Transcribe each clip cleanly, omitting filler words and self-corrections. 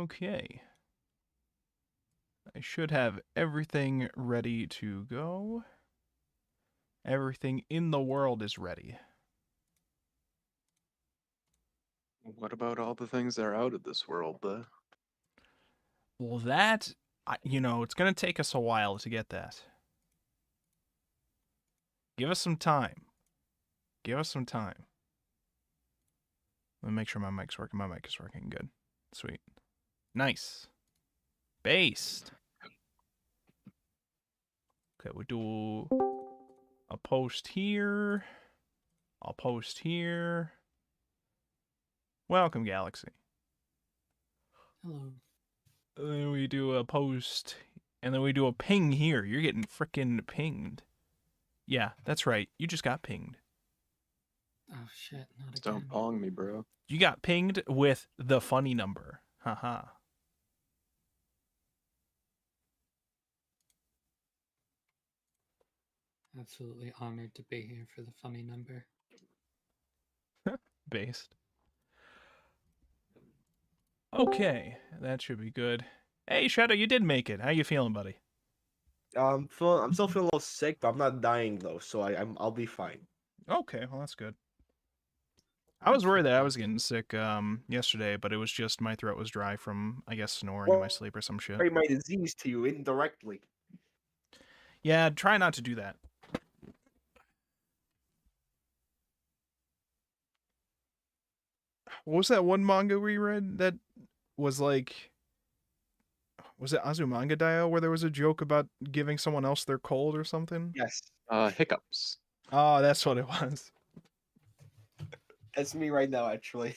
Okay. I should have everything ready to go. Everything in the world is ready. What about all the things that are out of this world, though? Well, that, it's going to take us a while to get that. Give us some time. Give us some time. Let me make sure my mic's working. My mic is working. Good. Sweet. Nice. Based. Okay, we do a post here. I'll post here. Welcome, Galaxy. Hello. And then we do a post, and then we do a ping here. You're getting frickin' pinged. Yeah, that's right. You just got pinged. Oh shit, not again. Don't pong me, bro. You got pinged with the funny number. Haha. Absolutely honored to be here for the funny number. Based. Okay, that should be good. Hey, Shadow, you did make it. How you feeling, buddy? I'm still feeling a little sick, but I'm not dying though, so I'll be fine. Okay, well that's good. I was worried that I was getting sick yesterday, but it was just my throat was dry from, I guess, snoring in my sleep or some shit. Bring my disease to you indirectly. Yeah, try not to do that. What was that one manga we read that was like... Was it Azumanga Daioh where there was a joke about giving someone else their cold or something? Yes. Hiccups. Oh, that's what it was. That's me right now, actually.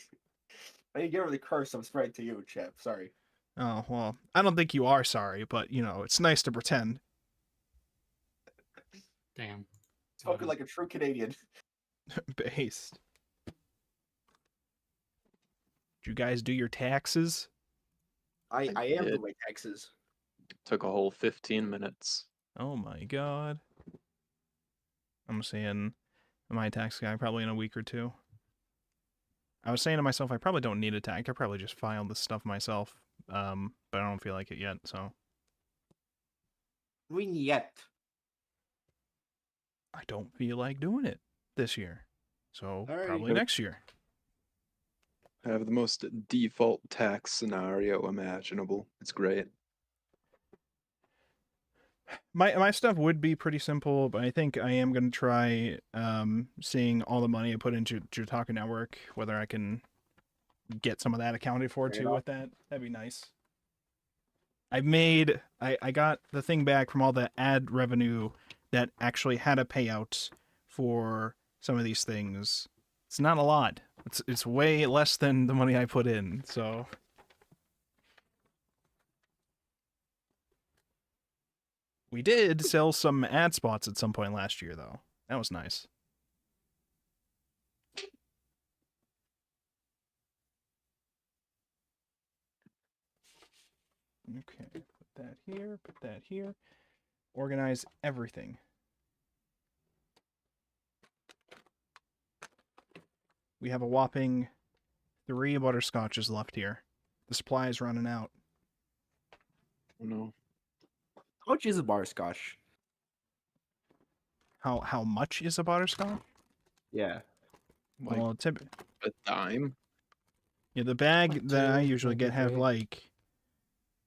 I didn't get rid of the curse I'm spreading to you, chap. Sorry. Oh, well, I don't think you are sorry, but, it's nice to pretend. Damn. Spoken like a true Canadian. Based. Did you guys do your taxes? I am did. doing my taxes. Took a whole 15 minutes. Oh my god. I'm seeing my tax guy probably in a week or two. I was saying to myself, I probably don't need a tax. I could probably just file this stuff myself. But I don't feel like it yet, so. Doing yet. I don't feel like doing it this year. So Alright. probably next year. I have the most default tax scenario imaginable. It's great. My stuff would be pretty simple, but I think I am going to try seeing all the money I put into Jotaka Network, whether I can get some of that accounted for too with that. That'd be nice. I got the thing back from all the ad revenue that actually had a payout for some of these things. It's not a lot. It's way less than the money I put in, so... We did sell some ad spots at some point last year, though. That was nice. Okay, put that here, put that here. Organize everything. We have a whopping 3 butterscotches left here. The supply is running out. Oh no. How much is a butterscotch? How much is a butterscotch? Yeah. Like Well, a dime? yeah, the bag that I usually maybe get have 3. like...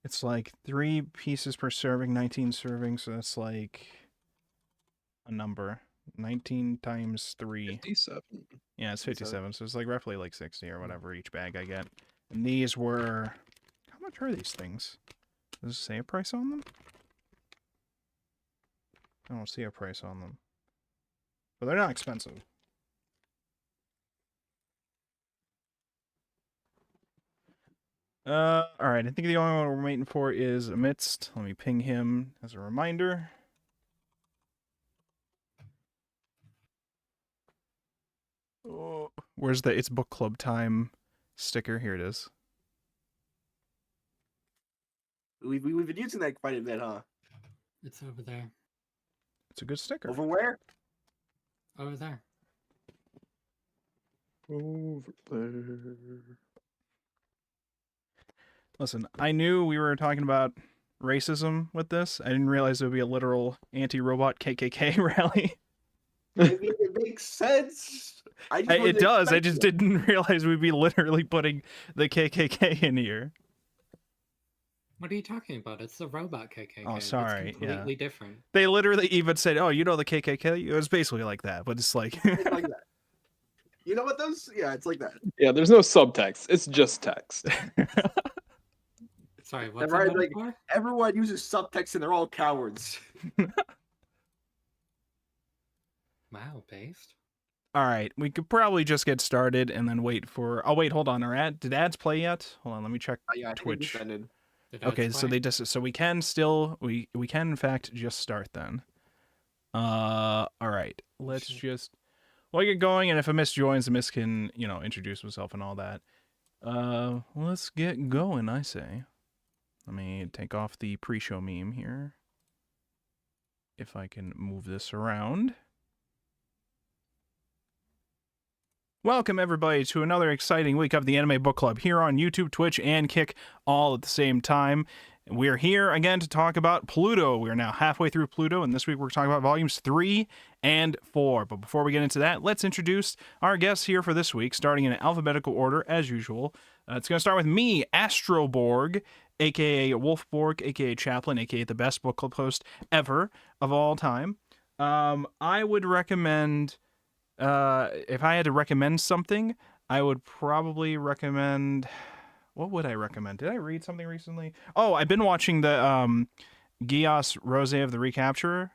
It's like 3 pieces per serving, 19 servings, so that's like a number. 19 times 3. 57. Yeah, it's 57, so it's like roughly like 60 or whatever each bag I get. And these were... How much are these things? Does it say a price on them? I don't see a price on them. But they're not expensive. Alright, I think the only one we're waiting for is Amidst. Let me ping him as a reminder. Oh, where's the It's Book Club Time sticker? Here it is. We've been using that quite a bit, huh? It's over there. It's a good sticker. Over where? Over there. Over there. Listen, I knew we were talking about racism with this. I didn't realize it would be a literal anti-robot KKK rally. It makes sense. It does. I just did. didn't realize we'd be literally putting the KKK in here. What are you talking about? It's the robot KKK. Oh, It's sorry, yeah. completely different. They literally even said, "Oh, you know the KKK." It was basically like that, but it's like, It's like that. You know what those? Yeah, it's like that. Yeah, there's no subtext. It's just text. Sorry, what's Right, that like- for? Everyone uses subtext and they're all cowards. Wow, based. all right, we could probably just get started and then wait for. Oh wait, hold on. Did ads play yet? Hold on, let me check Yeah, I think it Twitch. just ended. Did Okay, ads so play? we can still we can in fact just start then. All right, let's Shit. just get going, and if a miss joins, the miss can introduce himself and all that. Let's get going, I say. Let me take off the pre-show meme here. If I can move this around. Welcome, everybody, to another exciting week of the Anime Book Club here on YouTube, Twitch, and Kick all at the same time. We're here again to talk about PLUTO. We're now halfway through PLUTO, and this week we're talking about volumes 3 and 4. But before we get into that, let's introduce our guests here for this week, starting in alphabetical order, as usual. It's going to start with me, Astroborg, a.k.a. Wolfborg, a.k.a. Chaplain, a.k.a. the best book club host ever of all time. I would recommend... if I had to recommend something, I would probably recommend... What would I recommend? Did I read something recently? Oh, I've been watching the Gios Rose of the Recapture.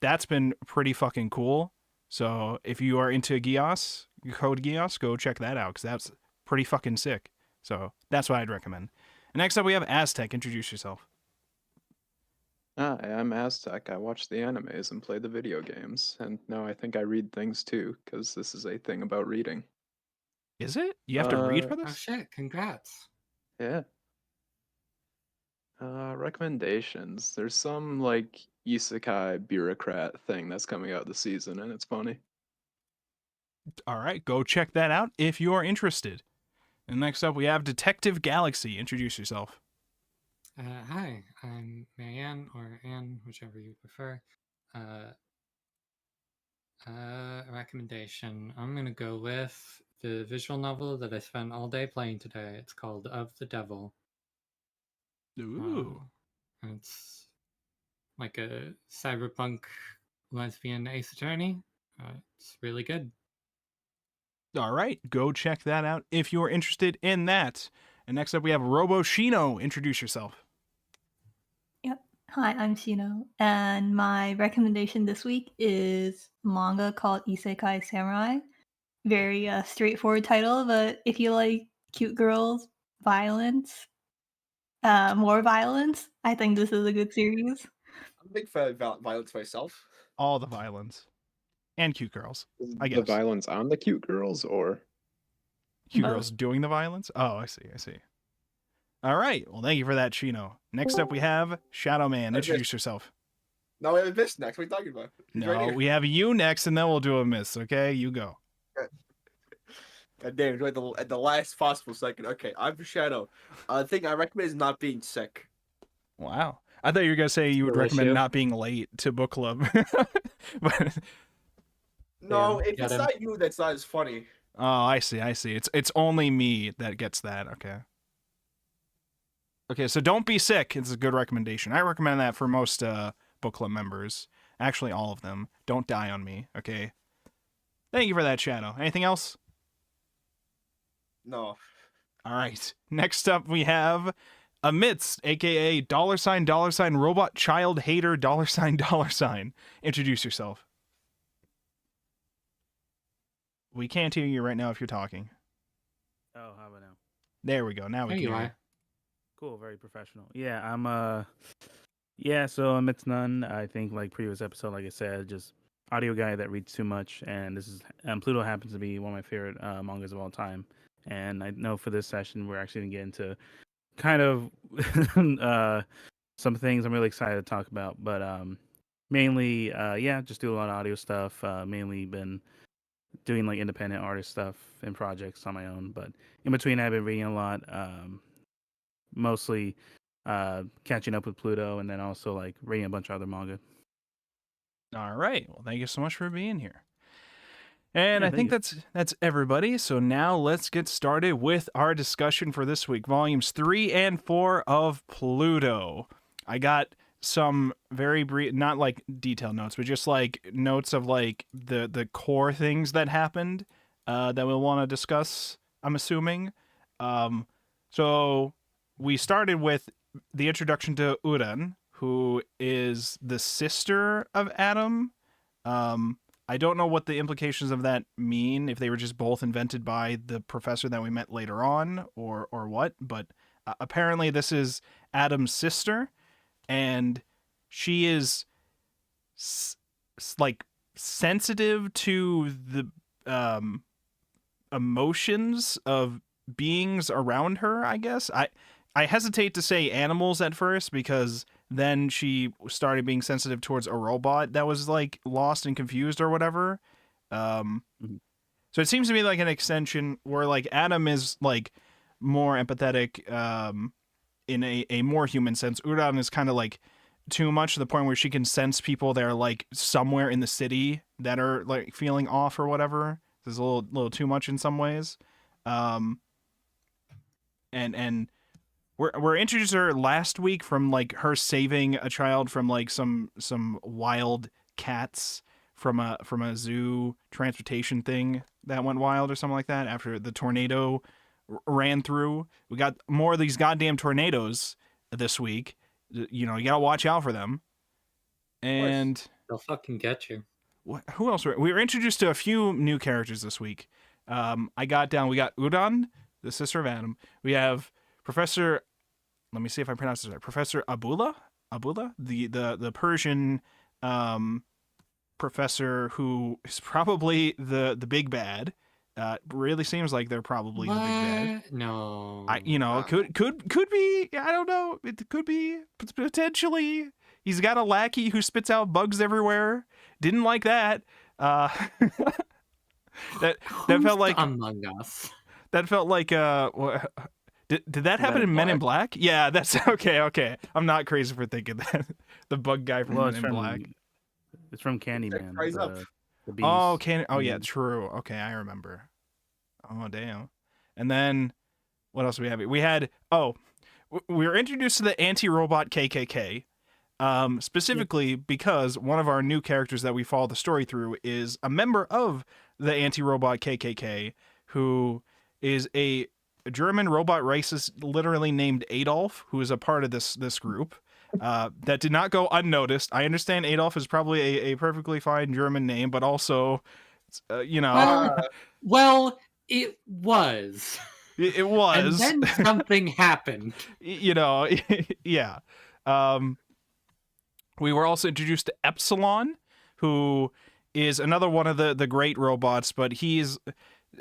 That's been pretty fucking cool. So if you are into Gios, Code Gios, go check that out, because that's pretty fucking sick. So that's what I'd recommend. And next up we have Aztec. Introduce yourself. Hi, I'm Aztec. I watch the animes and play the video games. And now I think I read things too, because this is a thing about reading. Is it? You have to read for Oh this? shit, congrats. Yeah. Recommendations. There's some like isekai bureaucrat thing that's coming out this season, and it's funny. All right, go check that out if you are interested. And next up we have Detective Galaxy. Introduce yourself. Hi, I'm Marianne, or Anne, whichever you prefer. A recommendation. I'm gonna go with the visual novel that I spent all day playing today. It's called Of the Devil. Ooh. It's like a cyberpunk lesbian ace attorney. It's really good. All right, go check that out if you're interested in that. And next up we have Robo Shino. Introduce yourself. Hi, I'm Shino, and my recommendation this week is manga called Isekai Samurai. Very straightforward title, but if you like cute girls, violence, more violence, I think this is a good series. I'm a big fan of violence myself. All the violence. And cute girls. Is I the guess. violence on the cute girls, or Cute Both. girls doing the violence? Oh, I see. All right, well, thank you for that, Shino. Next up we have Shadow Man. Introduce yourself. No, we have this next. What are you talking about? He's right No, here. we have you next, and then we'll do a miss, okay? You go. God damn, right at the last possible second. Okay, I'm Shadow. The thing I recommend is not being sick. Wow. I thought you were going to say you would Real recommend issue. not being late to book club. But No, Damn, if got it's him. not you, that's not as funny. oh, I see. It's only me that gets that. Okay, so don't be sick. It's a good recommendation. I recommend that for most book club members. Actually, all of them. Don't die on me, okay? Thank you for that, Shadow. Anything else? No. All right. Next up, we have Amidst, aka $, robot child hater, $. Introduce yourself. We can't hear you right now if you're talking. Oh, how about now? There we go. Now we There can you hear you. are. Cool, very professional. Yeah, so I'm It's None. I think like previous episode, like I said, just audio guy that reads too much, and this is PLUTO happens to be one of my favorite mangas of all time. And I know for this session we're actually gonna get into kind of some things I'm really excited to talk about, but mainly just do a lot of audio stuff. Mainly been doing like independent artist stuff and projects on my own, but in between I've been reading a lot. mostly catching up with Pluto, and then also like reading a bunch of other manga. All right. Well, thank you so much for being here. And Yeah, I think thank that's everybody. So now let's get started with our discussion for this week. Volumes 3 and 4 of Pluto. I got some very brief, not like detailed notes, but just like notes of like the core things that happened that we'll want to discuss, I'm assuming. So we started with the introduction to Uran, who is the sister of Adam. I don't know what the implications of that mean, if they were just both invented by the professor that we met later on, or what, but apparently this is Adam's sister, and she is like sensitive to the emotions of beings around her, I guess. I hesitate to say animals at first, because then she started being sensitive towards a robot that was like lost and confused or whatever. So it seems to be like an extension where like Adam is like more empathetic in a more human sense. Uran is kind of like too much, to the point where she can sense people that are like somewhere in the city that are like feeling off or whatever. There's a little too much in some ways. And we're introduced to her last week from like her saving a child from like some wild cats from a zoo transportation thing that went wild or something like that after the tornado ran through. We got more of these goddamn tornadoes this week. You know, you gotta watch out for them. And They'll fucking get you. who else? We were introduced to a few new characters this week. We got Uran, the sister of Adam. We have Professor, let me see if I pronounce this right. Professor Abula, the Persian professor who is probably the big bad. Really seems like they're probably the big bad. No. Could be. I don't know. It could be potentially. He's got a lackey who spits out bugs everywhere. Didn't like that. That felt like Among Us. That felt like did that happen in Men in Black? Yeah, that's okay. I'm not crazy for thinking that. The bug guy from Men in Black. It's from Candyman. The bees. Oh, yeah, true. Okay, I remember. Oh, damn. And then what else do we have? We were introduced to the anti-robot KKK. Specifically because one of our new characters that we follow the story through is a member of the anti-robot KKK, who is a German robot racist literally named Adolf, who is a part of this group. That did not go unnoticed. I understand Adolf is probably a perfectly fine German name, but also, Well, it was. It was. And then something happened. Yeah. We were also introduced to Epsilon, who is another one of the great robots, but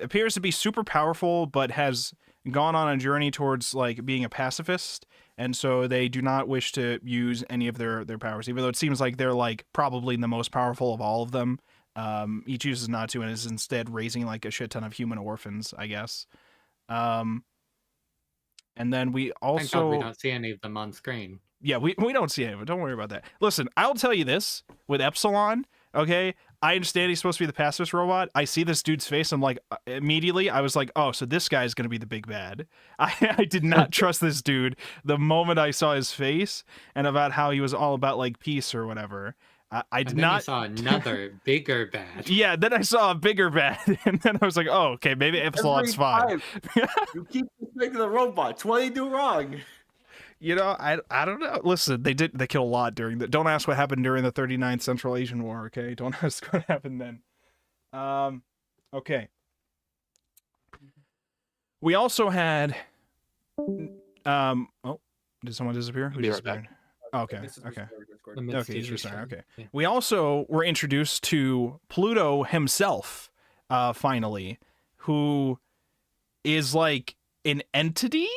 appears to be super powerful, but has gone on a journey towards like being a pacifist, and so they do not wish to use any of their powers, even though it seems like they're like probably the most powerful of all of them. He chooses not to, and is instead raising like a shit ton of human orphans, I guess. And then we also Thank God we don't see any of them on screen. Yeah, we don't see any of it. Don't worry about that. Listen, I'll tell you this with Epsilon, okay? I understand he's supposed to be the pacifist robot. I see this dude's face. I'm like, immediately, I was like, oh, so this guy's going to be the big bad. I did not trust this dude the moment I saw his face and about how he was all about like peace or whatever. I did not. You saw another bigger bad. Yeah, then I saw a bigger bad, and then I was like, oh, okay, maybe Epsilon's fine. You keep respecting the robots. What do you do wrong? I don't know. Listen, they killed a lot don't ask what happened during the 39th Central Asian War, okay? Don't ask what happened then. Okay. We also had did someone disappear? Who disappeared? Oh, okay. Okay, he's restored. Okay. Yeah. We also were introduced to Pluto himself, finally, who is like an entity?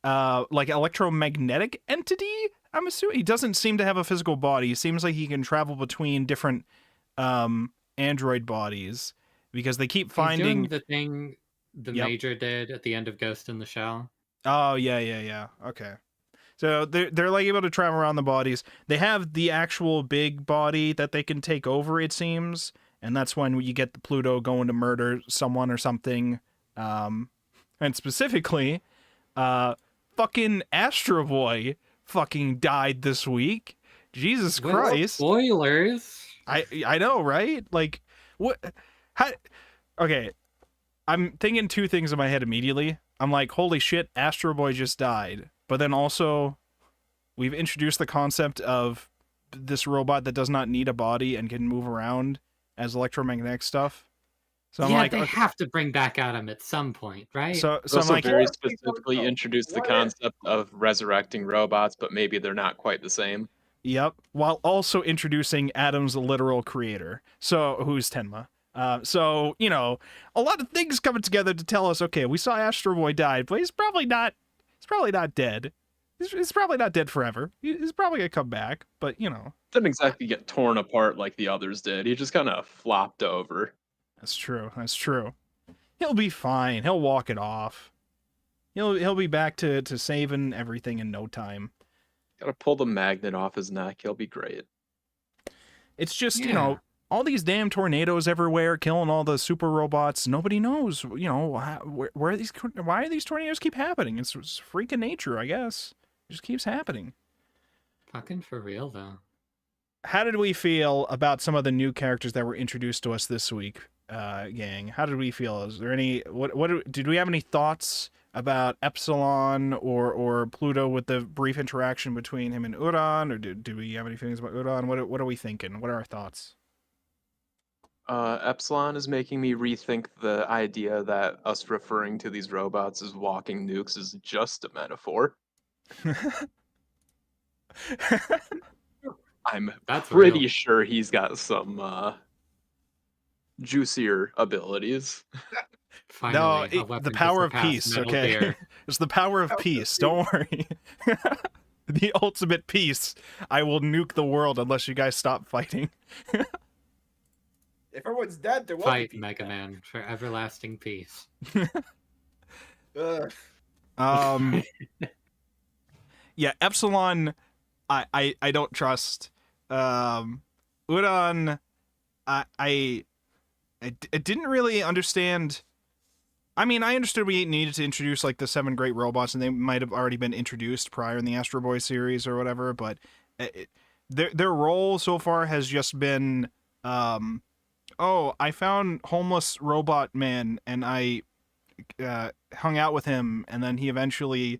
Like electromagnetic entity, I'm assuming. He doesn't seem to have a physical body. He seems like he can travel between different android bodies, because they keep finding the thing the Major did at the end of Ghost in the Shell. Oh yeah. Okay. So they're like able to travel around the bodies. They have the actual big body that they can take over, it seems, and that's when you get the Pluto going to murder someone or something. And specifically, fucking Astro Boy fucking died this week. Jesus Well, Christ! spoilers. I know, right? Like, what? How? Okay, I'm thinking two things in my head immediately. I'm like, holy shit, Astro Boy just died. But then also, we've introduced the concept of this robot that does not need a body and can move around as electromagnetic stuff. So I'm yeah, like, they okay, have to bring back Adam at some point, right? so Also I'm like, very What if we don't specifically know? introduced the What if? concept of resurrecting robots, but maybe they're not quite the same. yep, while also introducing Adam's literal creator, so who's Tenma. So you know, a lot of things coming together to tell us, okay, we saw Astro Boy died, but he's probably not dead. He's probably not dead forever. He's probably gonna come back, but you know, Didn't exactly get torn apart like the others did. He just kind of flopped over. that's true. That's true. He'll be fine. He'll walk it off. He'll be back to saving everything in no time. Gotta pull the magnet off his neck. He'll be great. It's just, you Yeah. know, all these damn tornadoes everywhere, killing all the super robots. Nobody knows, you know, where are these, why do these tornadoes keep happening? It's freaking nature, I guess. It just keeps happening. Fucking for real though. How did we feel about some of the new characters that were introduced to us this week, gang? How did we feel? Is there any, did we have any thoughts about Epsilon or Pluto with the brief interaction between him and Uran, or do we have any feelings about Uran? What are we thinking? What are our thoughts? Epsilon is making me rethink the idea that us referring to these robots as walking nukes is just a metaphor. I'm That's pretty real. sure he's got some juicier abilities. Finally, No, a weapon the to power of surpass peace, Metal okay? Gear. It's the power of Power of peace, peace. don't worry. The ultimate peace. I will nuke the world unless you guys stop fighting. If everyone's dead, there won't be Fight, people Mega dead. Man, for everlasting peace. Ugh. Yeah, Epsilon, I don't trust. Uran, I didn't really understand. I mean, I understood we needed to introduce like the 7 great robots, and they might have already been introduced prior in the Astro Boy series or whatever. But their role so far has just been, oh, I found homeless robot man, and I hung out with him, and then he eventually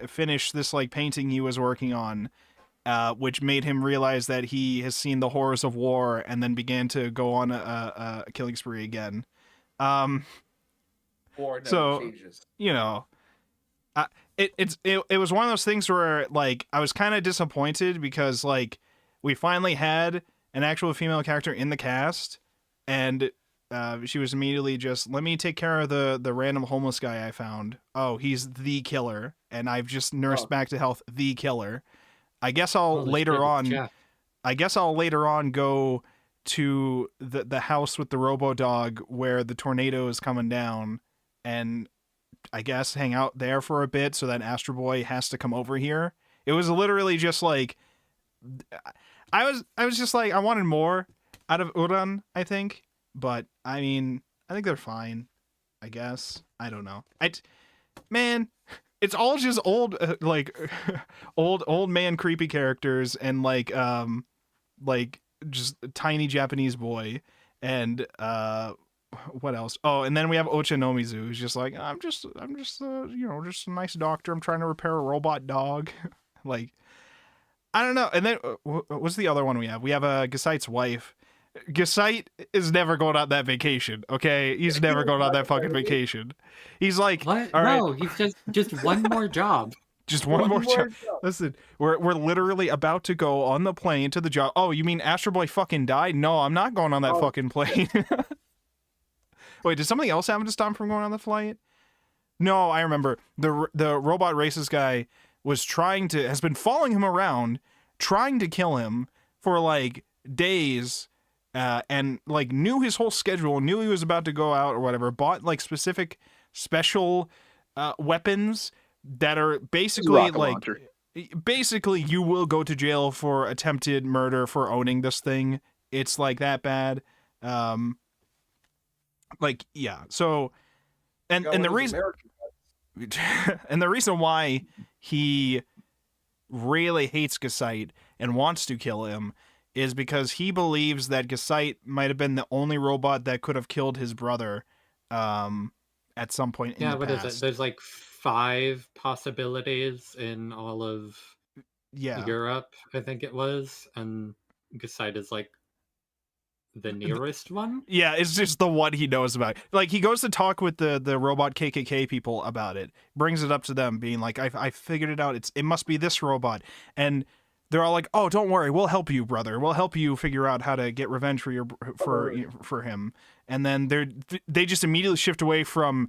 finished this like painting he was working on, which made him realize that he has seen the horrors of war, and then began to go on a killing spree again. War never So- changes. You know, it was one of those things where like I was kind of disappointed because like we finally had an actual female character in the cast, and she was immediately just, let me take care of the random homeless guy I found. Oh, he's the killer, and I've just nursed Oh. back to health the killer. I guess I'll Holy shit, later it's on. Jeff. I guess I'll later on go to the house with the robo dog where the tornado is coming down, and I guess hang out there for a bit so that Astro Boy has to come over here. It was literally just like I was just like I wanted more out of Uran, I think, but I mean, I think they're fine. I guess. I don't know. Man, it's all just old like old man creepy characters and like just a tiny Japanese boy and what else? Oh, and then we have Ochanomizu, who's just like, I'm just you know, just a nice doctor. I'm trying to repair a robot dog. Like, I don't know. And then what's the other one we have? We have Gasait's wife. Gasait is never going on that vacation. Okay, he's never going on that fucking vacation. He's like, What? all right, No, he's just one more job. just one more job. job. Listen, we're literally about to go on the plane to the job. Oh, you mean Astro Boy fucking died? No, I'm not going on that Oh. fucking plane. Wait, did something else happen to stop him from going on the flight? No, I remember. The robot racist guy has been following him around, trying to kill him for like days, and like knew his whole schedule, knew he was about to go out or whatever, bought like specific special weapons that are basically rocket like launcher. basically you will go to jail for attempted murder for owning this thing. It's like that bad. Like yeah. So and the reason and the reason why he really hates Gesite and wants to kill him is because he believes that Gesite might have been the only robot that could have killed his brother at some point in the what past. is it? There's like 5 possibilities in all of Europe, I think it was, and Gesite is like the nearest one. Yeah, it's just the one he knows about. Like he goes to talk with the robot KKK people about it, brings it up to them, being like, "I figured it out. It must be this robot." And they're all like, "Oh, don't worry, we'll help you, brother. We'll help you figure out how to get revenge for him." And then they just immediately shift away from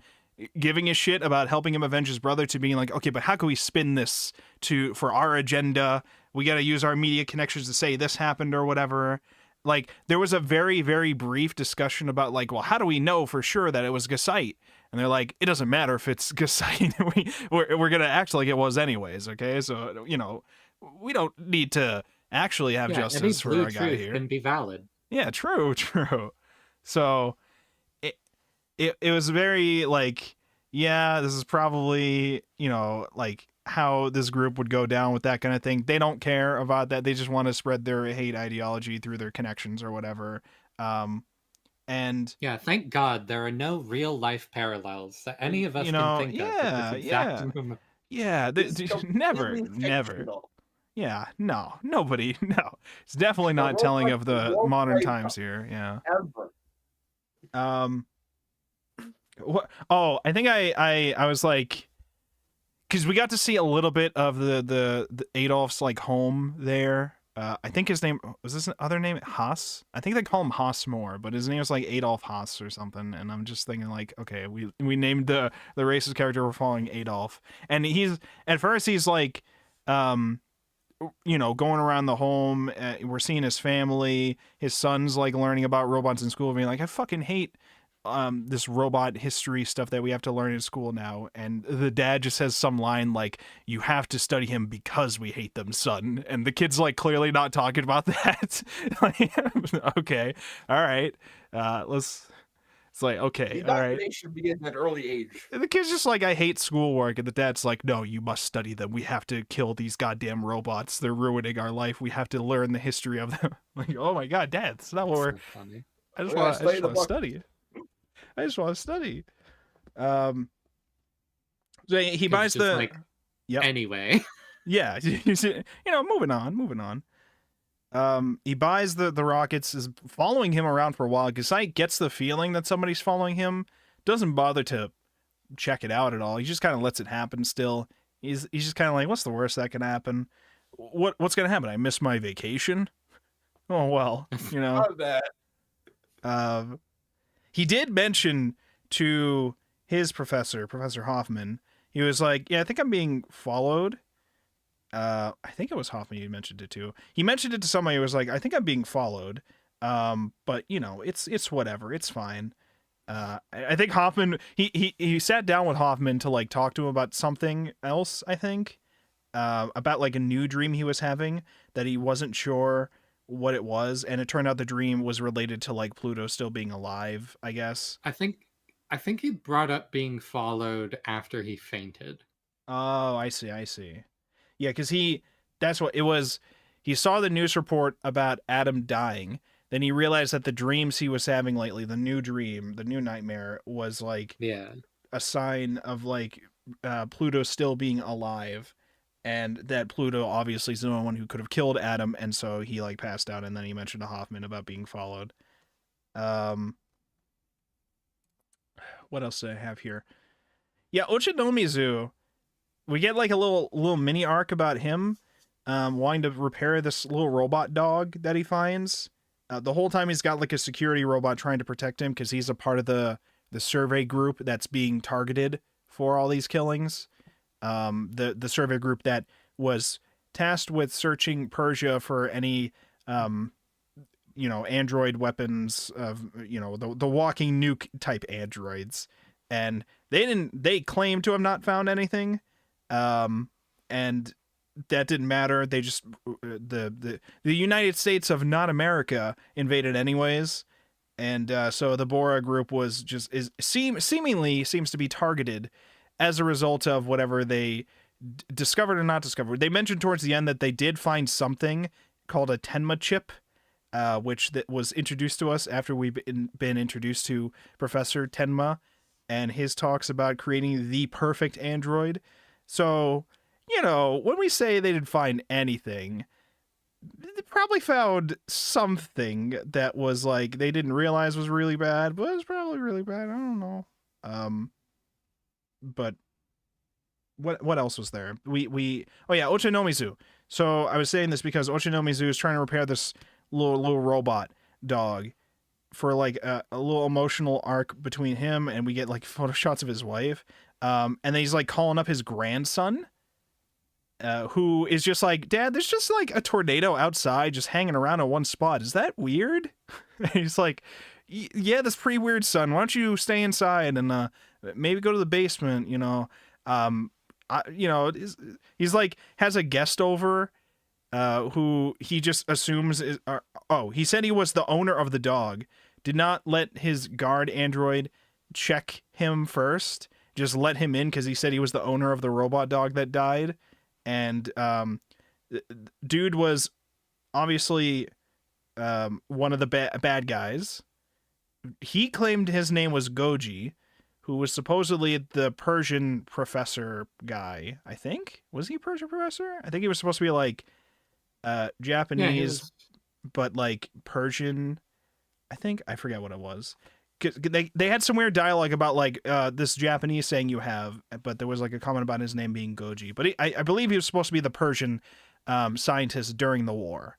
giving a shit about helping him avenge his brother to being like, "Okay, but how can we spin this for our agenda? We got to use our media connections to say this happened or whatever." Like there was a very, very brief discussion about like, well, how do we know for sure that it was Gesite? And they're like, it doesn't matter if it's Gesite. we're gonna act like it was anyways. Okay, so we don't need to actually have justice for our guy here. Can be valid. Yeah, true. So it was very like, yeah, this is probably like how this group would go down with that kind of thing. They don't care about that. They just want to spread their hate ideology through their connections or whatever. And yeah, thank God there are no real life parallels that any of us can think of. Never. Yeah, no, nobody, no. It's definitely not telling of the modern times here. Yeah. Ever. What? Oh, I think I was like, because we got to see a little bit of the Adolf's like home there. I think his name was this other name Haas. I think they call him Haas more, but his name was like Adolf Haas or something. And I'm just thinking like, okay, we named the racist character we're following Adolf, and he's at first he's like, going around the home. We're seeing his family. His son's like learning about robots in school, being like, I fucking hate this robot history stuff that we have to learn in school now. And the dad just says some line like, you have to study him because we hate them, son. And the kid's like clearly not talking about that. Like, okay, all right, it's like, okay, all right. Indoctrination begins at an early age. And the kid's just like, I hate schoolwork. And the dad's like, no, you must study them. We have to kill these goddamn robots. They're ruining our life. We have to learn the history of them. Like, oh my God, Dad, that's not what we're... funny. I just want to study. I just want to study. So he buys the... Like, anyway. Yeah, moving on. He buys the rockets, is following him around for a while. Gesite gets the feeling that somebody's following him, doesn't bother to check it out at all. He just kind of lets it happen still. He's just kind of like, what's the worst that can happen? What's going to happen? I miss my vacation? Oh, well, Not that. He did mention to his Professor Hoffman, he was like, yeah, I think I'm being followed. I think it was Hoffman he mentioned it to. He mentioned it to somebody who was like, I think I'm being followed. But it's whatever. It's fine. I think Hoffman, he sat down with Hoffman to like talk to him about something else, I think. About like a new dream he was having that he wasn't sure what it was, and it turned out the dream was related to like Pluto still being alive, I guess. I think he brought up being followed after he fainted. Oh, I see. Yeah, because that's what it was. He saw the news report about Adam dying. Then he realized that the dreams he was having lately, the new dream, the new nightmare, was like a sign of like Pluto still being alive. And that Pluto obviously is the one who could have killed Adam, and so he like passed out, and then he mentioned to Hoffman about being followed. What else do I have here? Yeah, Ochanomizu. We get like a little mini arc about him wanting to repair this little robot dog that he finds. The whole time he's got like a security robot trying to protect him because he's a part of the survey group that's being targeted for all these killings. The survey group that was tasked with searching Persia for any, android weapons of, the walking nuke type androids. And they claim to have not found anything. and that didn't matter. They just the United States of not America invaded anyways, and so the Bora group was seemingly seems to be targeted as a result of whatever they discovered or not discovered. They mentioned towards the end that they did find something called a Tenma chip, which that was introduced to us after we've been introduced to Professor Tenma and his talks about creating the perfect android. So, you know, when we say they didn't find anything, they probably found something that was like they didn't realize was really bad, but it was probably really bad. I don't know. But what else was there? Oh yeah, Ochanomizu. So I was saying this because Ochanomizu is trying to repair this little robot dog for like a little emotional arc between him, and we get like photo shots of his wife. And then he's like calling up his grandson, who is just like, Dad, there's just like a tornado outside just hanging around in one spot. Is that weird? And he's like, yeah, that's pretty weird, son. Why don't you stay inside and maybe go to the basement, you know? He's like, has a guest over who he just assumes is, he said he was the owner of the dog. Did not let his guard android check him first. Just let him in because he said he was the owner of the robot dog that died. And dude was obviously one of the bad guys. He claimed his name was Goji, who was supposedly the Persian professor guy, I think. Was he a Persian professor? I think he was supposed to be like Japanese, but like Persian. I forget what it was. They had some weird dialogue about like this Japanese saying you have, but there was like a comment about his name being Goji. But I believe he was supposed to be the Persian scientist during the war.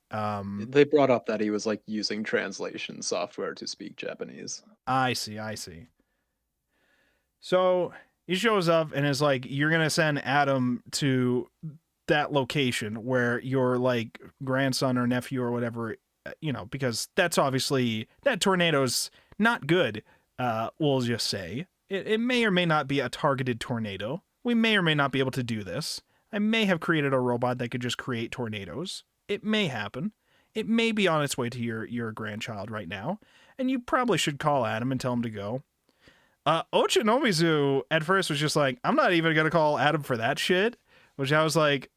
They brought up that he was like using translation software to speak Japanese. I see. So he shows up and is like, you're going to send Adam to that location where your like grandson or nephew or whatever, you know, because that's obviously, that tornado's not good. We'll just say it may or may not be a targeted tornado. We may or may not be able to do this. I may have created a robot that could just create tornadoes. It may happen. It may be on its way to your grandchild right now. And you probably should call Adam and tell him to go. Ochanomizu at first was just like, I'm not even going to call Adam for that shit. Which I was like,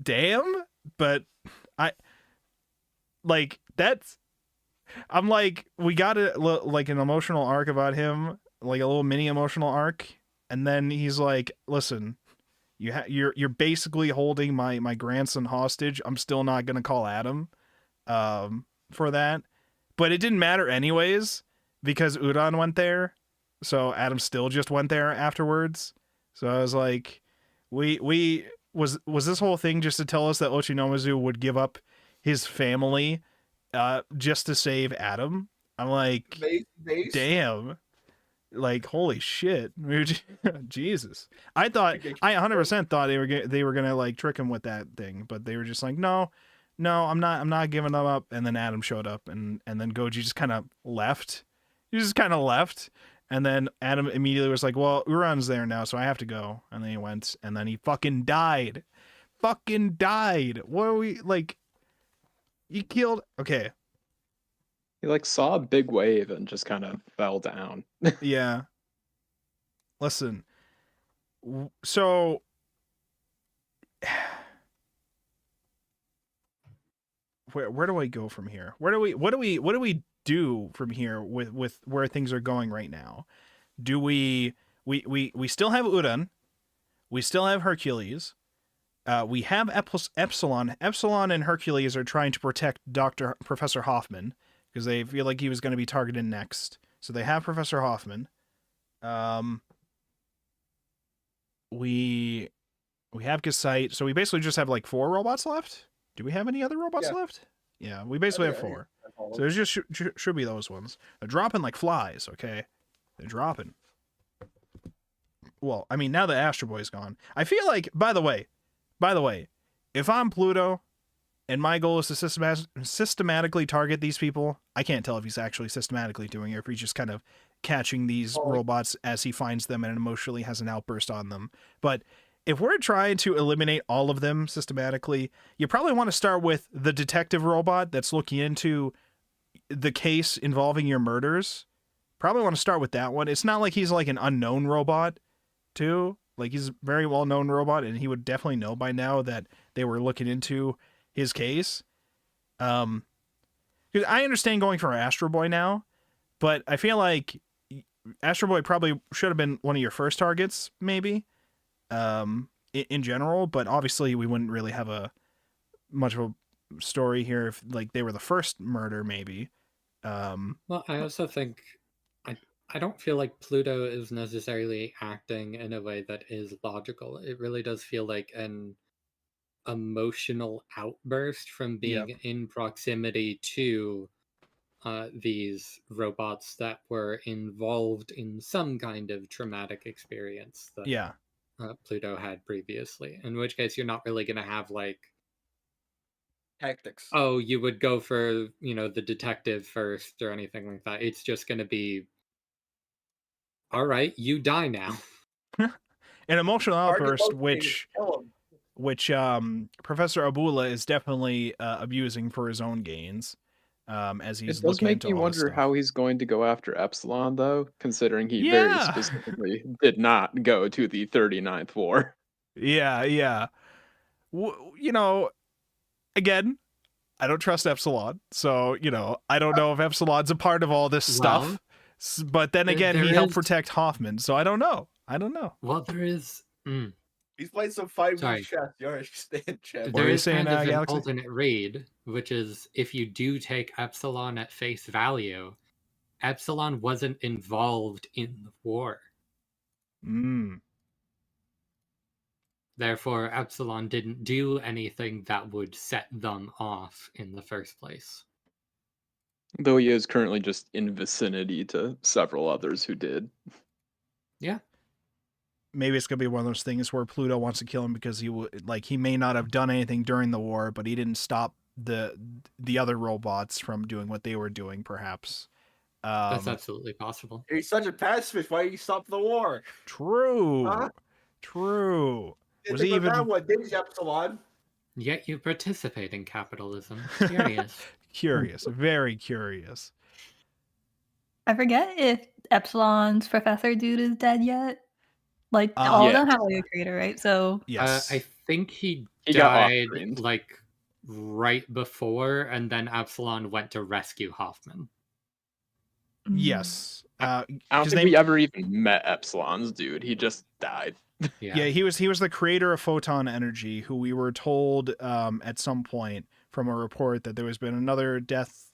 damn. But I'm like, we got like an emotional arc about him. Like a little mini emotional arc. And then he's like, listen, you're basically holding my grandson hostage. I'm still not going to call Adam for that. But it didn't matter anyways because Uran went there. So Adam still just went there afterwards. So I was like, was this whole thing just to tell us that Ochanomizu would give up his family just to save Adam? I'm like, damn. Like, holy shit. Jesus. I 100% thought they were gonna like trick him with that thing, but they were just like, no, I'm not giving them up. And then Adam showed up and then Goji just kind of left. He just kind of left. And then Adam immediately was like, well, Uran's there now, so I have to go. And then he went, and then he fucking died. What are we, like, he killed, okay. He like saw a big wave and just kind of fell down. Yeah. Listen. So where do I go from here? What do we do from here with where things are going right now? Do we still have Uran, we still have Hercules, we have Epsilon and Hercules are trying to protect Professor Hoffman because they feel like he was going to be targeted next, so they have Professor Hoffman. We have Gesite, so we basically just have like 4 robots left. Do we have any other robots left? Yeah, we basically have 4. So there's just should be those ones. They're dropping like flies, okay? They're dropping. Well, I mean, now that Astro Boy's gone, I feel like, by the way, if I'm Pluto and my goal is to systematically target these people, I can't tell if he's actually systematically doing it or if he's just kind of catching these robots as he finds them and emotionally has an outburst on them. But if we're trying to eliminate all of them systematically, you probably want to start with the detective robot that's looking into the case involving your murders. Probably want to start with that one. It's not like he's like an unknown robot, too. Like, he's a very well-known robot, and he would definitely know by now that they were looking into his case. Because I understand going for Astro Boy now, but I feel like Astro Boy probably should have been one of your first targets, maybe, in general. But obviously, we wouldn't really have much of a story here if like they were the first murder, maybe. Well, I also think I don't feel like Pluto is necessarily acting in a way that is logical. It really does feel like an emotional outburst from being in proximity to these robots that were involved in some kind of traumatic experience that Pluto had previously. In which case, you're not really going to have like tactics. Oh, you would go for, the detective first or anything like that. It's just going to be, all right, you die now. An emotional outburst, which Professor Abula is definitely abusing for his own gains. As he's it does make me wonder how he's going to go after Epsilon, though, considering he very specifically did not go to the 39th war. Yeah. Again, I don't trust Epsilon, so, I don't know if Epsilon's a part of all this stuff. But then again, he helped protect Hoffman, so I don't know. Well, there is... He's playing some 5D chess. You understand, Chad. There is kind of an alternate read, which is if you do take Epsilon at face value, Epsilon wasn't involved in the war. Therefore, Epsilon didn't do anything that would set them off in the first place. Though he is currently just in vicinity to several others who did. Yeah. Maybe it's gonna be one of those things where Pluto wants to kill him because he may not have done anything during the war, but he didn't stop the other robots from doing what they were doing, perhaps. That's absolutely possible. He's such a pacifist. Why did he stop the war? True. True. Was he even what did Epsilon? Yet you participate in capitalism. Curious. Curious. Very curious. I forget if Epsilon's professor dude is dead yet. Like, all of them have like a creator, right? So yes, I think he died like right before, and then Epsilon went to rescue Hoffman. Yes, I don't think we ever even met Epsilon's dude. He just died. Yeah, he was the creator of photon energy, who we were told at some point from a report that there has been another death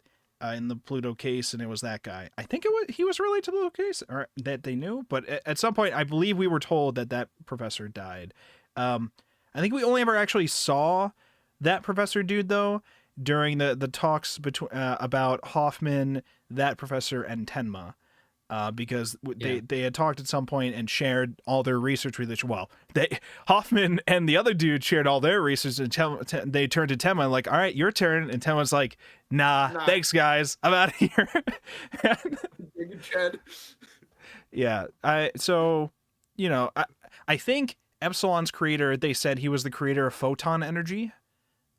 in the Pluto case, and it was that guy. I think he was related to the Pluto case, or that they knew, but at some point I believe we were told that professor died. I think we only ever actually saw that professor dude though during the talks between about Hoffman, that professor, and Tenma. Because they had talked at some point and shared all their research with each. Well, Hoffman and the other dude shared all their research, and they turned to Tenma and like, all right, your turn. And Tenma's like, nah, thanks guys, I'm out of here. Yeah, I think Epsilon's creator, they said he was the creator of photon energy.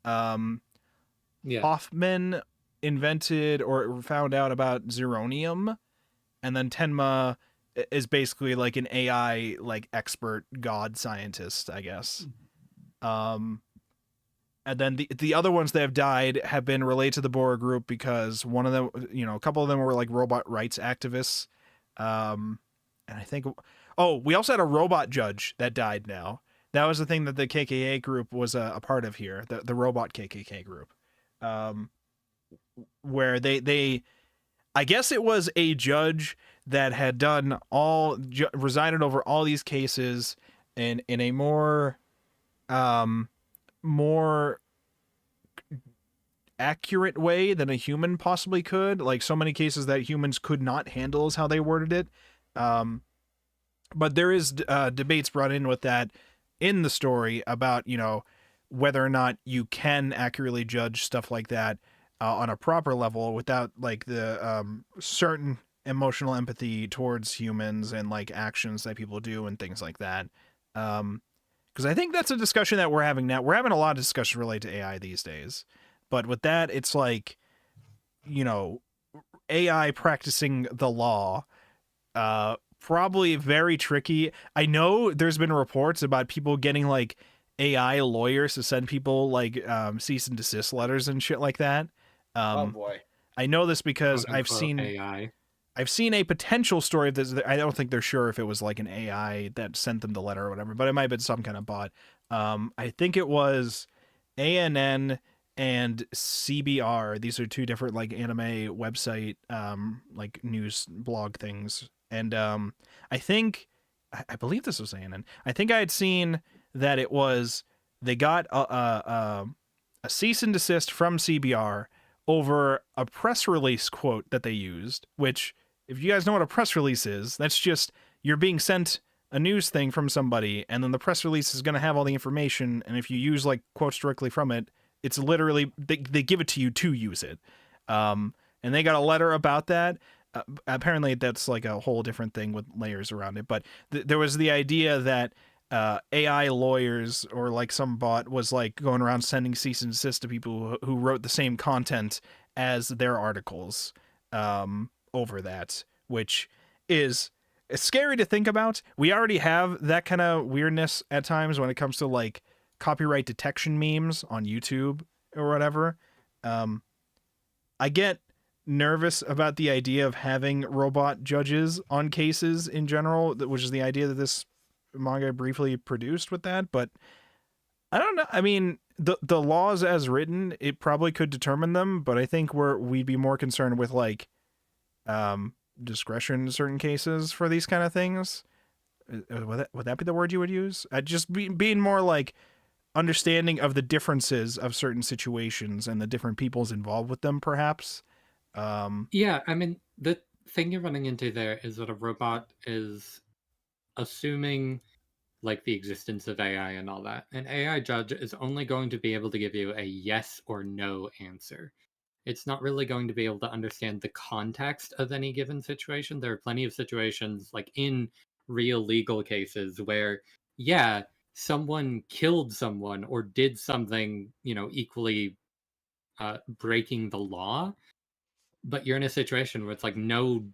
Hoffman invented or found out about zirconium. And then Tenma is basically like an AI like expert god scientist, I guess. And then the other ones that have died have been related to the Bora group because one of them, a couple of them were like robot rights activists. And I think, we also had a robot judge that died now. That was the thing that the KKK group was a part of here, the robot KKK group. Where they I guess it was a judge that had done resided over all these cases in a more accurate way than a human possibly could. Like so many cases that humans could not handle is how they worded it. But there is debates brought in with that in the story about, whether or not you can accurately judge stuff like that on a proper level without like the certain emotional empathy towards humans and like actions that people do and things like that. because I think that's a discussion that we're having now. We're having a lot of discussion related to AI these days, but with that, it's like, you know, AI practicing the law, probably very tricky. I know there's been reports about people getting like AI lawyers to send people like cease and desist letters and shit like that. Oh boy. I know this because Quote, I've unquote, seen AI. I've seen a potential story of this. I don't think they're sure if it was like an AI that sent them the letter or whatever, but it might have been some kind of bot. I think it was ANN and CBR. These are two different like anime website, like news blog things. And I believe this was ANN. I think I had seen that it was they got a cease and desist from CBR over a press release quote that they used, which, if you guys know what a press release is, that's just you're being sent a news thing from somebody, and then the press release is going to have all the information, and if you use like quotes directly from it, it's literally they give it to you to use it. And they got a letter about that. Apparently that's like a whole different thing with layers around it, but there was the idea that AI lawyers or like some bot was like going around sending cease and desist to people who wrote the same content as their articles over that, which is scary to think about. We already have that kind of weirdness at times when it comes to like copyright detection memes on YouTube or whatever. I get nervous about the idea of having robot judges on cases in general, which is the idea that this manga briefly produced with that, but I don't know. I mean, the laws as written, it probably could determine them, but I think we'd be more concerned with like discretion in certain cases for these kind of things. Would that be the word you would use? Just being more like understanding of the differences of certain situations and the different peoples involved with them, perhaps. Yeah, I mean, the thing you're running into there is that a robot is assuming like the existence of AI and all that. An AI judge is only going to be able to give you a yes or no answer. It's not really going to be able to understand the context of any given situation. There are plenty of situations, like in real legal cases, where, yeah, someone killed someone or did something, equally breaking the law, but you're in a situation where it's like no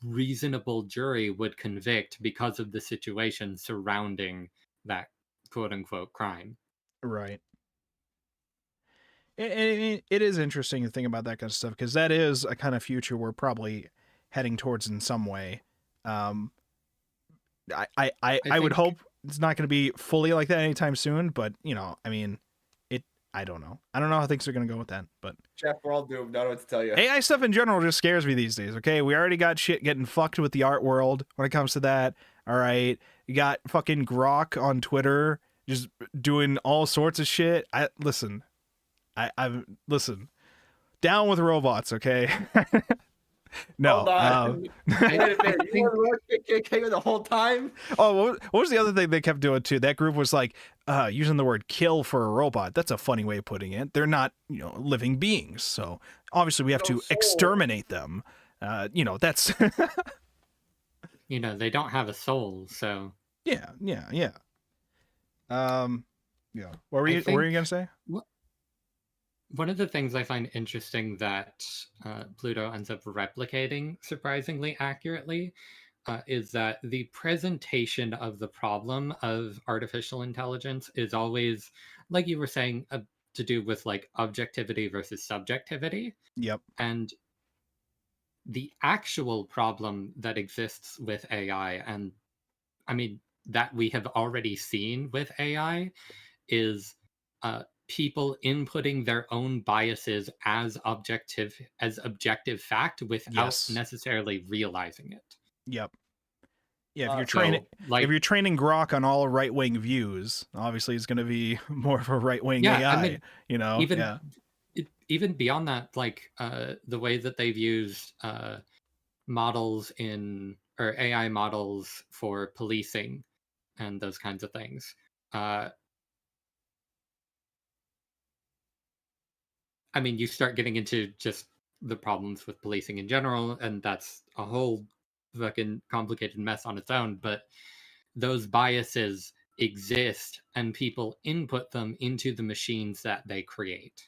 reasonable jury would convict because of the situation surrounding that quote unquote crime. Right. It is interesting to think about that kind of stuff, because that is a kind of future we're probably heading towards in some way. I would hope it's not going to be fully like that anytime soon, but I mean, I don't know. I don't know how things are going to go with that, but Jeff, we're all doomed. I don't know what to tell you. AI stuff in general just scares me these days. Okay, we already got shit getting fucked with the art world when it comes to that. All right, you got fucking Grok on Twitter just doing all sorts of shit. Listen, listen, down with robots. Okay. No. Hold on. Wait a minute. You were KKK the whole time? Oh, what was the other thing they kept doing too? That group was like using the word "kill" for a robot. That's a funny way of putting it. They're not, living beings. So obviously we have to exterminate them. That's. They don't have a soul, so. Yeah. Yeah. What were you gonna say? One of the things I find interesting that PLUTO ends up replicating surprisingly accurately is that the presentation of the problem of artificial intelligence is always, like you were saying, to do with like objectivity versus subjectivity. Yep. And the actual problem that exists with AI, and I mean, that we have already seen with AI, is people inputting their own biases as objective fact without necessarily realizing it. Yep. Yeah, if you're training Grok on all right-wing views, obviously it's going to be more of a right-wing AI. I mean, even beyond that, like the way that they've used models or AI models for policing and those kinds of things. I mean, you start getting into just the problems with policing in general, and that's a whole fucking complicated mess on its own. But those biases exist and people input them into the machines that they create.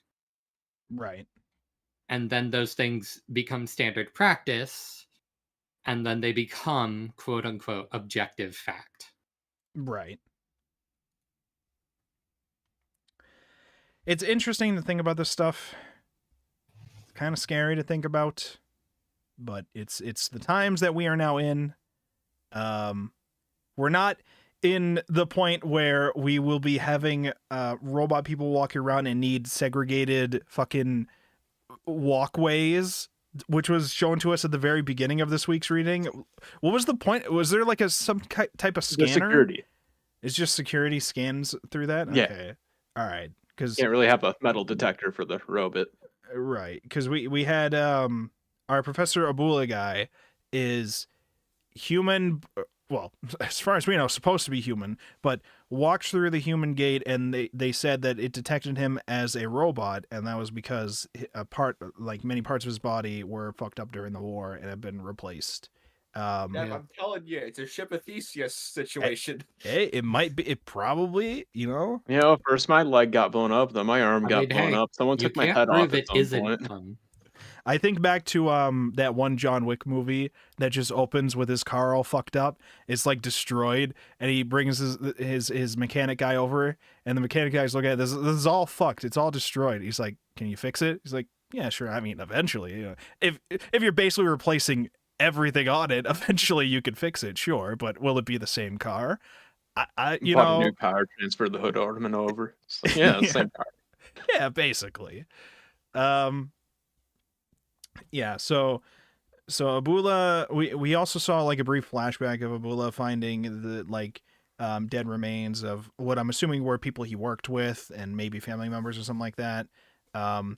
Right. And then those things become standard practice, and then they become quote unquote objective fact. Right. It's interesting to think about this stuff. It's kind of scary to think about, but it's the times that we are now in. We're not in the point where we will be having robot people walking around and need segregated fucking walkways, which was shown to us at the very beginning of this week's reading. What was the point? Was there like some type of scanner? The security. It's just security scans through that? Yeah. Okay. All right. Because Can't really have a metal detector for the robot. right, because we had our Professor Abula guy is human, well, as far as we know, supposed to be human, but walked through the human gate, and they said that it detected him as a robot, and that was because many parts of his body were fucked up during the war and have been replaced. I'm telling you, it's a ship of Theseus situation. Hey, it might be. It probably, First my leg got blown up, then my arm got blown up. Someone took my head off at some point. Fun. I think back to that one John Wick movie that just opens with his car all fucked up. It's like destroyed, and he brings his mechanic guy over, and the mechanic guy's looking at this. This is all fucked. It's all destroyed. He's like, "Can you fix it?" He's like, "Yeah, sure. I mean, eventually, if you're basically replacing everything on it, eventually you can fix it, sure. But will it be the same car? Bought a new car, transferred the hood ornament over. So, yeah, same car. Yeah, basically. Yeah, so Abula, we also saw like a brief flashback of Abula finding the dead remains of what I'm assuming were people he worked with and maybe family members or something like that. And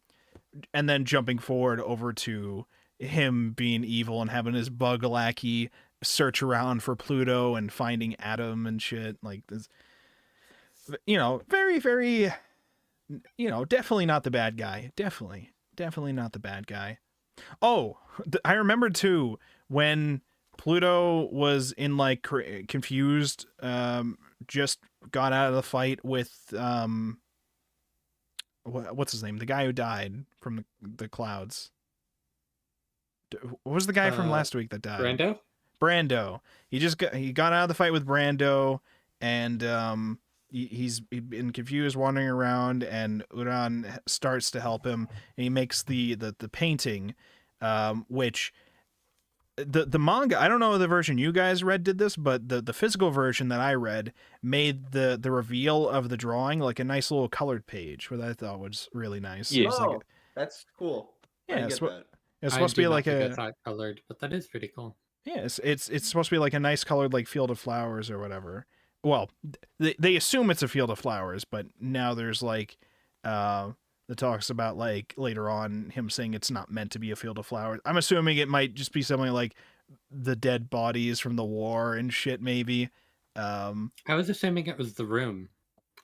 then jumping forward over to him being evil and having his bug lackey search around for Pluto and finding Adam and shit like this. Very, very, definitely not the bad guy. Definitely not the bad guy. Oh, I remember too when Pluto was in confused, just got out of the fight with what's his name? The guy who died from the clouds. What was the guy from last week that died? Brando. He got out of the fight with Brando, and he's been confused, wandering around, and Uran starts to help him, and he makes the painting, which the manga, I don't know if the version you guys read did this, but the physical version that I read made the reveal of the drawing like a nice little colored page, which I thought was really nice. Yeah. That's cool. Yeah, get that. It's supposed to be like colored, but that is pretty cool. Yeah, it's supposed to be like a nice colored field of flowers or whatever. Well, they assume it's a field of flowers, but now there's the talks about later on him saying it's not meant to be a field of flowers. I'm assuming it might just be something like the dead bodies from the war and shit, maybe. I was assuming it was the room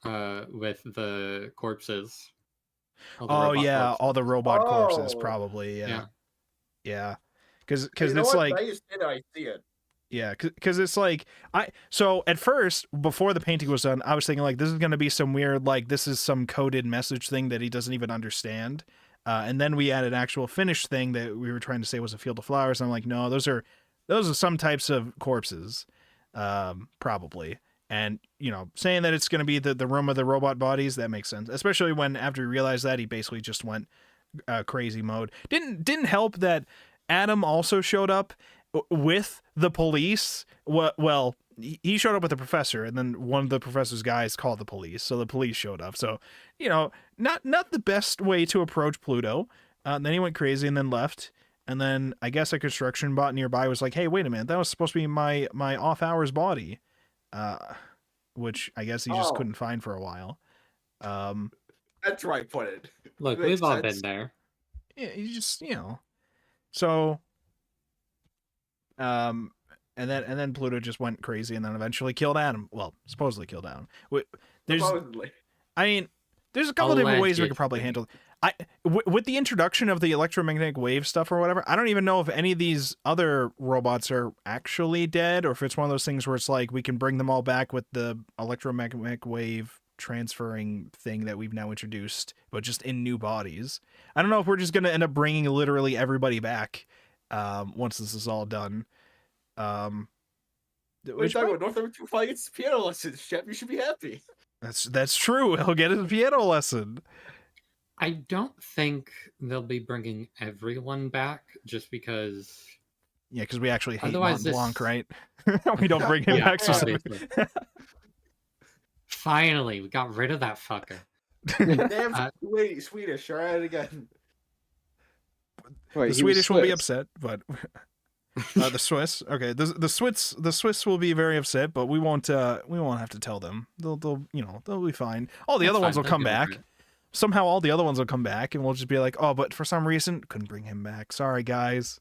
with the corpses. All the robot corpses, probably. Yeah. Because it's like I see it. Yeah, because it's so at first, before the painting was done, I was thinking this is going to be some weird, this is some coded message thing that he doesn't even understand. And then we added actual finished thing that we were trying to say was a field of flowers. And I'm like, no, those are some types of corpses, probably. And, saying that it's going to be the room of the robot bodies, that makes sense. Especially when after he realized that, he basically just went crazy mode. Didn't help that Adam also showed up with the police. Well, he showed up with the professor, and then one of the professor's guys called the police, so the police showed up. So, not the best way to approach Pluto. Then he went crazy and then left. And then I guess a construction bot nearby was like, hey, wait a minute, that was supposed to be my off-hours body. Which I guess he just couldn't find for a while. That's right, put it. Look, we've all been there. Yeah, you just, So, and then Pluto just went crazy and then eventually killed Adam. Well, supposedly killed Adam. Supposedly. I mean, there's a couple different ways we could probably handle it. With the introduction of the electromagnetic wave stuff or whatever, I don't even know if any of these other robots are actually dead, or if it's one of those things where it's like we can bring them all back with the electromagnetic wave transferring thing that we've now introduced, but just in new bodies. I don't know if we're just gonna end up bringing literally everybody back once this is all done. What are you talking about? North Number 2 finally gets piano lessons, Shep. You should be happy. That's true. He'll get his piano lesson. I don't think they'll be bringing everyone back just because. Yeah, because we actually hate Otherwise Mont Blanc, this- right? We don't bring him Yeah, back. obviously. Finally, we got rid of that fucker. Damn, wait, Swedish. All right, again. Wait, The he was Swedish will be Swiss. upset, but the Swiss. Okay, the Swiss will be very upset, but we won't have to tell them. They'll they'll be fine. All the That's other ones fine, will they'll come get over back. it. Somehow all the other ones will come back, and we'll just be like, oh, but for some reason couldn't bring him back. Sorry, guys.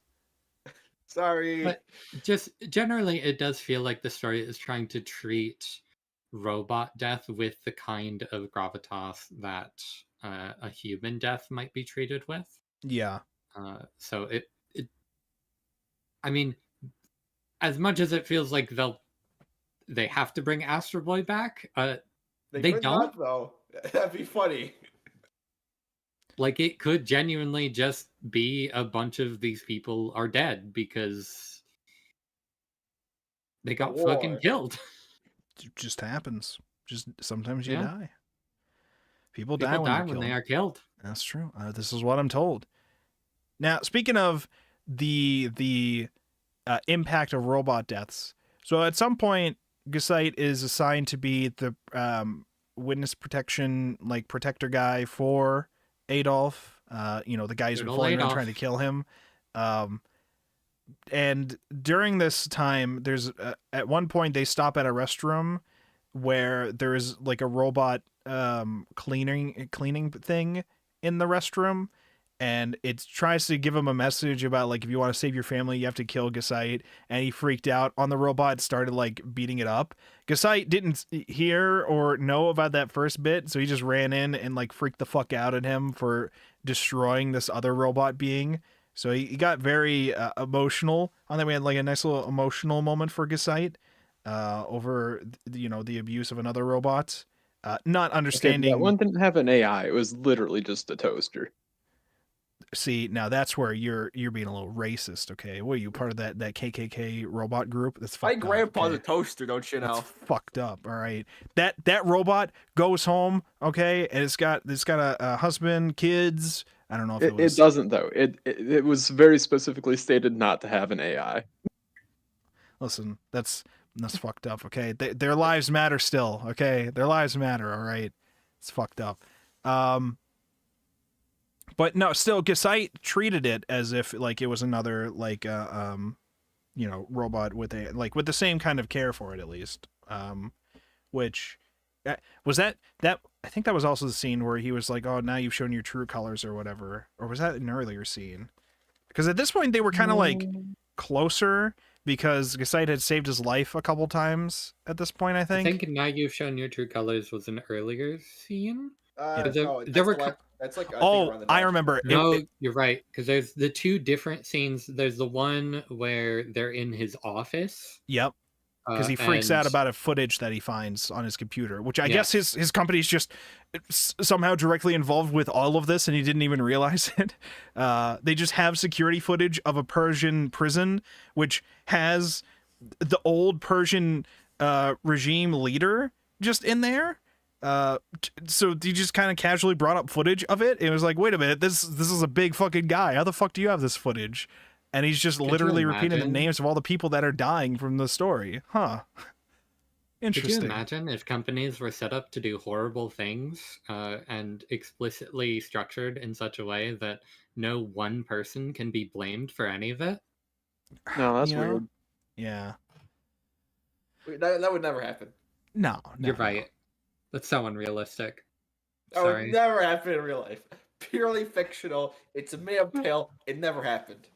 Sorry. But just generally, it does feel like the story is trying to treat robot death with the kind of gravitas that a human death might be treated with. Yeah. So it I mean, as much as it feels like they have to bring Astro Boy back, they could don't. not, though. That'd be funny. Like, it could genuinely just be a bunch of these people are dead because they got fucking War. killed. It just happens. Just sometimes you Yeah. die. People People die when they're when killed. they are killed. That's true. This is what I'm told. Now, speaking of the impact of robot deaths, so at some point, Gesite is assigned to be the witness protection, like protector guy for Adolf. The guy who's been Good ol' following around Adolf. trying to kill him. And during this time, there's at one point they stop at a restroom where there is like a robot cleaning thing in the restroom, and it tries to give him a message about like if you want to save your family you have to kill Gesite, and he freaked out on the robot, started like beating it up. Gesite didn't hear or know about that first bit, so he just ran in and like freaked the fuck out at him for destroying this other robot being. So he got very emotional on that. We had like a nice little emotional moment for Gesite over the abuse of another robot. Not Okay, understanding. that one didn't have an AI. It was literally just a toaster. See, now that's where you're being a little racist. Okay, what are you, part of that KKK robot group? That's My fucked up. grandpa's Okay? a toaster, don't you know? That's fucked up. All right, that robot goes home, okay, and it's got a husband, kids. I don't know if It doesn't though. It was very specifically stated not to have an AI. Listen, that's fucked up. Okay, their lives matter still. Okay, their lives matter. All right, it's fucked up. But no, still, Gesite treated it as if like it was another like robot with the same kind of care for it at least. Which was that I think that was also the scene where he was like, "Oh, now you've shown your true colors" or whatever. Or was that an earlier scene? Because at this point they were kind of like closer because Gesite had saved his life a couple times at this point, I I think. think Now You've Shown Your True Colors was an earlier scene. No, there were that's like I remember. No, you're right. Because there's the two different scenes. There's the one where they're in his office. Yep. Because he freaks out and- about a footage that he finds on his computer, which I Yes. guess his company's just somehow directly involved with all of this, and he didn't even realize it. They just have security footage of a Persian prison, which has the old Persian regime leader just in there. So he just kind of casually brought up footage of it. It was like, wait a minute, this is a big fucking guy. How the fuck do you have this footage? And he's just literally repeating the imagine? names of all the people that are dying from the story. Huh. Could Interesting. you imagine if companies were set up to do horrible things and explicitly structured in such a way that no one person can be blamed for any of it? No, that's You know? weird. Yeah. That would never happen. No. You're right. That's so unrealistic. That would Sorry. never happen in real life. Purely fictional. It's a made-up tale. It never happened.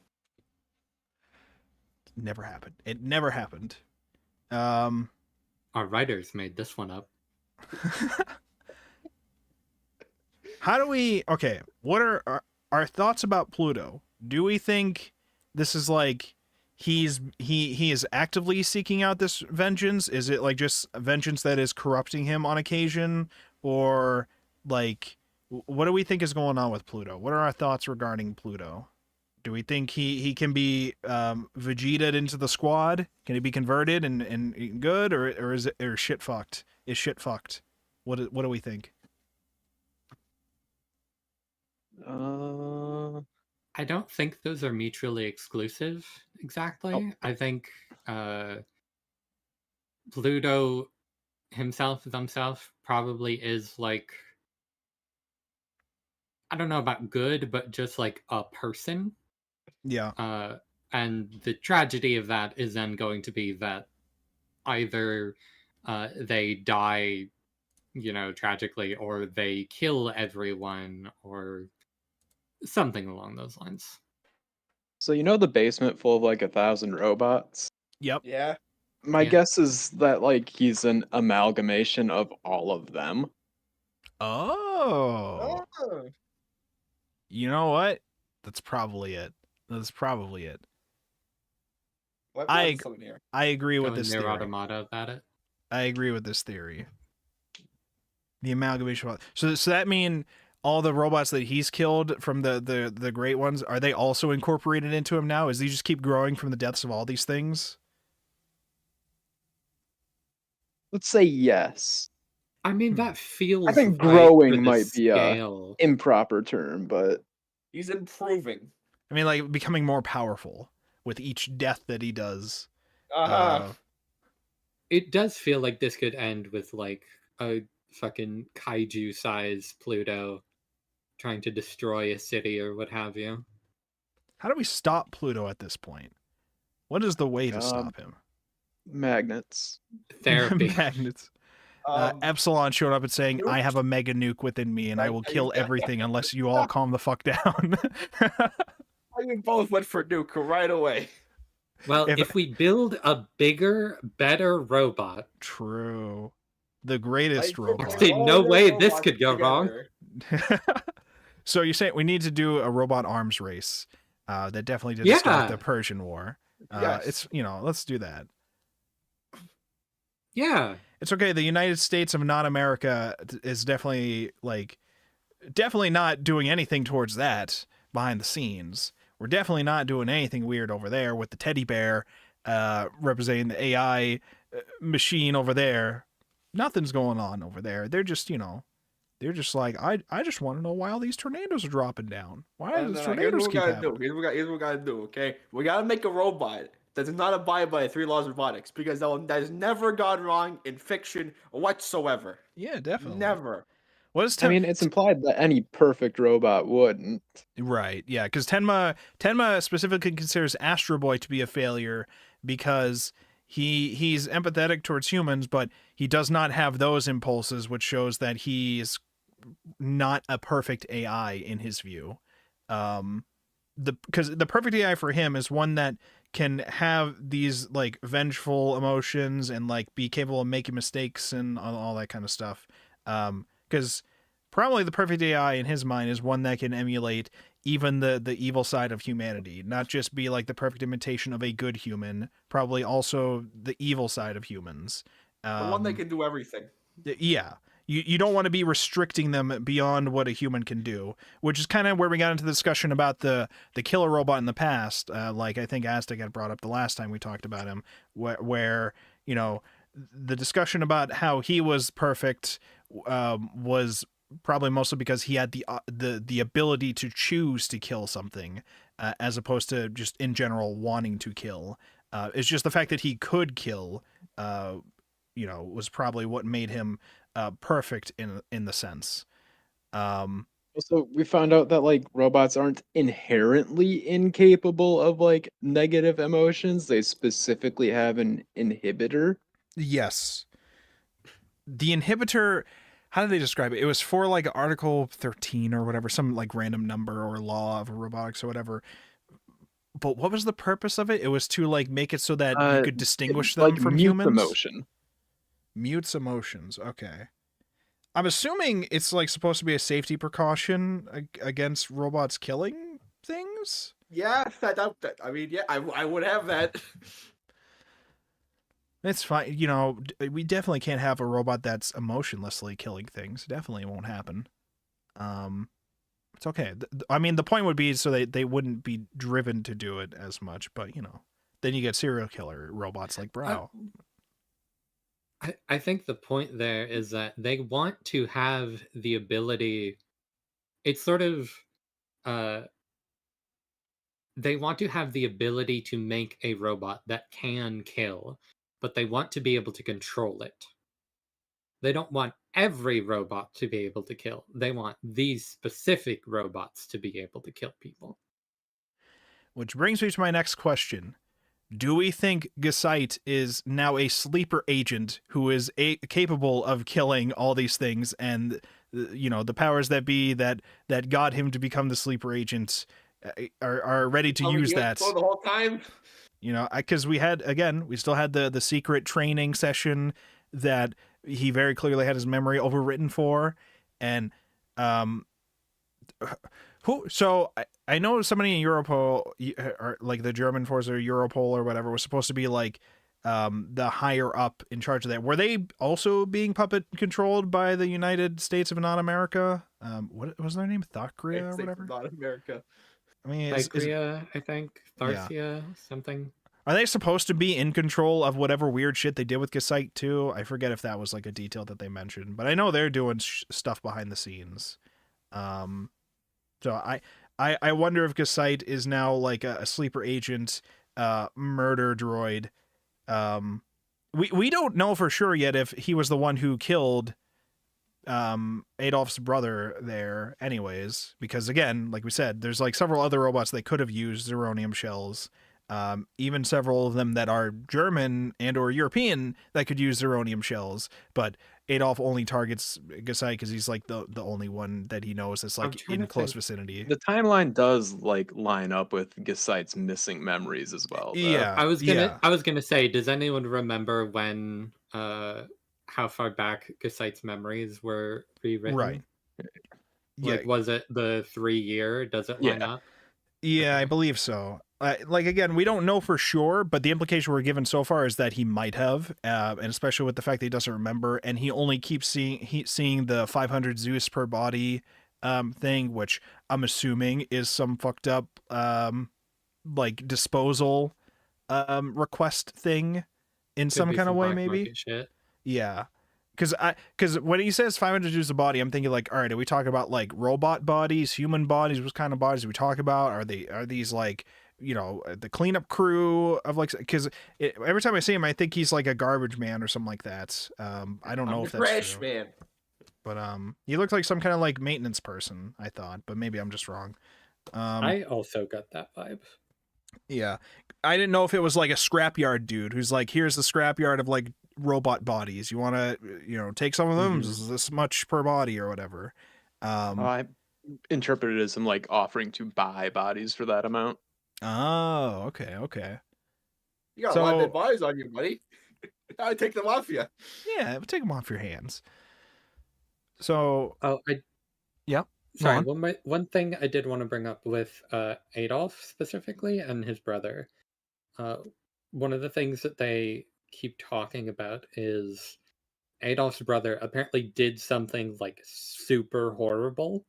Never happened. It never happened. Our writers made this one up. How do we? Okay, what are our thoughts about Pluto? Do we think this is like he is actively seeking out this vengeance? Is it like just vengeance that is corrupting him on occasion, or like what do we think is going on with Pluto? What are our thoughts regarding Pluto? Do we think he can be Vegeta'd into the squad? Can he be converted and good, or is it or shit fucked? Is shit fucked? What do we think? I don't think those are mutually exclusive exactly. I think Pluto himself probably is like, I don't know about good, but just like a person. Yeah. And the tragedy of that is then going to be that either they die, tragically, or they kill everyone, or something along those lines. So the basement full of like 1,000 robots? Yep. Yeah. My Yeah. guess is that like he's an amalgamation of all of them. Oh. Oh. You know what? That's probably it. What I is something here? I agree with Going this near theory. Automata about it. I agree with this theory. The amalgamation of so that mean all the robots that he's killed from the great ones, are they also incorporated into him now? Is he just keep growing from the deaths of all these things? Let's say yes. I mean, that feels. I think right growing for the might be a scale. improper term, but He's improving. I mean, like becoming more powerful with each death that he does. Uh-huh. It does feel like this could end with like a fucking kaiju size Pluto trying to destroy a city or what have you. How do we stop Pluto at this point? What is the way to stop him? magnets. Therapy. Magnets. Epsilon showed up and saying, Nuke? I have a mega nuke within me and I will kill everything unless you all calm the fuck down. We both went for nuke right away. Well, if we build a bigger, better robot. True. The greatest robot. See, no way this could go wrong. So you're saying we need to do a robot arms race. That definitely did start the Persian War. Yes. It's, let's do that. Yeah. It's okay. The United States of not America is definitely not doing anything towards that behind the scenes. We're definitely not doing anything weird over there with the teddy bear representing the AI machine over there. Nothing's going on over there. They're just, they're just like, I just want to know why all these tornadoes are dropping down. Why do these tornadoes keep happening? Here's what we gotta do, okay? We gotta make a robot that does not abide by the 3 laws of robotics, because that has never gone wrong in fiction whatsoever. Yeah, definitely. Never. What is I mean, it's implied that any perfect robot wouldn't. Right, yeah, because Tenma specifically considers Astro Boy to be a failure because he's empathetic towards humans, but he does not have those impulses, which shows that he's not a perfect AI in his view. Because the perfect AI for him is one that can have these like vengeful emotions and like be capable of making mistakes and all that kind of stuff. Because probably the perfect AI in his mind is one that can emulate even the evil side of humanity, not just be like the perfect imitation of a good human, probably also the evil side of humans. The one that can do everything. Yeah. You don't want to be restricting them beyond what a human can do, which is kind of where we got into the discussion about the killer robot in the past. Like I think Aztec had brought up the last time we talked about him, where the discussion about how he was perfect was probably mostly because he had the ability to choose to kill something, as opposed to just in general wanting to kill. It's just the fact that he could kill, was probably what made him perfect in the sense. Also, we found out that like robots aren't inherently incapable of like negative emotions. They specifically have an inhibitor. Yes. The inhibitor, how did they describe it? It was for like Article 13 or whatever, some like random number or law of robotics or whatever. But what was the purpose of it? It was to like make it so that you could distinguish them like from mute humans. emotion. Mutes emotions. Okay. I'm assuming it's like supposed to be a safety precaution against robots killing things. Yeah, I mean, yeah, I would have that. It's fine. You know, we definitely can't have a robot that's emotionlessly killing things. Definitely won't happen. It's okay. I mean, the point would be so they wouldn't be driven to do it as much, but, you know, then you get serial killer robots like Brow. I think the point there is that they want to have the ability. It's sort of, they want to have the ability to make a robot that can kill, but they want to be able to control it. They don't want every robot to be able to kill. They want these specific robots to be able to kill people. Which brings me to my next question. Do we think Gesite is now a sleeper agent who is capable of killing all these things, and, you know, the powers that be that got him to become the sleeper agent are ready to use that the whole time? You know, because we still had the secret training session that he very clearly had his memory overwritten for, and so I know somebody in Europol, or like the German force or Europol or whatever, was supposed to be like the higher up in charge of that. Were they also being puppet controlled by the United States of Not America? What was their name? Thakria or whatever? Not America. I mean, Thakria, I think. Tharsia, something. Are they supposed to be in control of whatever weird shit they did with Gesite too? I forget if that was like a detail that they mentioned, but I know they're doing stuff behind the scenes. So I wonder if Gesite is now like a sleeper agent, murder droid. We don't know for sure yet if he was the one who killed Adolf's brother there anyways, because again, like we said, there's like several other robots that could have used zeronium shells. Even several of them that are German and or European that could use zeronium shells, but Adolf only targets Gesite because he's like the only one that he knows that's like in close vicinity. The timeline does like line up with Gesite's missing memories as well, though. Yeah, I was gonna say, does anyone remember when how far back Gesite's memories were rewritten? Right. Like, was it the 3-year? Does it line up? Yeah, I believe so. Like, again, we don't know for sure, but the implication we're given so far is that he might have, and especially with the fact that he doesn't remember, and he only keeps seeing the 500 Zeus per body thing, which I'm assuming is some fucked up like disposal request thing in some kind of way, maybe. Shit. Yeah. Because when he says 500 Zeus a body, I'm thinking like, all right, are we talking about like robot bodies, human bodies? What kind of bodies are we talking about? Are these like, you know, the cleanup crew of like, because every time I see him, I think he's like a garbage man or something like that. I don't know if that's trash true. Man. But he looked like some kind of like maintenance person, I thought, but maybe I'm just wrong. I also got that vibe. Yeah. I didn't know if it was like a scrapyard dude who's like, here's the scrapyard of like robot bodies. You want to, you know, take some of them? This much per body or whatever. I interpreted it as him like offering to buy bodies for that amount. Oh, okay. You got a lot of bodies on you, buddy. I'd take them off you. Yeah, take them off your hands. So, yeah. Sorry, one thing I did want to bring up with Adolf specifically and his brother. One of the things that they keep talking about is Adolf's brother apparently did something like super horrible.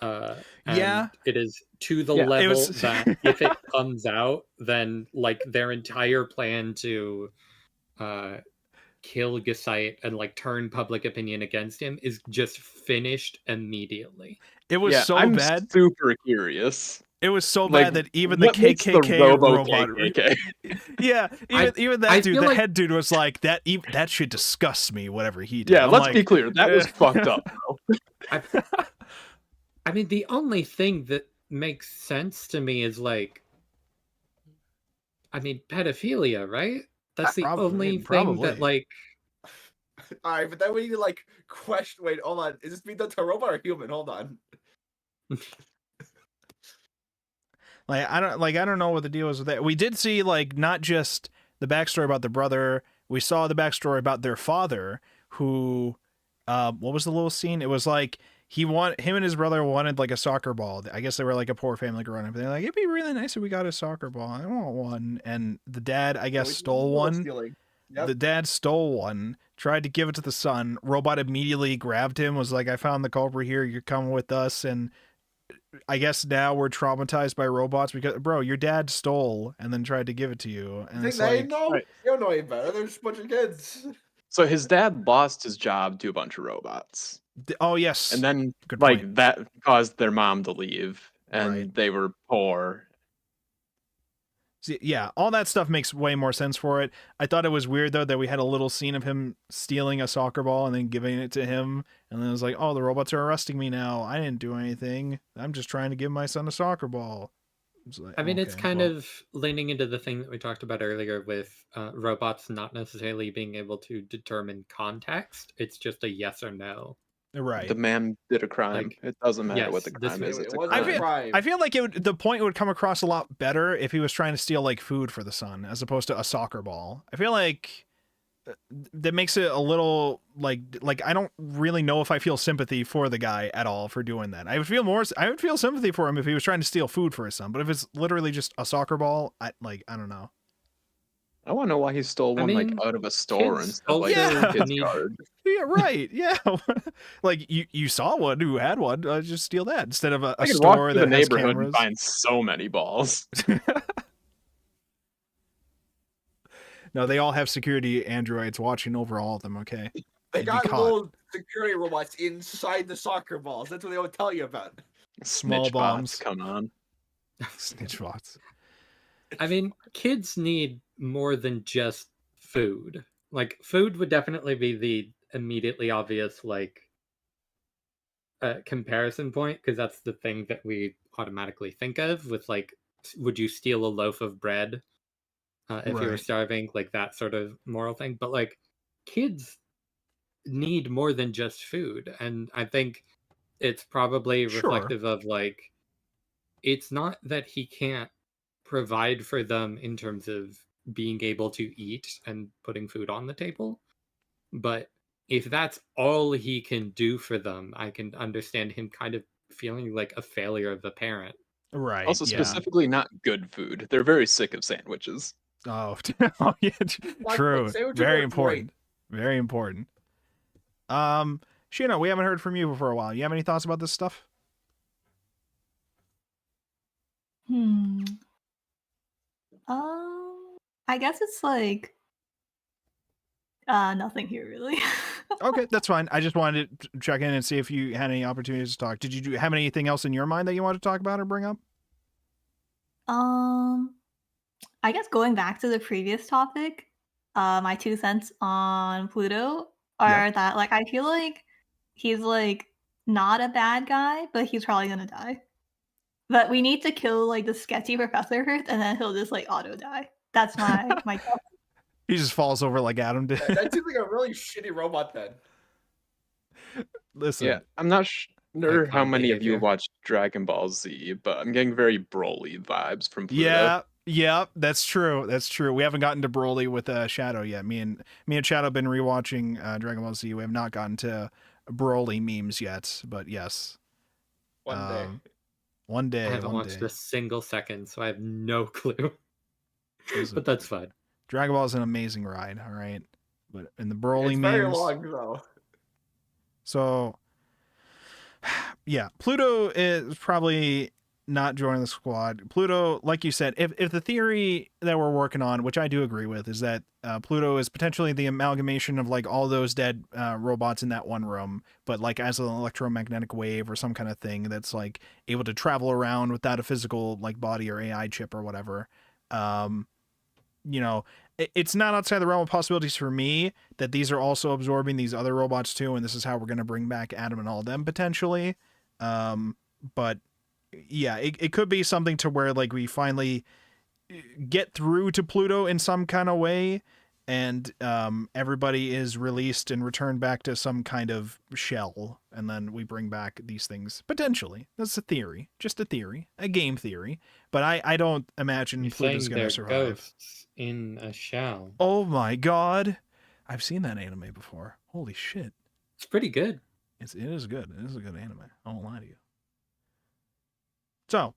And it is to the level that if it comes out, then like their entire plan to kill Gesite and like turn public opinion against him is just finished immedely. It was I'm bad. Super curious. It was so like, bad that even the KKK robot, KKK? Yeah, even that dude, the like... head dude, was like that. That shit disgusts me. Whatever he did. Yeah, I'm let's like, be clear. That was fucked up, bro. I mean, the only thing that makes sense to me is like, I mean, pedophilia, right? That's the only thing that like. All right, but then we need to like question. Wait, hold on. Is this being done to a robot or human? Hold on. I don't know what the deal is with that. We did see like not just the backstory about the brother. We saw the backstory about their father, who what was the little scene? It was like him and his brother wanted like a soccer ball. I guess they were like a poor family growing up. They're like, it'd be really nice if we got a soccer ball. I want one. And the dad, I guess, stole one. Yep. The dad stole one, tried to give it to the son. Robot immediately grabbed him, was like, I found the culprit here. You're coming with us. And I guess now we're traumatized by robots because, bro, your dad stole and then tried to give it to you. And Think it's they like, know? Right. They don't know any better. They're just a bunch of kids. So his dad lost his job to a bunch of robots, oh, yes. and then Good like point. that caused their mom to leave, and Right. they were poor. See, yeah, all that stuff makes way more sense for it. I thought it was weird, though, that we had a little scene of him stealing a soccer ball and then giving it to him. And then it was like, oh, the robots are arresting me now. I didn't do anything. I'm just trying to give my son a soccer ball. Like, I mean, it's okay, kind well, of leaning into the thing that we talked about earlier with robots not necessarily being able to determine context. It's just a yes or no. right. The man did a crime. Like, it doesn't matter what yes, the this crime is. It It's a wasn't a crime. crime. I feel like the point would come across a lot better if he was trying to steal like food for the son as opposed to a soccer ball. I feel like that makes it a little like I don't really know if I feel sympathy for the guy at all for doing that. I would feel sympathy for him if he was trying to steal food for his son, but if it's literally just a soccer ball, I don't know. I want to know why he stole I one mean, like out of a store kids instead of like also a kid's need- yard. Yeah, right. Yeah. Like you saw one who had one, just steal that instead of a I can store walk through that the has neighborhood cameras. and find so many balls. No, they all have security androids watching over all of them, okay? They You'd be got caught. little security robots inside the soccer balls. That's what they would tell you about. Small Snitch bombs. bots, come on. Snitch bots. I mean, kids need more than just food. Like, food would definitely be the immediately obvious, like, comparison point, because that's the thing that we automatically think of with, like, would you steal a loaf of bread if you were Right. starving? Like, that sort of moral thing. But, like, kids need more than just food. And I think it's probably Sure. reflective of, like, it's not that he can't provide for them in terms of being able to eat and putting food on the table. But if that's all he can do for them, I can understand him kind of feeling like a failure of a parent. Right. Also, yeah. specifically, not good food. They're very sick of sandwiches. Oh, oh yeah, true. sandwiches Very are important. Very important. Sheena, we haven't heard from you for a while. You have any thoughts about this stuff? I guess it's like nothing here really. Okay, that's fine. I just wanted to check in and see if you had any opportunities to talk. Did you have anything else in your mind that you wanted to talk about or bring up? I guess going back to the previous topic, my 2 cents on Pluto are that like I feel like he's like not a bad guy, but he's probably gonna die. But we need to kill like the sketchy professor first, and then he'll just like auto die. That's my thought. He just falls over like Adam did. That seems like a really shitty robot then. Listen, Yeah, I'm not sure how calm many of you behavior. watched Dragon Ball Z, but I'm getting very Broly vibes from Pluto. Yeah, that's true. That's true. We haven't gotten to Broly with Shadow yet. Me and Shadow have been rewatching Dragon Ball Z. We have not gotten to Broly memes yet, but yes, One day. one day, I haven't one watched day. a single second, so I have no clue. Listen, But that's fine. Dragon Ball is an amazing ride. All right, but in the Broly It's memes, very long though. so yeah, Pluto is probably not joining the squad. Pluto, like you said, if the theory that we're working on, which I do agree with, is that Pluto is potentially the amalgamation of like all those dead robots in that one room, but like as an electromagnetic wave or some kind of thing that's like able to travel around without a physical like body or AI chip or whatever. You know, it's not outside the realm of possibilities for me that these are also absorbing these other robots too, and this is how we're going to bring back Adam and all of them potentially. But yeah, it could be something to where like we finally get through to Pluto in some kind of way, and everybody is released and returned back to some kind of shell, and then we bring back these things potentially. That's a theory, just a theory, a game theory. But I don't imagine You're Pluto's saying going they're to survive. ghosts in a shell. Oh my god, I've seen that anime before. Holy shit. It's pretty good. It is good. It is a good anime. I won't lie to you. So,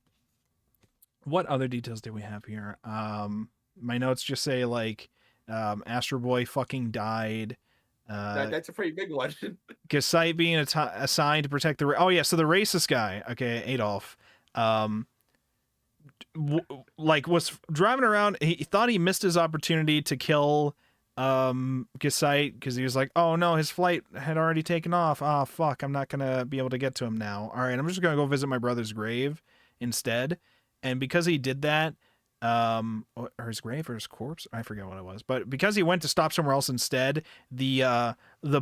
what other details do we have here? My notes just say like, Astro Boy fucking died. That's a pretty big one. Gasite being assigned to protect the. Oh yeah, so the racist guy, okay, Adolf, like was driving around. He thought he missed his opportunity to kill Gasite because he was like, oh no, his flight had already taken off. Oh fuck, I'm not gonna be able to get to him now. All right, I'm just gonna go visit my brother's grave instead. And because he did that, or his grave or his corpse, I forget what it was, but because he went to stop somewhere else instead, the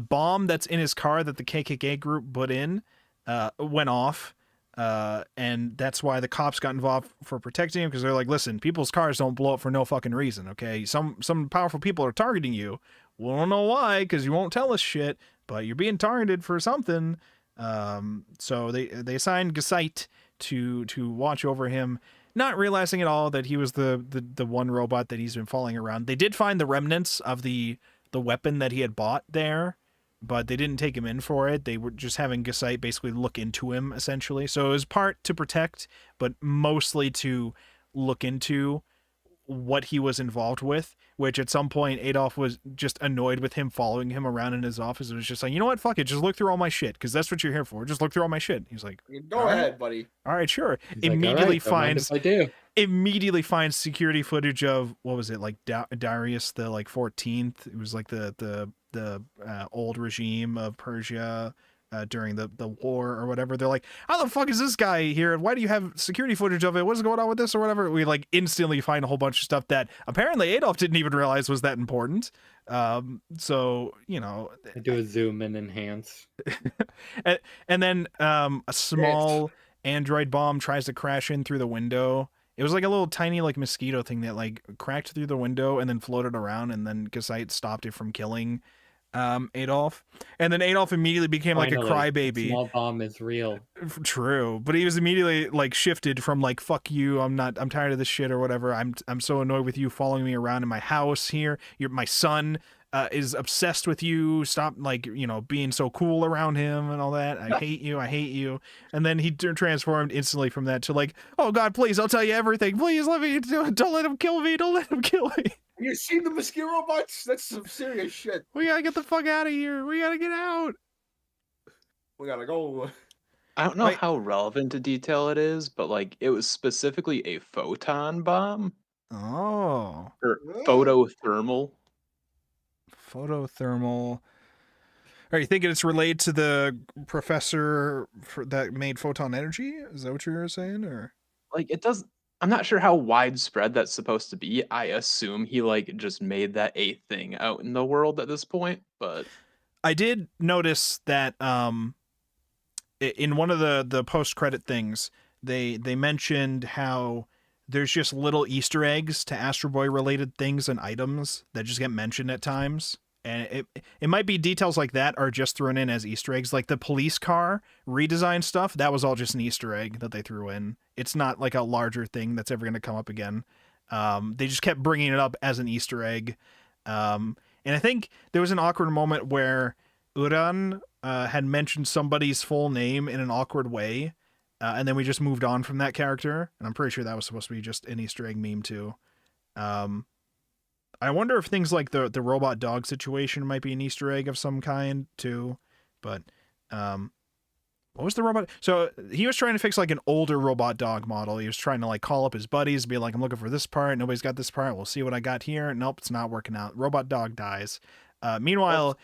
bomb that's in his car that the KKK group put in went off, and that's why the cops got involved for protecting him, because they're like, listen, people's cars don't blow up for no fucking reason, okay? Some powerful people are targeting you. We don't know why, because you won't tell us shit, but you're being targeted for something. So they assigned Gasite to watch over him, not realizing at all that he was the one robot that he's been following around. They did find the remnants of the weapon that he had bought there, but they didn't take him in for it. They were just having Gasite basically look into him, essentially. So it was part to protect, but mostly to look into what he was involved with, which at some point Adolf was just annoyed with him following him around in his office. It was just like, you know what, fuck it, just look through all my shit, because that's what you're here for. Just look through all my shit. He's like, Go ahead, buddy. All right, sure. He's like, all right, Immediately finds security footage of, what was it, like Darius the 14th. It was like the old regime of Persia during the war or whatever. They're like, how the fuck is this guy here? Why do you have security footage of it? What's going on with this or whatever? We like instantly find a whole bunch of stuff that apparently Adolf didn't even realize was that important. So, you know, I do a zoom and enhance. and then a small android bomb tries to crash in through the window. It was like a little tiny like mosquito thing that like cracked through the window and then floated around, and then Gasite stopped it from killing Adolf. And then Adolf immediately became like a crybaby. Small bomb is real. True, but he was immediately like shifted from like, fuck you, I'm tired of this shit or whatever. I'm so annoyed with you following me around in my house here. My son is obsessed with you. Stop, like, you know, being so cool around him and all that. I hate you. And then he transformed instantly from that to like, oh God, please, I'll tell you everything. Please let me, don't let him kill me. Don't let him kill me. You seen the mosquito robots? That's some serious shit. We gotta get the fuck out of here. We gotta get out. We gotta go. I don't know how relevant a detail it is, but like it was specifically a photon bomb. Oh. Or photothermal. Photothermal. Are you thinking it's related to the professor that made photon energy? Is that what you were saying, or like it does? I'm not sure how widespread that's supposed to be. I assume he like just made that a thing out in the world at this point, but I did notice that in one of the post-credit things, they mentioned how there's just little Easter eggs to Astro Boy related things and items that just get mentioned at times. And it might be details like that are just thrown in as Easter eggs. Like the police car redesign stuff, that was all just an Easter egg that they threw in. It's not like a larger thing that's ever going to come up again. They just kept bringing it up as an Easter egg. And I think there was an awkward moment where Uran had mentioned somebody's full name in an awkward way. And then we just moved on from that character. And I'm pretty sure that was supposed to be just an Easter egg meme too. I wonder if things like the robot dog situation might be an Easter egg of some kind too. But what was the robot? So he was trying to fix like an older robot dog model. He was trying to like call up his buddies, be like, I'm looking for this part. Nobody's got this part. We'll see what I got here. Nope, it's not working out. Robot dog dies. Meanwhile,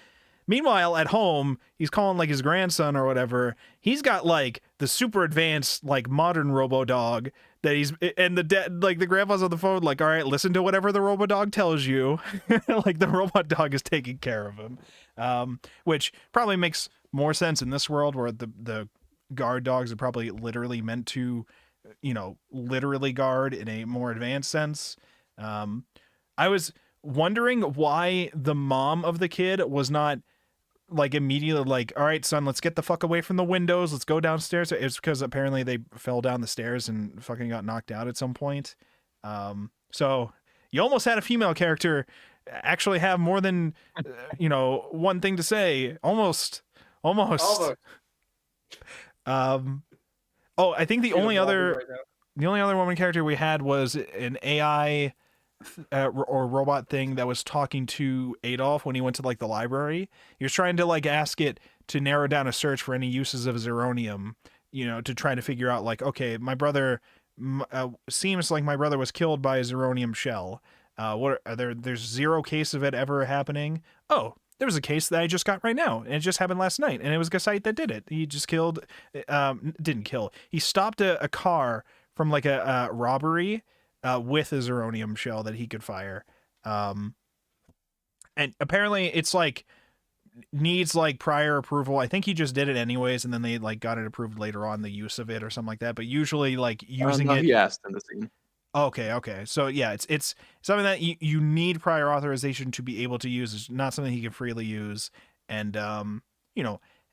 at home, he's calling like his grandson or whatever. He's got like the super advanced, like modern robo dog that and the dad, like the grandpa's on the phone, like, all right, listen to whatever the robo dog tells you. Like the robot dog is taking care of him, which probably makes more sense in this world where the guard dogs are probably literally meant to, you know, literally guard in a more advanced sense. I was wondering why the mom of the kid was not like immediately like, all right, son, let's get the fuck away from the windows. Let's go downstairs. It's because apparently they fell down the stairs and fucking got knocked out at some point. So you almost had a female character actually have more than, you know, one thing to say. Almost Almost. Almost. Oh, I think the She's only evolving other right now. the only other woman character we had was an AI or robot thing that was talking to Adolf when he went to like the library. He was trying to like ask it to narrow down a search for any uses of zirconium, to try to figure out like, okay, my brother seems like my brother was killed by a zirconium shell. What are there's zero case of it ever happening. Oh, there was a case that I just got right now, and it just happened last night, and it was Gasite that did it. He just killed, didn't kill. He stopped a car from like a robbery with a zirconium shell that he could fire. And apparently it's like needs like prior approval. I think he just did it anyways, and then they like got it approved later on, the use of it or something like that. But usually like using no, it. he asked in the scene. Okay. So yeah, it's something that you need prior authorization to be able to use. It's not something he can freely use. And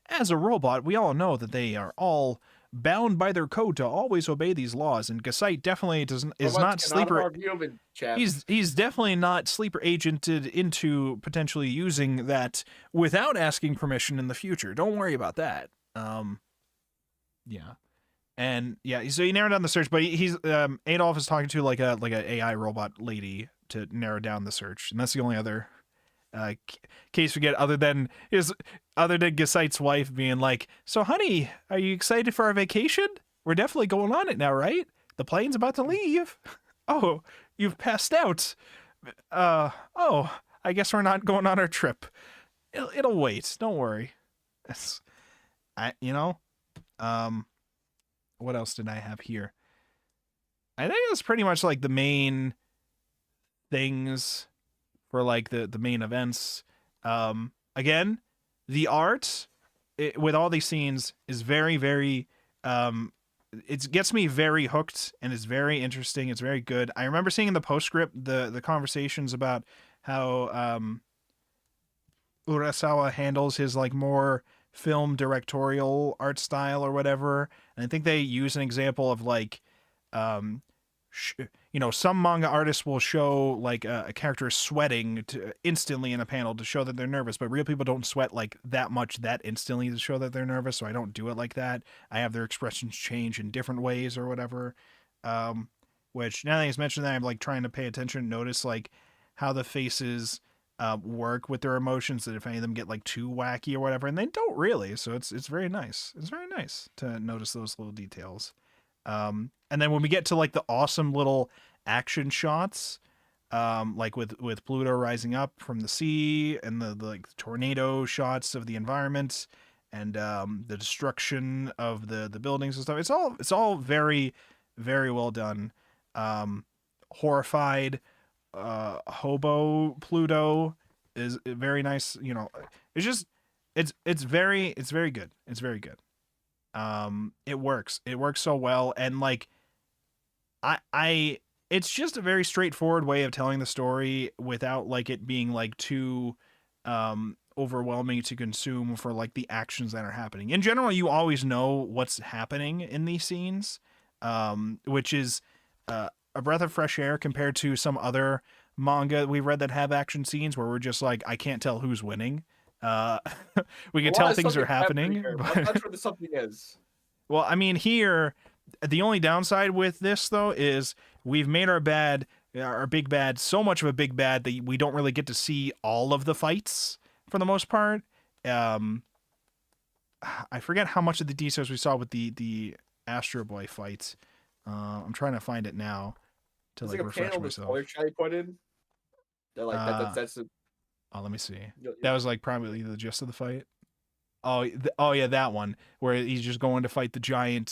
as a robot, we all know that they are all bound by their code to always obey these laws. And Gasite definitely is Robots not cannot sleeper. harm human, chat. He's definitely not sleeper agented into potentially using that without asking permission in the future. Don't worry about that. Yeah. And yeah, so he narrowed down the search, but he's Adolf is talking to like a AI robot lady to narrow down the search, and that's the only other case we get other than Gasite's wife being like, "So, honey, are you excited for our vacation? We're definitely going on it now, right? The plane's about to leave. Oh, you've passed out. Oh, I guess we're not going on our trip. It'll wait. Don't worry." What else did I have here? I think it was pretty much like the main things for like the main events. Again, the art with all these scenes is very, very it gets me very hooked, and it's very interesting. It's very good. I remember seeing in the postscript the conversations about how Urasawa handles his like more film directorial art style or whatever. And I think they use an example of like, some manga artists will show like a character sweating instantly in a panel to show that they're nervous, but real people don't sweat like that much that instantly to show that they're nervous. So I don't do it like that. I have their expressions change in different ways or whatever. Which now that he's mentioned that, I'm like trying to pay attention, notice like how the faces work with their emotions, that if any of them get like too wacky or whatever, and they don't really. So it's very nice. It's very nice to notice those little details. And then when we get to like the awesome little action shots, like with PLUTO rising up from the sea, and the like tornado shots of the environment, and the destruction of the buildings and stuff, it's all very, very well done. Horrified hobo PLUTO is very nice. It's just it's very good. It's very good. It works so well, and like I it's just a very straightforward way of telling the story without like it being like too overwhelming to consume for like the actions that are happening. In general, you always know what's happening in these scenes, which is a breath of fresh air compared to some other manga we've read that have action scenes where we're just like, I can't tell who's winning. We can tell things are happening. I'm not sure the something is. Well, I mean, here, the only downside with this, though, is we've made our big bad so much of a big bad that we don't really get to see all of the fights for the most part. I forget how much of the details we saw with the Astro Boy fights. I'm trying to find it now to It's like like a refresh panel with myself. spoiler chat put in. They're like that's Oh, let me see. you'll- That was like probably the gist of the fight. Oh, yeah, that one where he's just going to fight the giant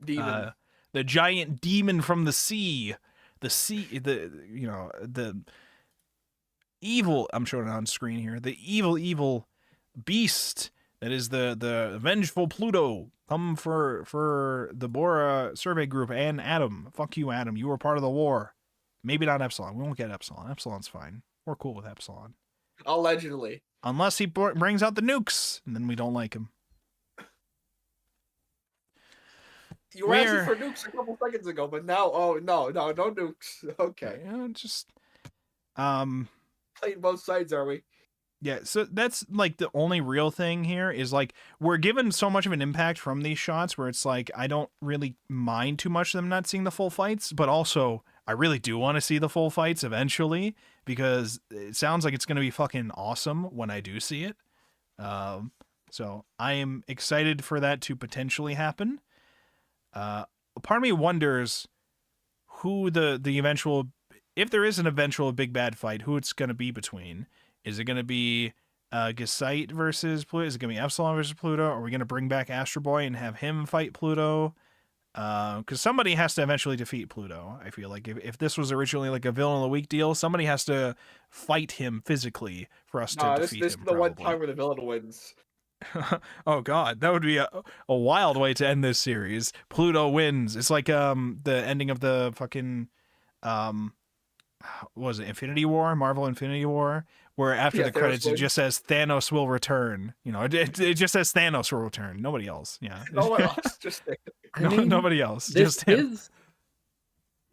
demon. the giant demon from the sea. The evil, I'm showing it on screen here. The evil beast that is the vengeful PLUTO. Come for the Bora survey group and Adam. Fuck you, Adam. You were part of the war. Maybe not Epsilon. We won't get Epsilon. Epsilon's fine. We're cool with Epsilon. Allegedly. Unless he brings out the nukes, and then we don't like him. You were asking for nukes a couple seconds ago, but now, no nukes. Okay. Yeah, just Playing both sides, are we? Yeah, so that's like the only real thing here is like we're given so much of an impact from these shots where it's like I don't really mind too much them not seeing the full fights, but also I really do want to see the full fights eventually because it sounds like it's going to be fucking awesome when I do see it. So I am excited for that to potentially happen. Part of me wonders who the eventual, if there is an eventual big bad fight, who it's going to be between. Is it going to be Gesite versus Pluto? Is it going to be Epsilon versus Pluto? Are we going to bring back Astro Boy and have him fight Pluto? Because somebody has to eventually defeat Pluto. I feel like if this was originally like a villain of the week deal, somebody has to fight him physically for us to defeat this him. is the one time where the villain wins. Oh god, that would be a wild way to end this series. Pluto wins. It's like the ending of the fucking what was it, Infinity War, Marvel Infinity War, where after the credits it just says Thanos will return. You know, it just says Thanos will return. Nobody else. Yeah. No one else. Just nobody else. Just him.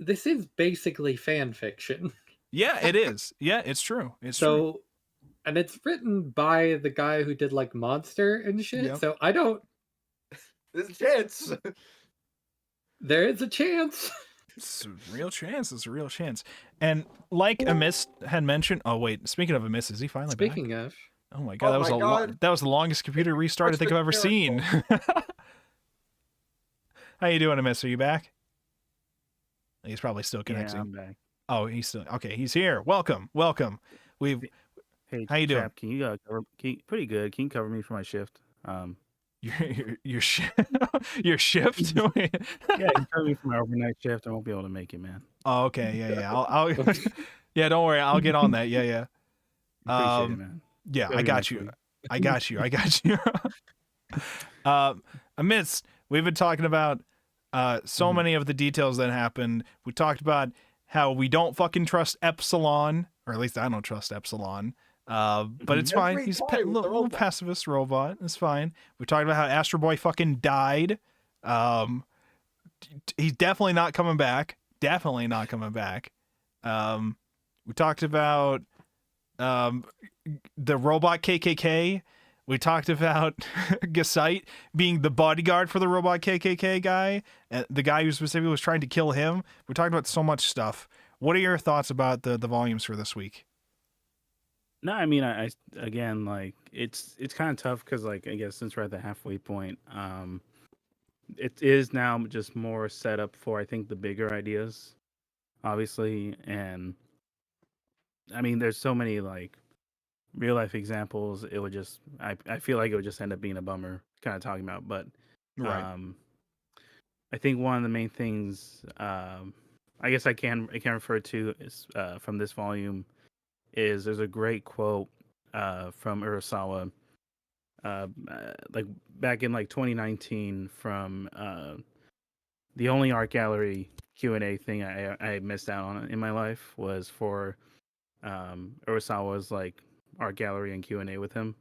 This is basically fan fiction. Yeah, it is. Yeah, it's true. It's true. And it's written by the guy who did like Monster and shit. Yep. So I don't. There's a chance. There is a chance. It's a real chance. It's a real chance. And like Amiss had mentioned. Oh wait, speaking of Amiss, is he finally back? Speaking of. Oh my god, that was the longest computer restart I think I've ever seen. How you doing, Amiss? Are you back? He's probably still connecting. Yeah, I'm back. Oh, he's still okay. He's here. Welcome. Hey, how you doing? Chap, can you pretty good? Can you cover me for my shift? Your shift. Your shift. Yeah, you cover me for my overnight shift. I won't be able to make it, man. Oh, okay. Yeah. I'll yeah. Don't worry. I'll get on that. Yeah. Appreciate it, man. Yeah, I got you. I got you. Amiss, we've been talking about so many of the details that happened. We talked about how we don't fucking trust Epsilon, or at least I don't trust Epsilon. But it's fine. He's a little pacifist robot. It's fine. We talked about how Astro Boy fucking died. He's definitely not coming back. We talked about the robot KKK. We talked about Gesite being the bodyguard for the robot KKK guy, and the guy who specifically was trying to kill him. We talked about so much stuff. What are your thoughts about the volumes for this week? No, I mean, I again, like it's kind of tough because, like, I guess since we're at the halfway point, it is now just more set up for, I think, the bigger ideas, obviously, and I mean, there's so many like real life examples. It would just, I feel like it would just end up being a bummer, kind of talking about, but Right. I think one of the main things, I guess I can refer to is from this volume. Is there's a great quote from Urasawa, like back in like 2019 from the only art gallery Q&A thing I missed out on in my life was for Urasawa's like art gallery and Q&A with him,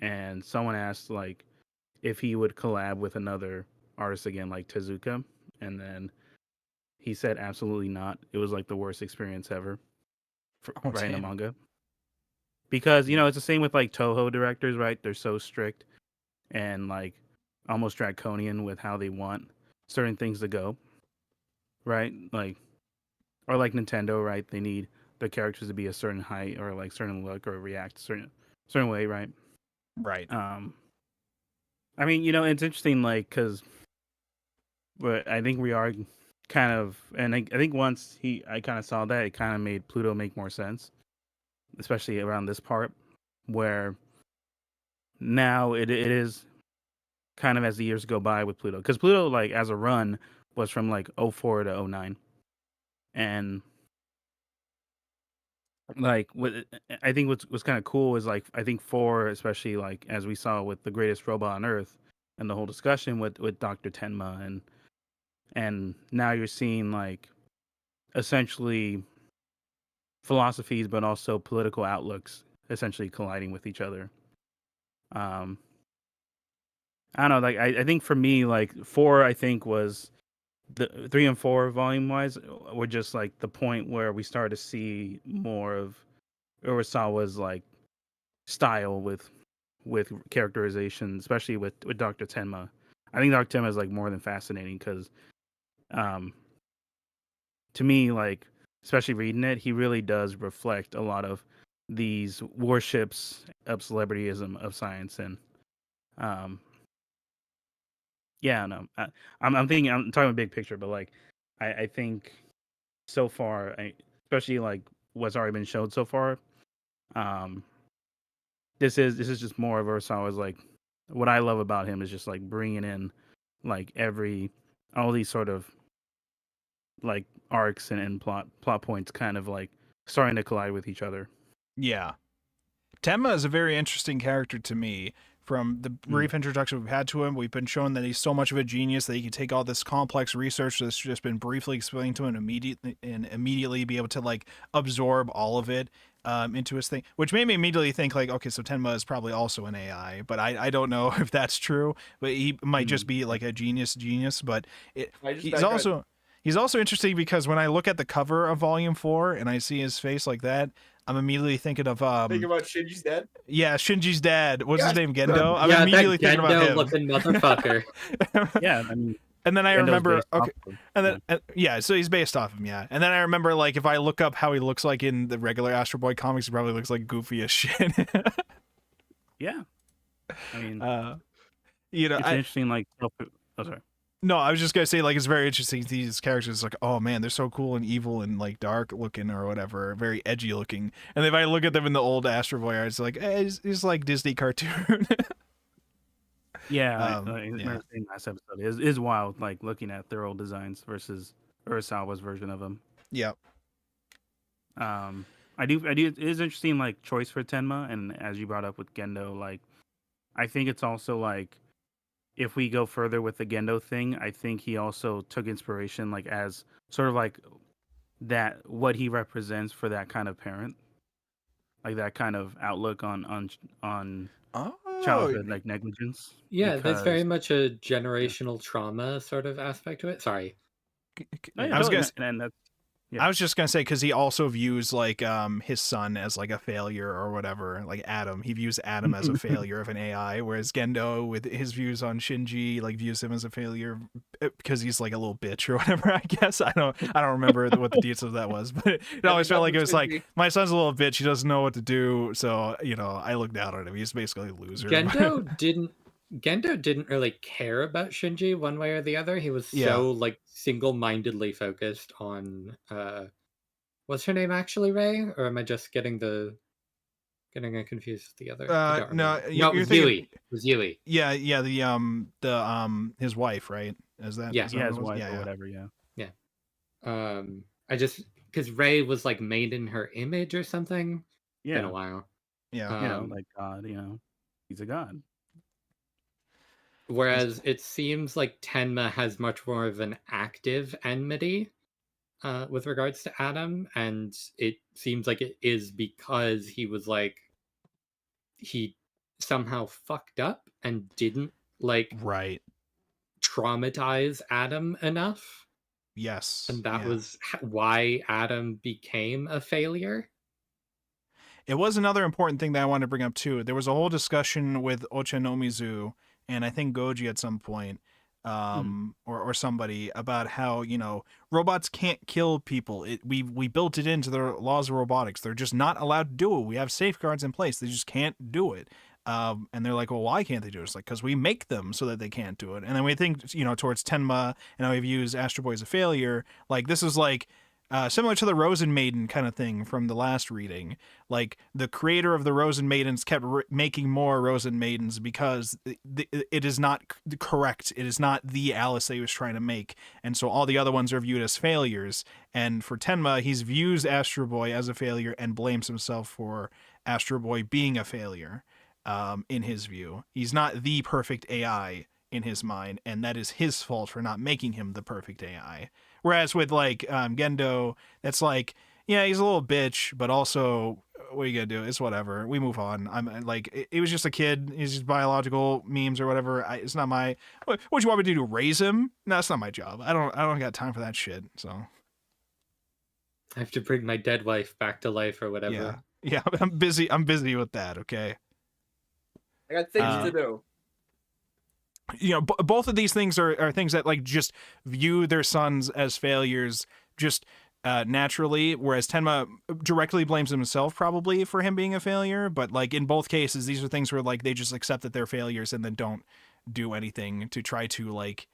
and someone asked like if he would collab with another artist again like Tezuka, and then he said absolutely not. It was like the worst experience ever. Writing a manga, because it's the same with like Toho directors, right? They're so strict and like almost draconian with how they want certain things to go, right? Like, or like Nintendo, right? They need the characters to be a certain height or like certain look or react a certain way, right? Right. I mean, it's interesting, like, but I think we are kind of, and I think once I kind of saw that, it kind of made Pluto make more sense, especially around this part where now it is kind of as the years go by with Pluto, because Pluto, like, as a run was from like 04 to 09, and like what I think what's kind of cool is like I think 4, especially like as we saw with the greatest robot on Earth and the whole discussion with Dr. Tenma, and now you're seeing like essentially philosophies but also political outlooks essentially colliding with each other. I don't know, like I think for me, like 4, I think was the 3 and 4 volume wise were just like the point where we started to see more of Urasawa's like style with characterization, especially with Dr. Tenma. I think Dr. Tenma is like more than fascinating because, to me, like especially reading it, he really does reflect a lot of these warships of celebrityism of science and yeah, no, I'm thinking I'm talking big picture, but like I think so far, especially like what's already been showed so far, this is just more of Urasawa's like what I love about him is just like bringing in like all these sort of like arcs and plot points kind of like starting to collide with each other. Yeah. Tenma is a very interesting character to me. From the brief introduction we've had to him, we've been shown that he's so much of a genius that he can take all this complex research that's just been briefly explained to him and immediately be able to like absorb all of it into his thing, which made me immediately think like, okay, so Tenma is probably also an AI, but I don't know if that's true, but he might just be like a genius, but he's also interesting because when I look at the cover of Volume 4 and I see his face like that, I'm immediately thinking of Think about Shinji's dad. Yeah, Shinji's dad. What's his name? Gendo. Yeah, I'm immediately that thinking about him. looking motherfucker. Yeah, I mean, and then I Gendo's remember, based okay, off of- and then yeah, so he's based off him, yeah. And then I remember, like, if I look up how he looks like in the regular Astro Boy comics, he probably looks like goofy as shit. yeah. I mean, you know, it's interesting. Like, oh, sorry. No, I was just gonna say, like, it's very interesting. These characters, like, oh man, they're so cool and evil and like dark looking or whatever, very edgy looking. And if I look at them in the old Astro Boy art, it's like, he's like Disney cartoon. Yeah, last episode is wild. Like looking at their old designs versus Urasawa's version of them. Yeah. I do. It is interesting, like choice for Tenma, and as you brought up with Gendo, like I think it's also like if we go further with the Gendo thing, I think he also took inspiration, like as sort of like that what he represents for that kind of parent, like that kind of outlook on childhood, like negligence. Yeah, there's very because- much a generational trauma sort of aspect to it. Sorry. Oh, yeah, I was totally, gonna. and that's Yeah. I was just gonna say because he also views like his son as like a failure or whatever. Like Adam, he views Adam as a failure of an AI, whereas Gendo, with his views on Shinji, like views him as a failure because he's like a little bitch or whatever. I guess I don't remember what the details of that was, but it always felt like it was like my son's a little bitch. He doesn't know what to do, so I look down on him. He's basically a loser. Gendo didn't really care about Shinji one way or the other. He was so like single-mindedly focused on what's her name actually, Ray? Or am I just getting confused with the other? No, it was Yui. It was Yui. Yeah, the his wife, right? Is that yeah, is that Yeah, what his it was? wife or whatever. Yeah. I just because Ray was like made in her image or something. Yeah. Been a while. Yeah. Like God. He's a god. Whereas it seems like Tenma has much more of an active enmity with regards to Adam, and it seems like it is because he was like he somehow fucked up and didn't like traumatize Adam enough. Yes. And that was why Adam became a failure. It was another important thing that I wanted to bring up too. There was a whole discussion with Ochanomizu and I think Goji at some point, or somebody, about how robots can't kill people. We built it into the laws of robotics. They're just not allowed to do it. We have safeguards in place. They just can't do it. And they're like, well, why can't they do it? It's like, because we make them so that they can't do it. And then we think, towards Tenma and how we've used Astro Boy as a failure. Like this is like similar to the Rosen Maiden kind of thing from the last reading. Like the creator of the Rosen Maidens kept making more Rosen Maidens because it is not correct. It is not the Alice that he was trying to make. And so all the other ones are viewed as failures. And for Tenma, he views Astro Boy as a failure and blames himself for Astro Boy being a failure in his view. He's not the perfect AI in his mind, and that is his fault for not making him the perfect AI. Whereas with like Gendo, it's like, yeah, he's a little bitch, but also, what are you gonna do? It's whatever. We move on. I'm like, it was just a kid. He's just biological memes or whatever. It's not my. What do you want me to do? Raise him? No, it's not my job. I don't got time for that shit. So I have to bring my dead wife back to life or whatever. Yeah, I'm busy. I'm busy with that. Okay. I got things to do. You know, both of these things are things that like just view their sons as failures just naturally, whereas Tenma directly blames himself probably for him being a failure. But like in both cases, these are things where like they just accept that they're failures and then don't do anything to try to like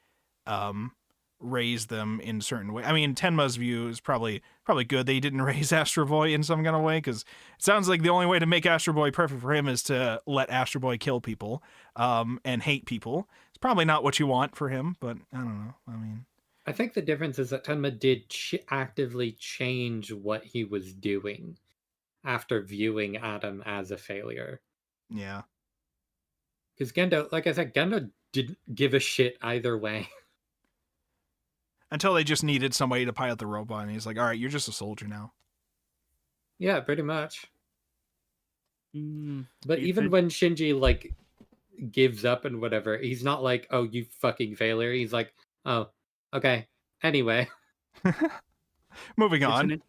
raise them in certain way. I mean, Tenma's view is probably good that he didn't raise Astro Boy in some kind of way, because it sounds like the only way to make Astro Boy perfect for him is to let Astro Boy kill people and hate people. It's probably not what you want for him, but I don't know. I mean, I think the difference is that Tenma did actively change what he was doing after viewing Adam as a failure. yeah. Because Gendo, like I said, Gendo didn't give a shit either way. Until they just needed somebody to pilot the robot, and he's like, all right, you're just a soldier now. Yeah, pretty much. But you even think- when Shinji, like, gives up and whatever, he's not like, oh, you fucking failure. He's like, oh, okay. Anyway. Moving on.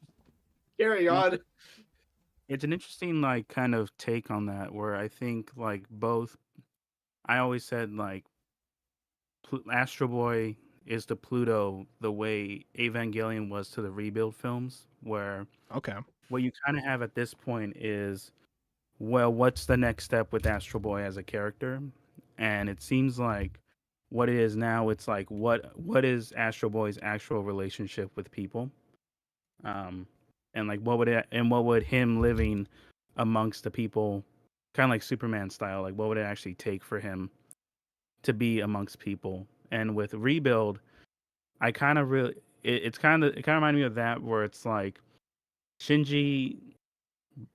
Carry on. It's an interesting like kind of take on that, where I think like both. I always said like Astro Boy is to Pluto the way Evangelion was to the Rebuild films, where Okay. what you kind of have at this point is, well, what's the next step with Astro Boy as a character? And it seems like what it is now, it's like what is Astro Boy's actual relationship with people? And like what would him living amongst the people, kind of like Superman style, like what would it actually take for him to be amongst people? And with Rebuild, I kind of really it kind of reminded me of that, where it's like Shinji,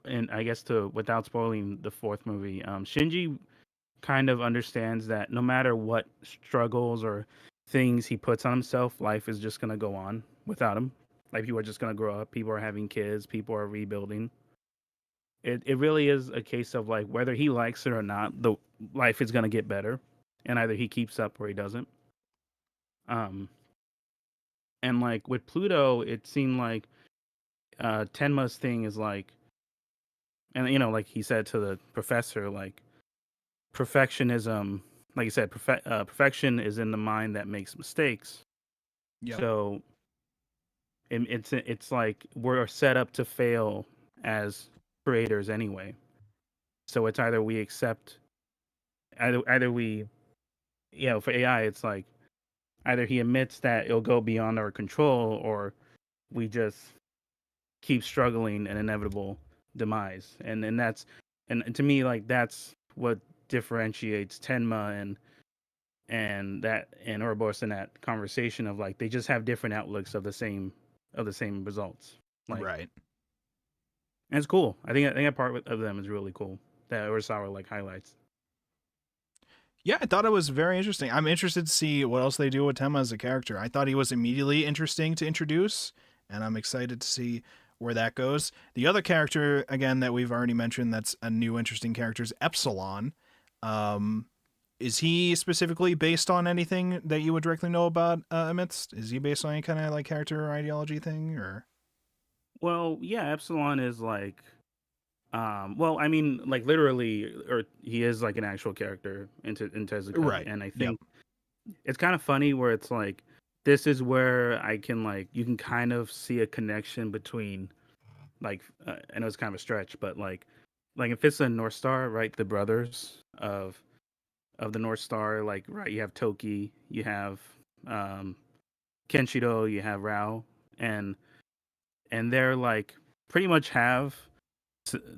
and I guess without spoiling the fourth movie, Shinji kind of understands that no matter what struggles or things he puts on himself, life is just gonna go on without him. Like people are just gonna grow up, people are having kids, people are rebuilding. It really is a case of like whether he likes it or not, the life is gonna get better, and either he keeps up or he doesn't. And like with Pluto, it seemed like Tenma's thing is like, and you know, like he said to the professor, like perfectionism, like you said, perfection is in the mind that makes mistakes. Yeah. So it's like we're set up to fail as creators anyway. So it's either we accept, either we, you know, for AI, it's like either he admits that it'll go beyond our control, or we just keep struggling an inevitable demise. And that's, and to me, like that's what differentiates Tenma and Ouroboros in that conversation of like they just have different outlooks of the same results. Like, right. And it's cool. I think that part of them is really cool. That Urasawa like highlights. Yeah, I thought it was very interesting. I'm interested to see what else they do with Tenma as a character. I thought he was immediately interesting to introduce, and I'm excited to see where that goes. The other character, again, that we've already mentioned that's a new interesting character is Epsilon. Is he specifically based on anything that you would directly know about Amidst? Is he based on any kind of like character or ideology thing, or? Well, yeah, Epsilon is like, well, I mean, like literally, or he is like an actual character in Tezuka, Right. And I think it's kind of funny where it's like, this is where I can like, you can kind of see a connection between, like, I know it's kind of a stretch, but like in Fist and North Star, right? The brothers of the North Star, like, right? You have Toki, you have Kenshiro, you have Rao, and they're like pretty much have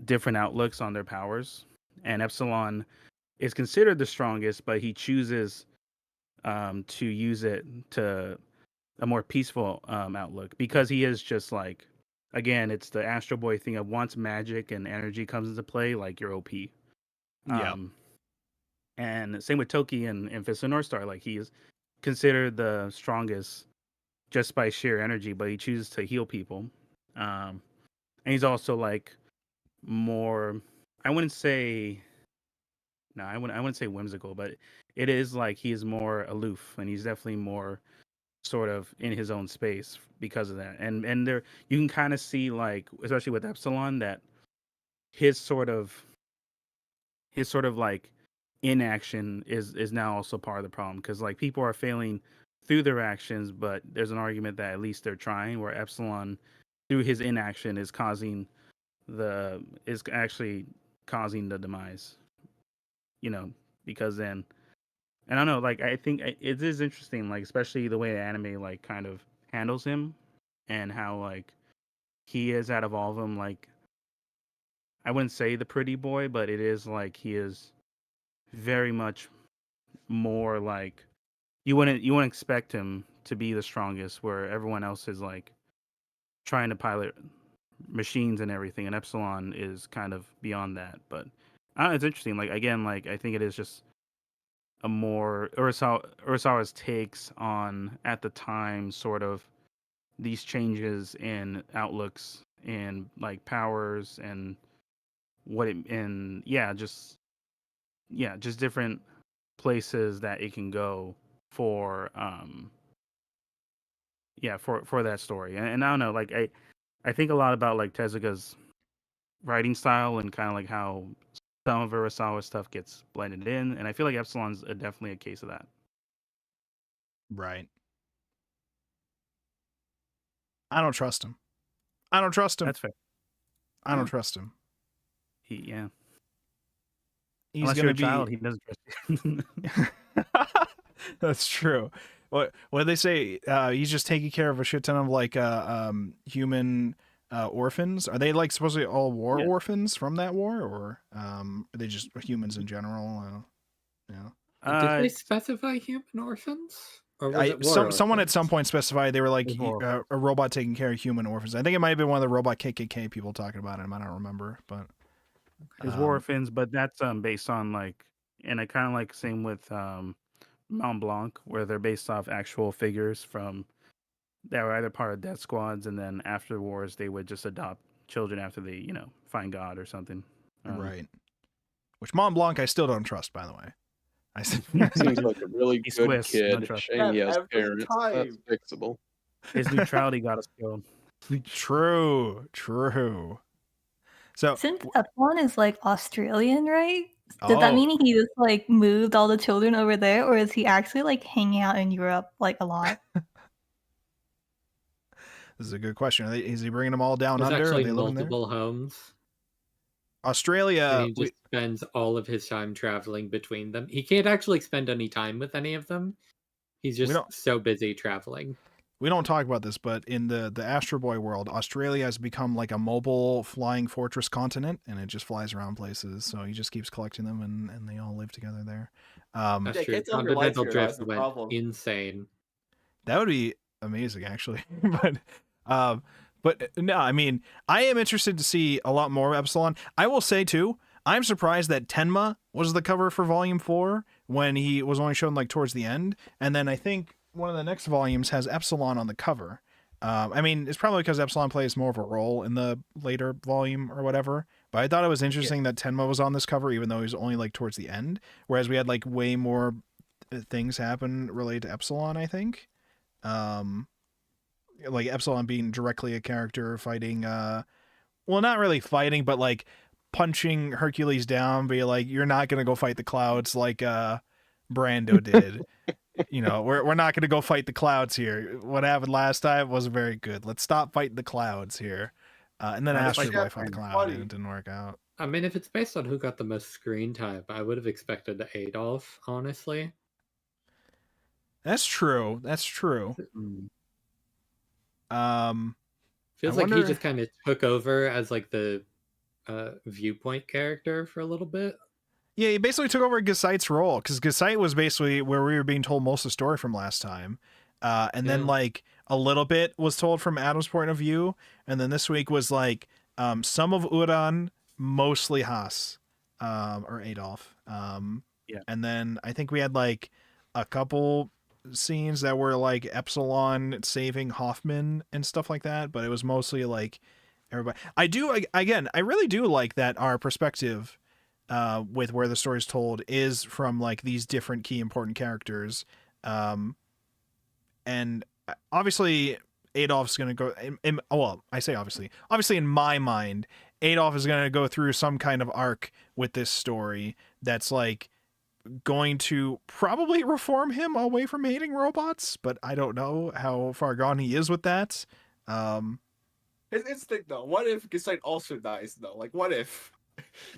different outlooks on their powers. And Epsilon is considered the strongest, but he chooses to use it to a more peaceful outlook, because he is just like, again, it's the Astro Boy thing of once magic and energy comes into play, like you're OP. Yeah. And same with Toki and Fist of North Star. Like he is considered the strongest just by sheer energy, but he chooses to heal people. And he's also like more, I wouldn't say whimsical, but it is like he's more aloof, and he's definitely more sort of in his own space because of that. And there you can kind of see, like, especially with Epsilon, that his sort of like inaction is now also part of the problem, because like people are failing through their actions, but there's an argument that at least they're trying, where Epsilon through his inaction is actually causing the demise, because then, and I don't know, like I think it is interesting, like especially the way the anime like kind of handles him, and how like he is out of all of them, like I wouldn't say the pretty boy, but it is like he is very much more like you wouldn't expect him to be the strongest, where everyone else is like trying to pilot machines and everything, and Epsilon is kind of beyond that. But I don't know, it's interesting. Like again, like I think it is just a more Urasawa's takes on at the time sort of these changes in outlooks and like powers and just different places that it can go for for that story. And I don't know, like I think a lot about like Tezuka's writing style and kind of like how some of Urasawa's stuff gets blended in, and I feel like Epsilon's definitely a case of that. Right. I don't trust him. I don't trust him. That's fair. I don't trust him. He's Unless you're gonna a child, he doesn't trust you. That's true. What do they say? He's just taking care of a shit ton of like human orphans. Are they like supposedly all war orphans from that war, or are they just humans in general? Did they specify human orphans? Or was it war someone at orphans? some point specified they were like War a robot taking care of human orphans. I think it might have been one of the robot KKK people talking about it. I don't remember, but His war orphans, but that's based on like, and I kind of like same with Mont Blanc, where they're based off actual figures from that were either part of death squads, and then after wars they would just adopt children after they find God or something. Right. Which Mont Blanc I still don't trust, by the way. Seems like a really He's good Swiss, kid. no trust. Shame he has Every parents. That's time. fixable. His neutrality got us killed. True. So Since Epsilon is like Australian, right? Did that Oh. mean he just like moved all the children over there, or is he actually like hanging out in Europe like a lot? This is a good question. Is he bringing them all down There's under? Are actually they living there? multiple homes. Australia. And he just spends all of his time traveling between them. He can't actually spend any time with any of them. He's just so busy traveling. We don't talk about this, but in the Astro Boy world, Australia has become like a mobile flying fortress continent, and it just flies around places. So he just keeps collecting them, and they all live together there. That's true. Continental drift went insane. That would be amazing, actually. But no, I mean, I am interested to see a lot more of Epsilon. I will say too, I'm surprised that Tenma was the cover for Volume 4 when he was only shown like towards the end, and then I think one of the next volumes has Epsilon on the cover. I mean, it's probably because Epsilon plays more of a role in the later volume or whatever. But I thought it was interesting that Tenma was on this cover, even though he was only like towards the end, whereas we had like way more things happen related to Epsilon, I think. Like Epsilon being directly a character fighting, well, not really fighting, but like punching Hercules down, be like, you're not going to go fight the clouds like Brando did. We're not going to go fight the clouds here. What happened last time wasn't very good. Let's stop fighting the clouds here. And then Astro Boy fought the cloud and it didn't work out. I mean, if it's based on who got the most screen time, I would have expected Adolf, honestly. That's true. Feels like he just kind of took over as like the viewpoint character for a little bit. Yeah, he basically took over Gesight's role, because Gesight was basically where we were being told most of the story from last time. And then like a little bit was told from Adam's point of view, and then this week was like some of Uran, mostly Haas, or Adolf. And then I think we had like a couple scenes that were like Epsilon saving Hoffman and stuff like that, but it was mostly like everybody. I really do like that our perspective with where the story's told is from like these different key important characters. And obviously Adolf's going to go well, I say obviously in my mind, Adolf is going to go through some kind of arc with this story that's like going to probably reform him away from hating robots, but I don't know how far gone he is with that. It's the though. What if Gesite also dies though? Like, what if?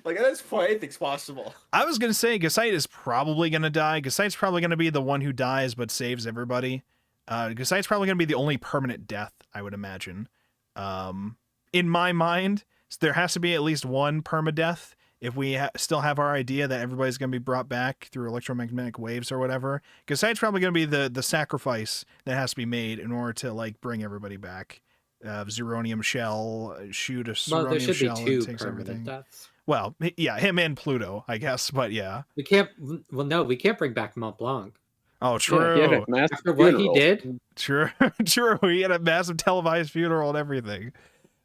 Like, at this point, anything's possible. I was going to say Gesite is probably going to die. Gesite's probably going to be the one who dies but saves everybody. Gesite's probably going to be the only permanent death, I would imagine. In my mind, there has to be at least one permadeath if we still have our idea that everybody's going to be brought back through electromagnetic waves or whatever. Gesite's probably going to be the sacrifice that has to be made in order to like bring everybody back. Zeronium shell, shoot a Zeronium shell and takes everything. Deaths. Well, yeah, him and Pluto, I guess, but yeah. We can't. Well, no, we can't bring back Mont Blanc. Oh, true. Yeah, he had a massive After what he funeral. did, True. He had a massive televised funeral and everything.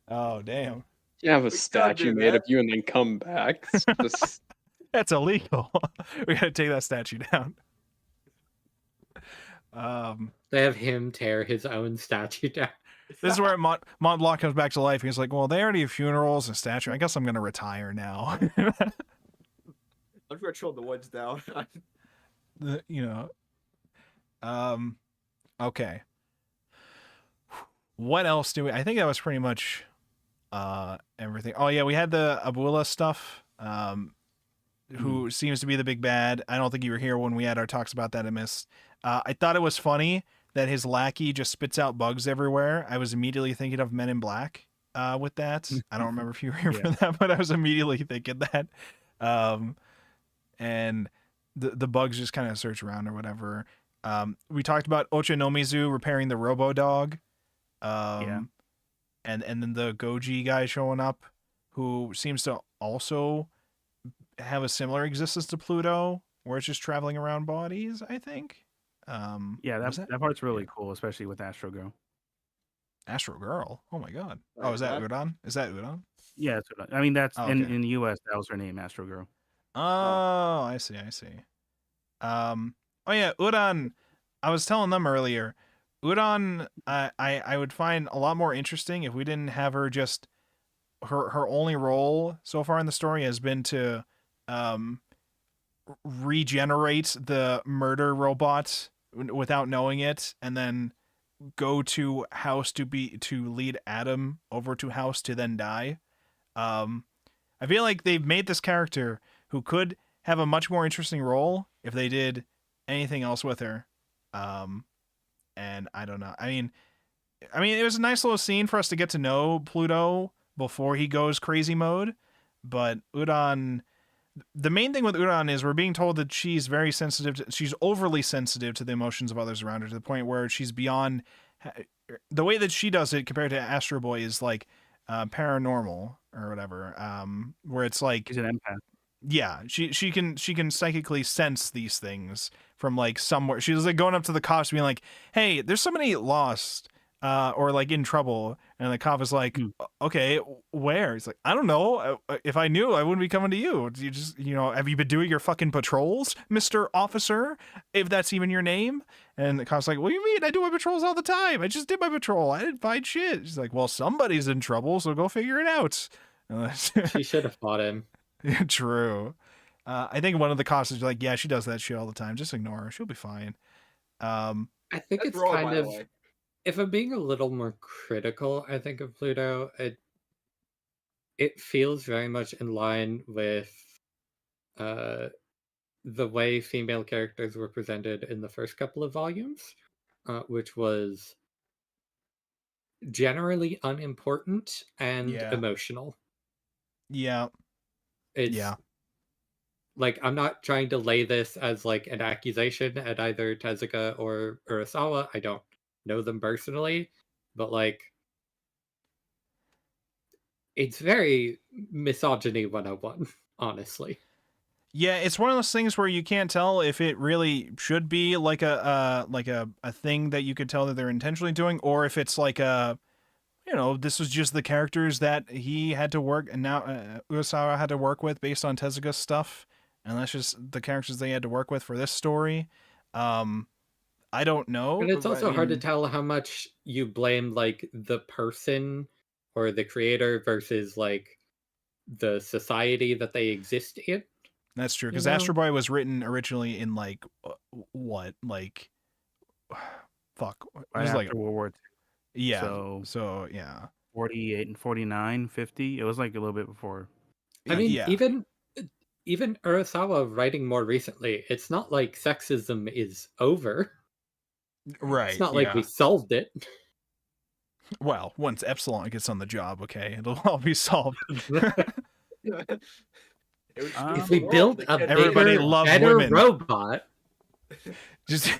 Oh, damn. You have a We can't statue do made that. of you and then come back. It's just That's illegal. We gotta take that statue down. they have him tear his own statue down. This is where Mont Blanc comes back to life. He's like, well, they already have funerals and statue. I guess I'm gonna retire now. I'm gonna chill the woods down. Okay. What else do we? I think that was pretty much everything. Oh yeah, we had the Abula stuff. Who seems to be the big bad. I don't think you were here when we had our talks about that. I missed. I thought it was funny that his lackey just spits out bugs everywhere. I was immediately thinking of Men in Black with that. I don't remember if you were here for that, but I was immediately thinking that. And the bugs just kind of search around or whatever. We talked about Ochanomizu repairing the Robo Dog. And then the Goji guy showing up, who seems to also have a similar existence to Pluto, where it's just traveling around bodies, I think. That part's really cool, especially with Astro Girl. Astro Girl? Oh my god. Oh, is that Udon? Is that Udon? Yeah, that's what I mean. That's Oh, in okay. the US. That was her name, Astro Girl. Oh, I see. Oh yeah, Udon. I was telling them earlier, Udon, I would find a lot more interesting if we didn't have her just her only role so far in the story has been to regenerate the murder robot without knowing it, and then go to house to lead Adam over to house to then die. I feel like they've made this character who could have a much more interesting role if they did anything else with her. And I don't know. I mean, it was a nice little scene for us to get to know Pluto before he goes crazy mode. But Udon, the main thing with Udon is we're being told that she's very sensitive. She's overly sensitive to the emotions of others around her, to the point where she's beyond. The way that she does it compared to Astro Boy is like paranormal or whatever. Where it's like She's an empath. yeah, she can psychically sense these things from like somewhere. She was like going up to the cops being like, hey, there's somebody lost or like in trouble, and the cop is like, okay, where? He's like, I don't know. If I knew, I wouldn't be coming to you. You just, have you been doing your fucking patrols, Mr. Officer, if that's even your name? And the cop's like, what do you mean? I do my patrols all the time. I just did my patrol. I didn't find shit. She's like, well, somebody's in trouble, so go figure it out. She should have fought him. True. I think one of the cops is like, yeah, she does that shit all the time. Just ignore her. She'll be fine. I think That's it's wrong, kind by the of, way. if I'm being a little more critical, I think of Pluto, it feels very much in line with the way female characters were presented in the first couple of volumes, which was generally unimportant and Yeah. emotional. Yeah. It's Yeah. like, I'm not trying to lay this as like an accusation at either Tezuka or Urasawa. I don't know them personally, but like, it's very misogyny 101, honestly. Yeah, it's one of those things where you can't tell if it really should be like a thing that you could tell that they're intentionally doing, or if it's like this was just the characters that he had to work, and now Urasawa had to work with based on Tezuka's stuff, and that's just the characters they had to work with for this story. I don't know. And it's also I hard to mean, tell how much you blame like the person or the creator versus like the society that they exist in. That's true, because know? Astro Boy was written originally in like what, like fuck, it Right was after like World War II. yeah, So so yeah, 48 and 49, 50. It was like a little bit before. I mean, yeah. even Urasawa writing more recently, it's not like sexism is over. Right. It's not like yeah. we solved it. Well, once Epsilon gets on the job, okay, it'll all be solved. If we build a Everybody bigger, loves better women. robot, just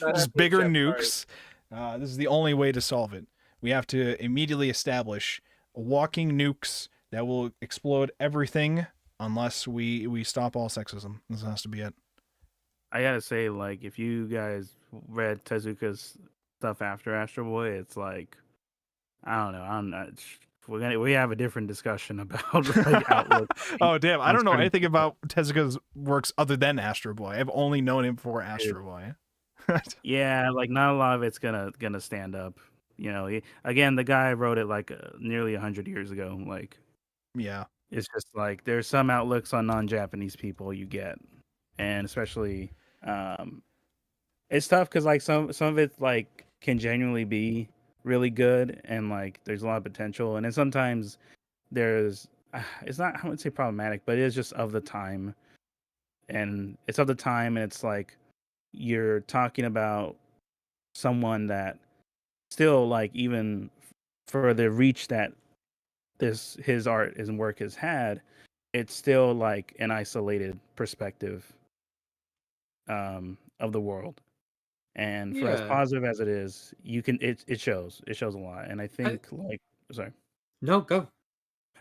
That's bigger the nukes. This is the only way to solve it. We have to immediately establish walking nukes that will explode everything unless we stop all sexism. This has to be it. I gotta say, like, if you guys read Tezuka's stuff after Astro Boy, it's like, I don't know. I'm not. We have a different discussion about like outlook. Oh damn! I on don't know certain anything people. about Tezuka's works other than Astro Boy. I've only known him for Astro Boy. Yeah, like not a lot of it's gonna stand up. You know, again, the guy wrote it like nearly 100 years ago. Like, Yeah. it's just like there's some outlooks on non-Japanese people you get, and especially it's tough because like some of it like can genuinely be really good and like there's a lot of potential, and then sometimes there's it's not, I wouldn't say problematic, but it is just of the time, and it's of the time, and it's like you're talking about someone that still like even for the reach that his art and work has had, it's still like an isolated perspective of the world. And for as Yeah. positive as it is, you can it shows a lot. And I think like sorry. no, go.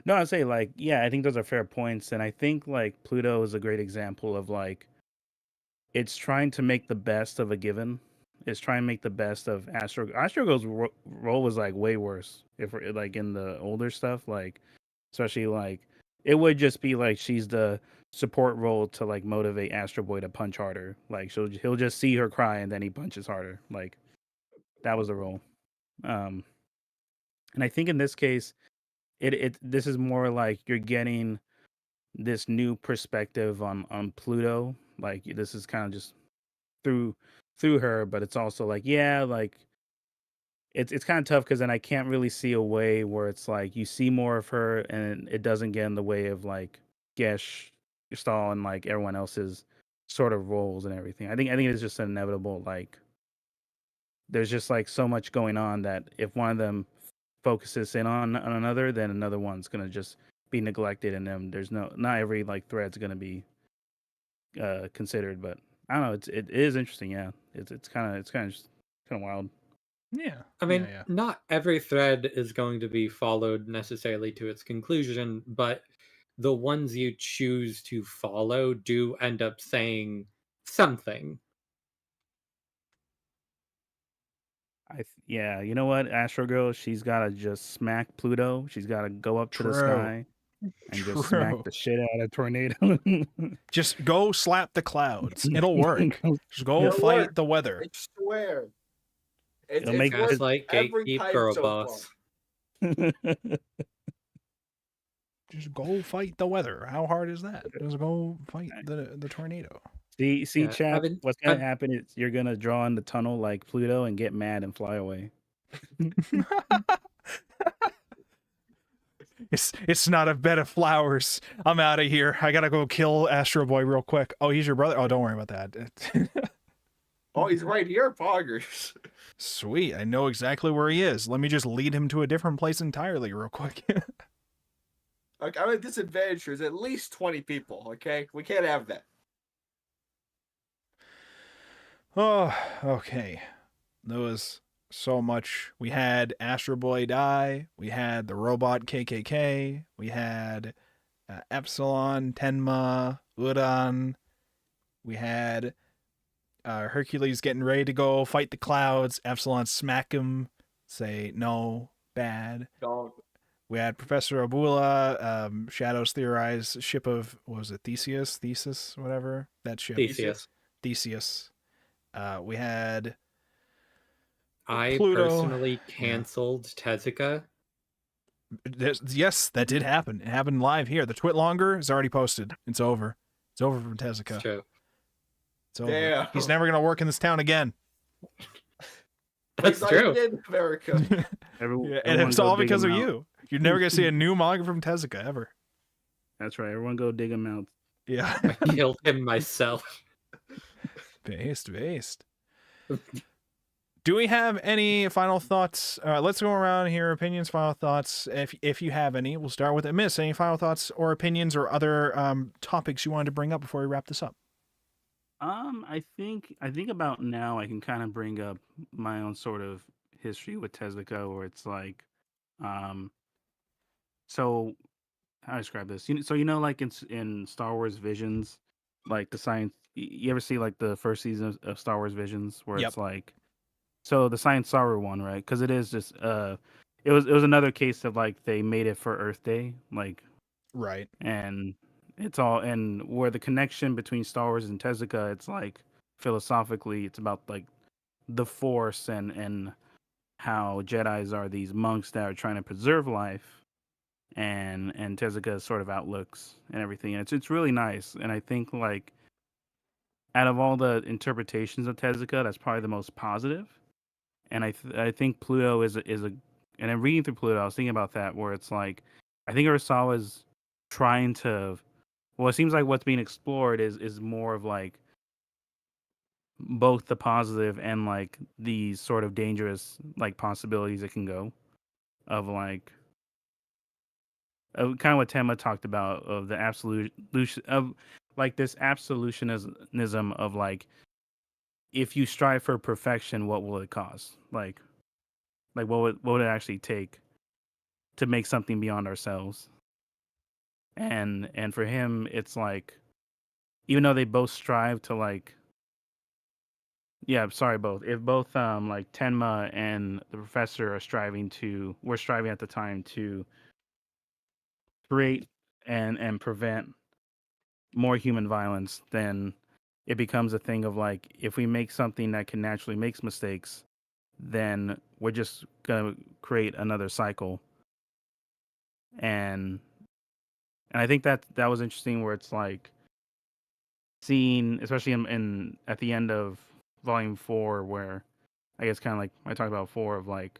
No, I'd say like, yeah, I think those are fair points. And I think like Pluto is a great example of like it's trying to make the best of a given. It's trying to make the best of Astro. Astro Girl's role was like way worse if we're like in the older stuff, like especially like it would just be like she's the support role to like motivate Astro Boy to punch harder. Like he'll just see her cry and then he punches harder. Like that was the role. And I think in this case, this is more like you're getting this new perspective on Pluto. Like this is kind of just through her, but it's also like, yeah, like it's kind of tough because then I can't really see a way where it's like you see more of her and it doesn't get in the way of like Gesh, Stahl, and like everyone else's sort of roles and everything. I think it's just inevitable. Like there's just like so much going on that if one of them focuses in on another, then another one's gonna just be neglected, and then there's not every like thread's gonna be considered. But I don't know. It is interesting. Yeah, it's kind of wild. Yeah. I mean, yeah. not every thread is going to be followed necessarily to its conclusion, but the ones you choose to follow do end up saying something. Yeah, you know what, Astro Girl, she's gotta just smack Pluto. She's gotta go up to the sky and just smack the shit out of Tornado. Just go slap the clouds. It'll work. Just go It'll fight work. the weather. I swear. It'll make Just this like every gatekeep time girl so far. boss. Just go fight the weather. How hard is that? Just go fight the tornado. See, Yeah, chat. What's gonna happen is you're gonna draw in the tunnel like Pluto and get mad and fly away. It's not a bed of flowers. I'm out of here. I gotta go kill Astro Boy real quick. Oh, he's your brother? Oh, don't worry about that. Oh, he's right here, Poggers. Sweet. I know exactly where he is. Let me just lead him to a different place entirely real quick. Like, I'm at this advantage. There's at least 20 people, okay? We can't have that. Oh, okay. There was so much. We had Astro Boy die. We had the robot KKK. We had Epsilon, Tenma, Uran. We had Hercules getting ready to go fight the clouds. Epsilon smack him, say no, bad. Don't. We had Professor Abula, Shadows theorize ship of, what was it, Theseus, whatever, that ship. Theseus. We had I Pluto. personally canceled Tezuka Yes, that did happen. It happened live here. The Twit Longer is already posted. It's over. It's over from Tezuka. It's true. It's over. Damn. He's never gonna work in this town again. That's Like, true. not even in America. Yeah, and everyone it's go all dig because of him out. you. You're never gonna see a new manga from Tezuka ever. That's right. Everyone go dig him out. Yeah. I killed him myself. Based. Do we have any final thoughts? Let's go around here. Opinions, final thoughts. If you have any, we'll start with Miss. Any final thoughts or opinions or other topics you wanted to bring up before we wrap this up? I think about now I can kind of bring up my own sort of history with Tezuka, where it's like, so how do I describe this? Like in Star Wars Visions, like the science. You ever see like the first season of Star Wars Visions, where Yep. it's like, so the Science Saru one, right? Because it is just it was another case of like they made it for Earth Day, like, Right. and it's all, and where the connection between Star Wars and Tezuka, it's like philosophically, it's about like the Force and how Jedis are these monks that are trying to preserve life, and Tezuka's sort of outlooks and everything. And it's really nice, and I think like out of all the interpretations of Tezuka, that's probably the most positive. And I think Pluto is a and I'm reading through Pluto, I was thinking about that, where it's like, I think Urasawa's trying to, well, it seems like what's being explored is more of like both the positive and like these sort of dangerous like possibilities it can go, of like kind of what Tema talked about, of the absolution of like this absolutionism of like, if you strive for perfection, what will it cost? Like what would it actually take to make something beyond ourselves? And for him, it's like, even though they both strive to like, both. If both like Tenma and the professor were striving at the time to create and prevent more human violence, then it becomes a thing of like, if we make something that can naturally make mistakes, then we're just gonna create another cycle. And I think that was interesting, where it's like seeing, especially in at the end of volume 4, where I guess kind of like I talked about 4, of like,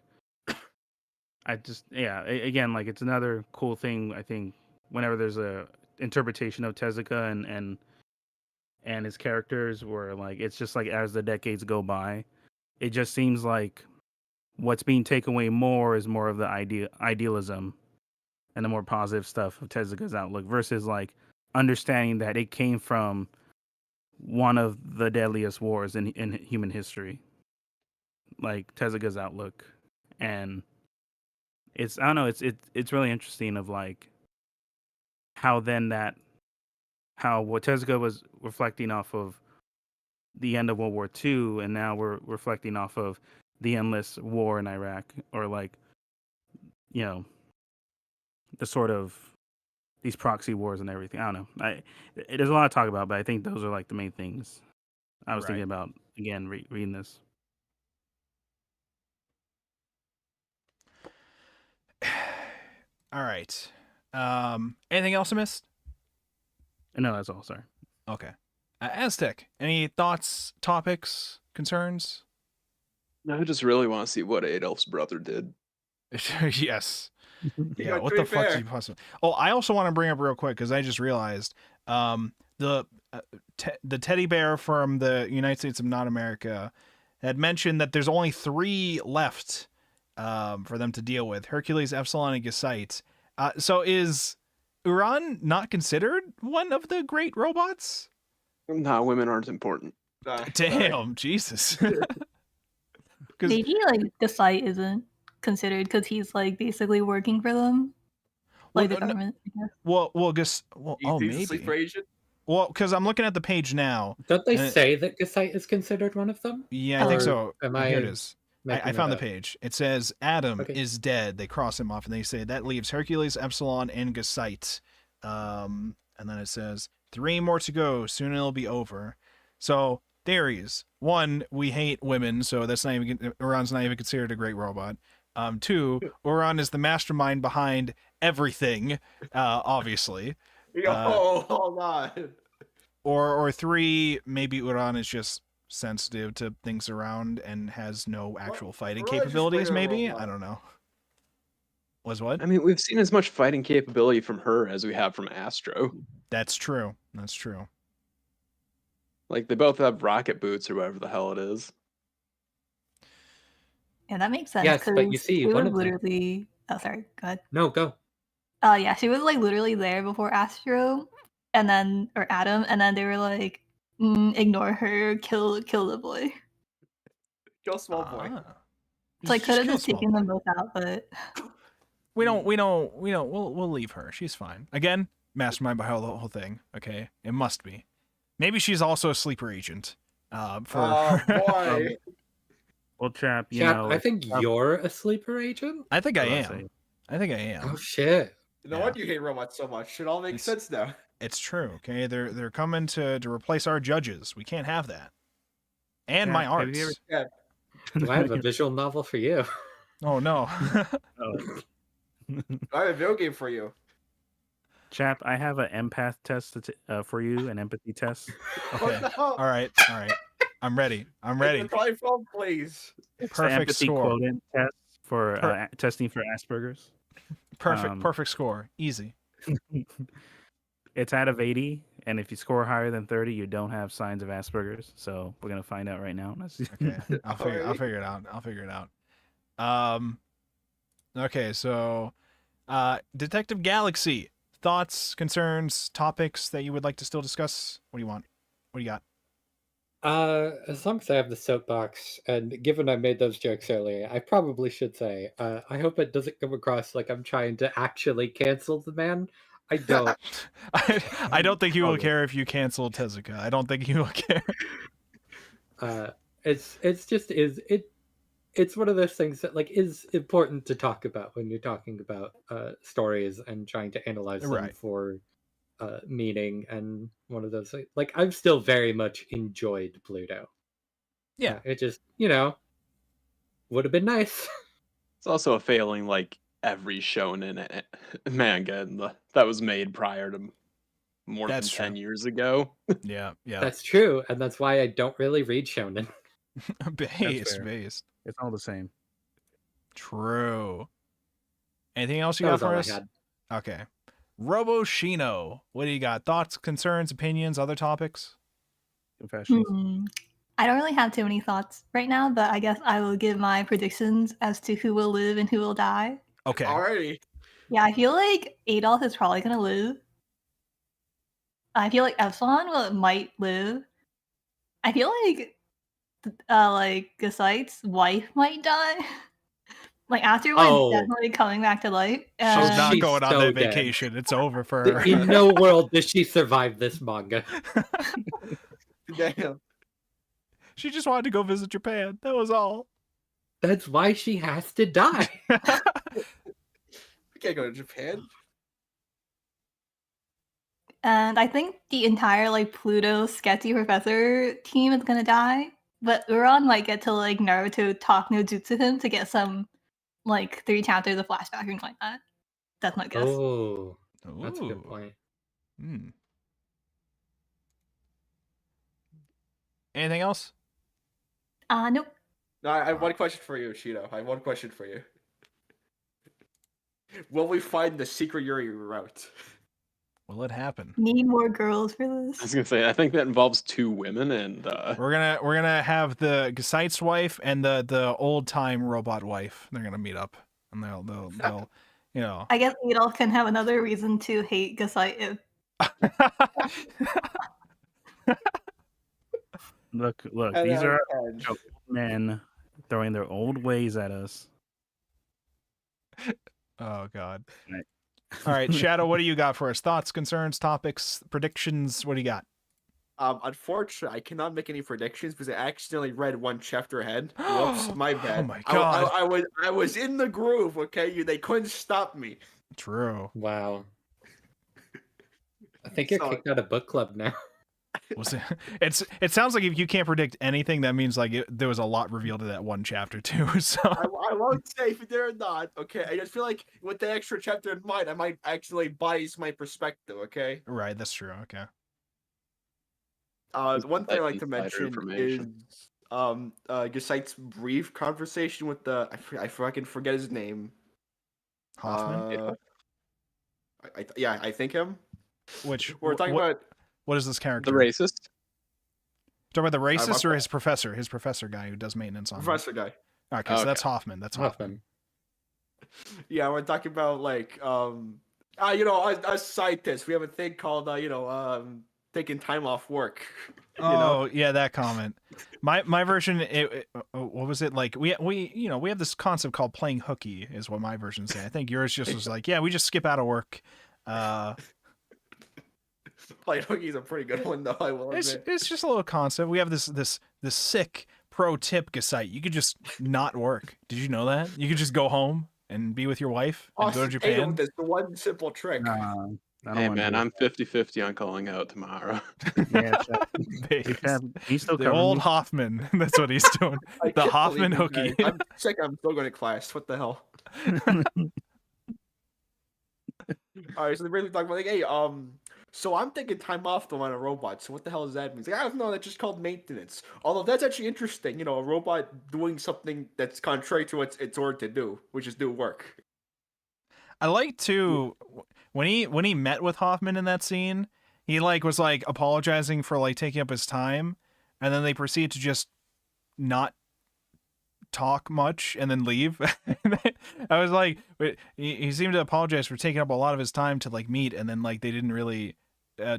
again, like it's another cool thing, I think, whenever there's a interpretation of Tezuka and his characters, where like it's just like as the decades go by, it just seems like what's being taken away more is more of the idealism and the more positive stuff of Tezuka's outlook, versus like understanding that it came from one of the deadliest wars in human history, like Tezuka's outlook. And it's, I don't know, it's really interesting of like how what Tezuka was reflecting off of the end of World War II, and now we're reflecting off of the endless war in Iraq, or like, the sort of these proxy wars and everything. I don't know. There's a lot to talk about, but I think those are like the main things I was thinking about, again, reading this. All right. Anything else I missed? No, that's all. Sorry. Okay. Aztec, any thoughts, topics, concerns? No, I just really want to see what Adolf's brother did. Yes. Yeah, Yeah, what to the be fuck fair. is possible? Oh, I also want to bring up real quick, because I just realized the teddy bear from the United States of North America had mentioned that there's only 3 left for them to deal with: Hercules, Epsilon, and Gesyte. So is Uran not considered one of the great robots? Nah, women aren't important. Nah, Damn, Jesus. 'Cause- Maybe like the site isn't considered because he's like basically working for them, like the no- government. I guess. well, You think it's sleep maybe. Asian? Well, because I'm looking at the page now. Don't they And say that Gesyte is considered one of them? Yeah, I think Or so. am Here it I is. making I it found the up? page. It says Adam Okay. is dead. They cross him off and they say that leaves Hercules, Epsilon, and Gesyte. And then it says 3 more to go. Soon it'll be over. So theories. 1, we hate women, so that's not even Uran's not even considered a great robot. 2, Uran is the mastermind behind everything, obviously. Hold on. Or 3, maybe Uran is just sensitive to things around and has no actual fighting Uran's just capabilities, regular maybe? robot. I don't know. Was what? I mean, we've seen as much fighting capability from her as we have from Astro. That's true. That's true. Like, they both have rocket boots or whatever the hell it is. Yeah, that makes sense. Yes, but you 'cause see, she one was of them- literally. Oh, sorry. Go ahead. No, go. Yeah, she was like literally there before Astro, and then or Adam, and then they were like, ignore her, kill the boy. Kill small boy. So I could have kill just Small taken Boy. them both out, but We'll leave her. She's fine. Again, mastermind behind the whole thing. Okay, it must be. Maybe she's also a sleeper agent. Oh boy. Well, Chap, you Chap, know, I think Chap- you're a sleeper agent. I think I what do am. I think I am. Oh shit! No Yeah. wonder you hate robots so much. It all makes sense now. It's true. Okay, they're coming to replace our judges. We can't have that. And my Chap, have you arts. ever- Do I have a visual novel for you? Oh no. Oh. I have a video game for you. Chap, I have an empath test for you, an empathy test. Okay. What the hell? All right. I'm ready. I'm ready. Probably phone, please. It's the Perfect empathy score. quotient test for testing for Asperger's. Perfect. Perfect score. Easy. It's out of 80, and if you score higher than 30, you don't have signs of Asperger's. So we're gonna find out right now. Okay. I'll figure it out. I'll figure it out. Okay, so Detective Galaxy. Thoughts, concerns, topics that you would like to still discuss? What do you want? What do you got? As long as I have the soapbox, and given I made those jokes earlier, I probably should say, I hope it doesn't come across like I'm trying to actually cancel the man. I don't. I don't think he will care if you cancel Tezuka. I don't think he will care. It's one of those things that like is important to talk about when you're talking about stories and trying to analyze them Right. for meaning. And one of those like I've still very much enjoyed Pluto. Yeah. It just would have been nice. It's also a failing like every shonen manga that was made prior to more That's than 10 true. years ago. Yeah. That's true, and that's why I don't really read shonen. Based. It's all the same. True. Anything else you That got was all for I us? had. Okay. Roboshino. What do you got? Thoughts, concerns, opinions, other topics? Confessions. I don't really have too many thoughts right now, but I guess I will give my predictions as to who will live and who will die. Okay. Alrighty. Yeah, I feel like Adolf is probably gonna live. I feel like Epsilon might live. I feel like Gasite's wife might die. Like Afterward's definitely coming back to life. She's not she's going on so that dead. vacation. It's over for her. In no world does she survive this manga. Damn. She just wanted to go visit Japan. That was all. That's why she has to die. We can't go to Japan. And I think the entire like Pluto sketchy professor team is gonna die. But Uran might get to like Naruto talk no jutsu him to get some like 3 chapters of flashback or something like that. That's my guess. Oh, that's a good Ooh. point. Hmm. Anything else? Nope. No, I have one question for you, Cheeto. I have one question for you. Will we find the secret Yuri route? Will it happen? Need more girls for I was this. gonna say I think that involves 2 women and We're gonna have the Gasite's wife and the old time robot wife. They're gonna meet up and they'll you know. I guess Adolf can have another reason to hate Gasite if Look, And these then are Edge. men throwing their old ways at us. Oh God. Right. All right, Shadow, what do you got for us? Thoughts, concerns, topics, predictions? What do you got? Unfortunately, I cannot make any predictions because I accidentally read one chapter ahead. Whoops, my bad. Oh my God. I was in the groove. Okay, they couldn't stop me. True. Wow. I think you're So- kicked out of book club now. Was it? It sounds like if you can't predict anything, that means like there was a lot revealed in that one chapter too. So I won't say if there or not. Okay, I just feel like with the extra chapter in mind, I might actually bias my perspective. Okay. right, that's true. Okay. The one thing I like to Insider mention information. is Gesight's brief conversation with the I fucking forget his name. Hoffman. I think him. Which We're talking about what is this character? The racist. Talking about the my racist or fault. his professor guy who does maintenance on him? Professor guy. Okay, so Okay. that's Hoffman. That's Hoffman. Yeah, we're talking about like us scientists, we have a thing called taking time off work. Oh yeah, that comment. My version, what was it like? We have this concept called playing hooky, is what my version say. I think yours just was like, yeah, we just skip out of work. Playing hookey's a pretty good one though. I will admit. It's just a little concept. We have this sick pro tip, Gasite. You could just not work. Did you know that? You could just go home and be with your wife and go to Japan. That's the one simple trick. Hey man, I'm 50-50 on calling out tomorrow. Yeah, Babes. he's still The covering old me. Hoffman. That's what he's doing. I The can't Hoffman believe you hooky. guys- I'm sick. I'm still going to class. What the hell? All right, so they really talk about like, hey, so I'm taking time off though on a robot. So what the hell does that mean? It's like, I don't know. That's just called maintenance. Although that's actually interesting. You know, a robot doing something that's contrary to what it's ordered to do, which is do work. I like to when he met with Hoffman in that scene, he was apologizing for taking up his time, and then they proceed to just not talk much and then leave. I was like, he seemed to apologize for taking up a lot of his time to meet, and then they didn't really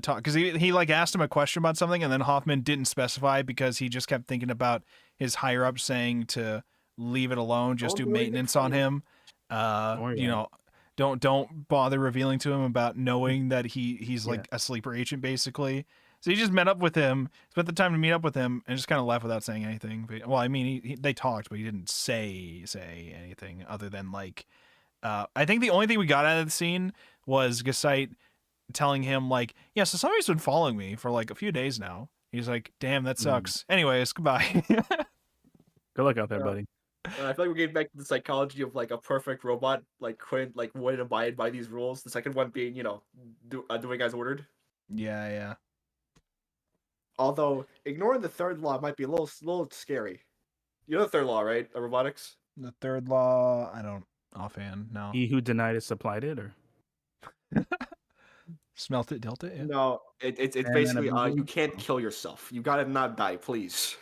talk, because he asked him a question about something, and then Hoffman didn't specify because he just kept thinking about his higher up saying to leave it alone, just do maintenance on him. You know, don't bother revealing to him about knowing that he's a sleeper agent basically. So he just met up with him, spent the time to meet up with him, and just kind of left without saying anything. But, well, I mean, they talked, but he didn't say anything other than I think the only thing we got out of the scene was Gasite telling him yeah, so somebody's been following me for a few days now. He's like, damn, that sucks. Anyways, goodbye. Good luck out there, buddy. I feel like we're getting back to the psychology of a perfect robot wouldn't abide by these rules. The second one being doing as ordered. Yeah. Although ignoring the third law might be a little scary. You know the third law, right? Of robotics. The third law, I don't offhand. No. He who denied it supplied it, or Smelt it, dealt it. Yeah. No, it's And basically then you can't kill yourself. You gotta not die, please.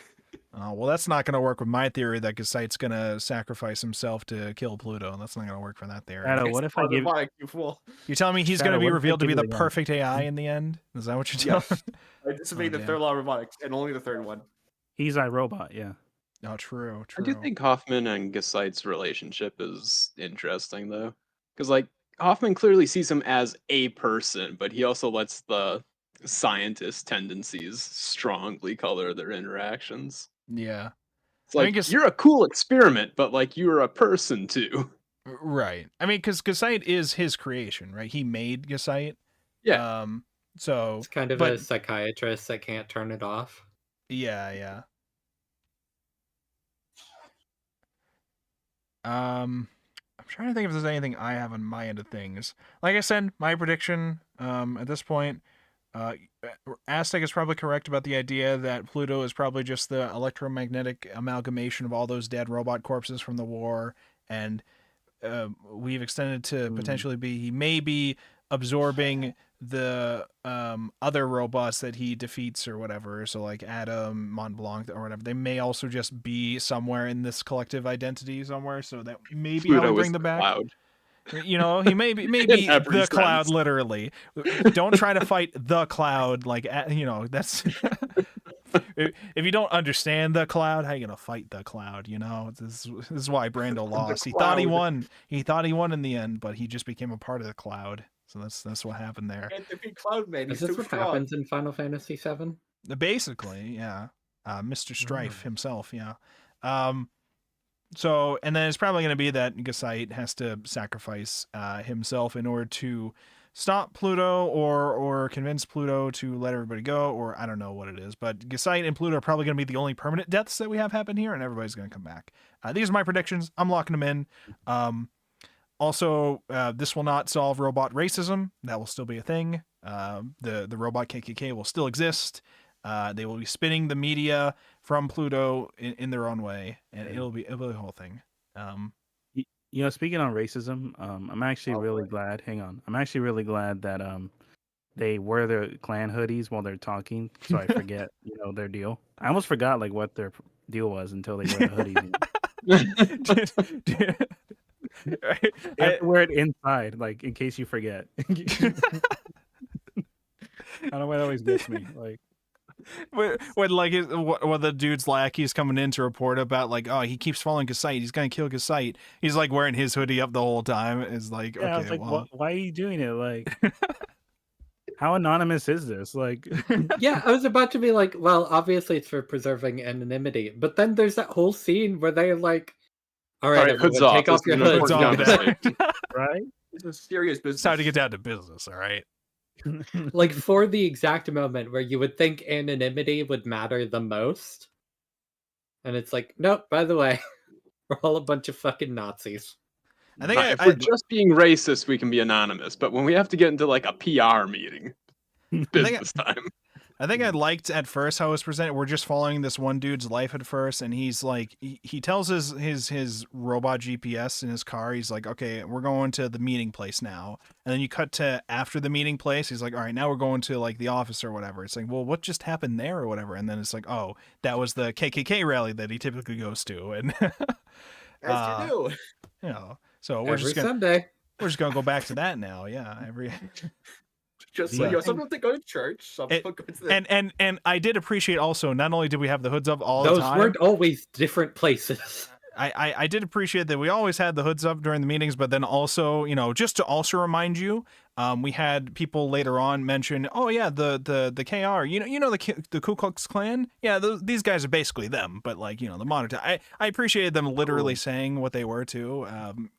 Well, that's not going to work with my theory that Gasite's going to sacrifice himself to kill Pluto. That's not going to work for that theory. Shadow, what if I give? You fool? You telling me he's Shadow, going to be what if I revealed to be give the you the gun? perfect AI in the end? Is that what you're telling Yes. me? I disobeyed the damn. third law of robotics, and only the third one. He's iRobot, yeah. Oh, true. I do think Hoffman and Gasite's relationship is interesting though, because Hoffman clearly sees him as a person, but he also lets the scientist tendencies strongly color their interactions. Yeah. It's like, you're a cool experiment, but you're a person too. Right. I mean, because Gasite is his creation, right? He made Gasite. Yeah. So It's kind of a psychiatrist that can't turn it off. Yeah. I'm trying to think if there's anything I have on my end of things. Like I said, my prediction at this point, Aztec is probably correct about the idea that Pluto is probably just the electromagnetic amalgamation of all those dead robot corpses from the war, and we've extended to potentially he may be absorbing the other robots that he defeats or whatever. So Adam, Mont Blanc, or whatever. They may also just be somewhere in this collective identity somewhere. So that maybe how we bring them back. Cloud. You know, he may be the cloud, literally. Don't try to fight the cloud. That's if you don't understand the cloud, how are you gonna fight the cloud? You know, this is why Brando lost. He thought he won. He thought he won in the end, but he just became a part of the cloud. So that's what happened there. Can't defeat Cloud Man. Is He's this too what strong. happens in Final Fantasy VII? Basically, yeah. Mr. Strife himself, yeah. So, and then it's probably going to be that Gasite has to sacrifice himself in order to stop Pluto or convince Pluto to let everybody go, or I don't know what it is. But Gesite and Pluto are probably going to be the only permanent deaths that we have happen here, and everybody's going to come back. These are my predictions. I'm locking them in. Also, this will not solve robot racism. That will still be a thing. The robot KKK will still exist. They will be spinning the media from Pluto in their own way, and it'll be a whole thing. You know, speaking on racism, I'm actually really glad. Hang on, I'm actually really glad that they wear their clan hoodies while they're talking, so I forget their deal. I almost forgot like what their deal was until they wear the hoodies. You have to wear it inside, like in case you forget. I don't know why it always gets me. Like when the dude's lackeys coming in to report about like, oh, he keeps following Gesite, he's gonna kill Gesite. He's like wearing his hoodie up the whole time. It's like, I was like, why are you doing it? Like, how anonymous is this? Like, yeah, I was about to be like, well, obviously it's for preserving anonymity, but then there's that whole scene where they're like, all right, everyone, take off your hoods. Right? It's a serious business. It's time to get down to business. All right. Like for the exact moment where you would think anonymity would matter the most, and it's like, nope. By the way, we're all a bunch of fucking Nazis. I think if we're just being racist, we can be anonymous. But when we have to get into like a PR meeting, business time. I think I liked at first how it was presented. We're just following this one dude's life at first, and he's like, he tells his robot GPS in his car. He's like, okay, we're going to the meeting place now. And then you cut to after the meeting place. He's like, all right, now we're going to like the office or whatever. It's like, well, what just happened there or whatever? And then it's like, oh, that was the KKK rally that he typically goes to. And as you do, so we're every Sunday. We're just gonna go back to that now. Yeah, Just so some people go to church, some people go to the... and I did appreciate also, not only did we have the hoods up all the time. Those weren't always different places. I did appreciate that we always had the hoods up during the meetings, but then also, just to also remind you, we had people later on mention, oh yeah, the KR, the Ku Klux Klan, yeah, these guys are basically them, but like, the monitor. I appreciated them literally saying what they were too,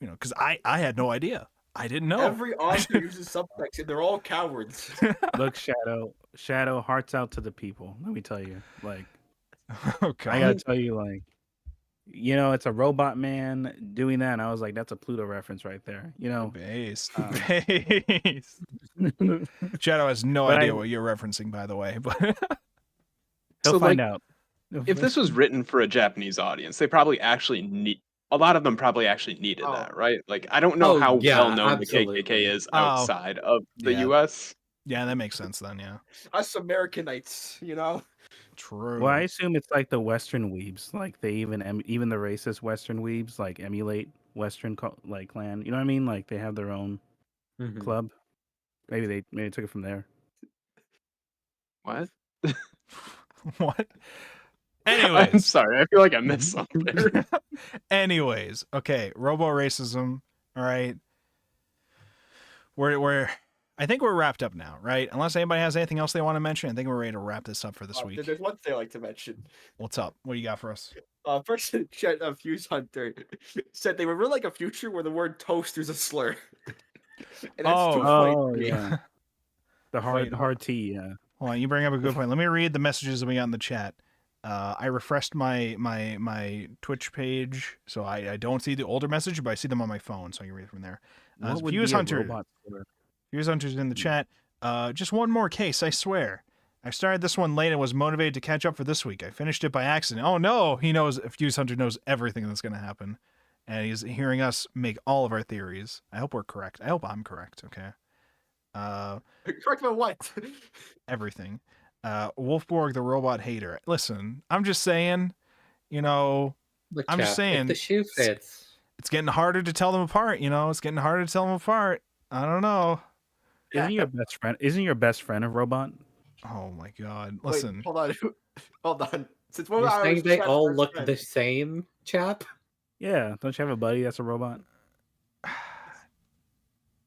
because I had no idea. I didn't know. Every author uses subtext, and they're all cowards. Look, Shadow, hearts out to the people. Let me tell you, like, okay, I gotta tell you, like, it's a robot man doing that, and I was like, that's a Pluto reference right there. Base. Shadow has no idea what you're referencing, by the way, but he'll find out. If this was written for a Japanese audience, they probably actually need. A lot of them probably actually needed that, right? Like, I don't know how well known the KKK is outside of the U.S. Yeah, that makes sense then. Yeah, us Americanites, True. Well, I assume it's like the Western weebs, like they even the racist Western weebs like emulate Western like clan. You know what I mean? Like they have their own club. Maybe they took it from there. What? What? Anyways, I'm sorry. I feel like I missed something. Anyways, okay, robo racism. All right, I think we're wrapped up now, right? Unless anybody has anything else they want to mention, I think we're ready to wrap this up for this week. There's one thing I like to mention. What's up? What do you got for us? First, Fuse Hunter said they would really like a future where the word toast is a slur. And that's yeah. The hard T, yeah. Hold on, you bring up a good point. Let me read the messages that we got in the chat. I refreshed my Twitch page, so I don't see the older message, but I see them on my phone, so I can read it from there. Fuse Hunter's in the chat. Just one more case, I swear. I started this one late and was motivated to catch up for this week. I finished it by accident. Oh no, Fuse Hunter knows everything that's going to happen, and he's hearing us make all of our theories. I hope we're correct. I hope I'm correct. Okay. Correct about what? Everything. Wolfborg, the robot hater. Listen, I'm just saying, just saying. If the shoe fits. It's getting harder to tell them apart, It's getting harder to tell them apart. I don't know. Isn't your best friend a robot? Oh my god. Listen. Wait, hold on. Since you're saying they all look the same, chap? Yeah. Don't you have a buddy that's a robot?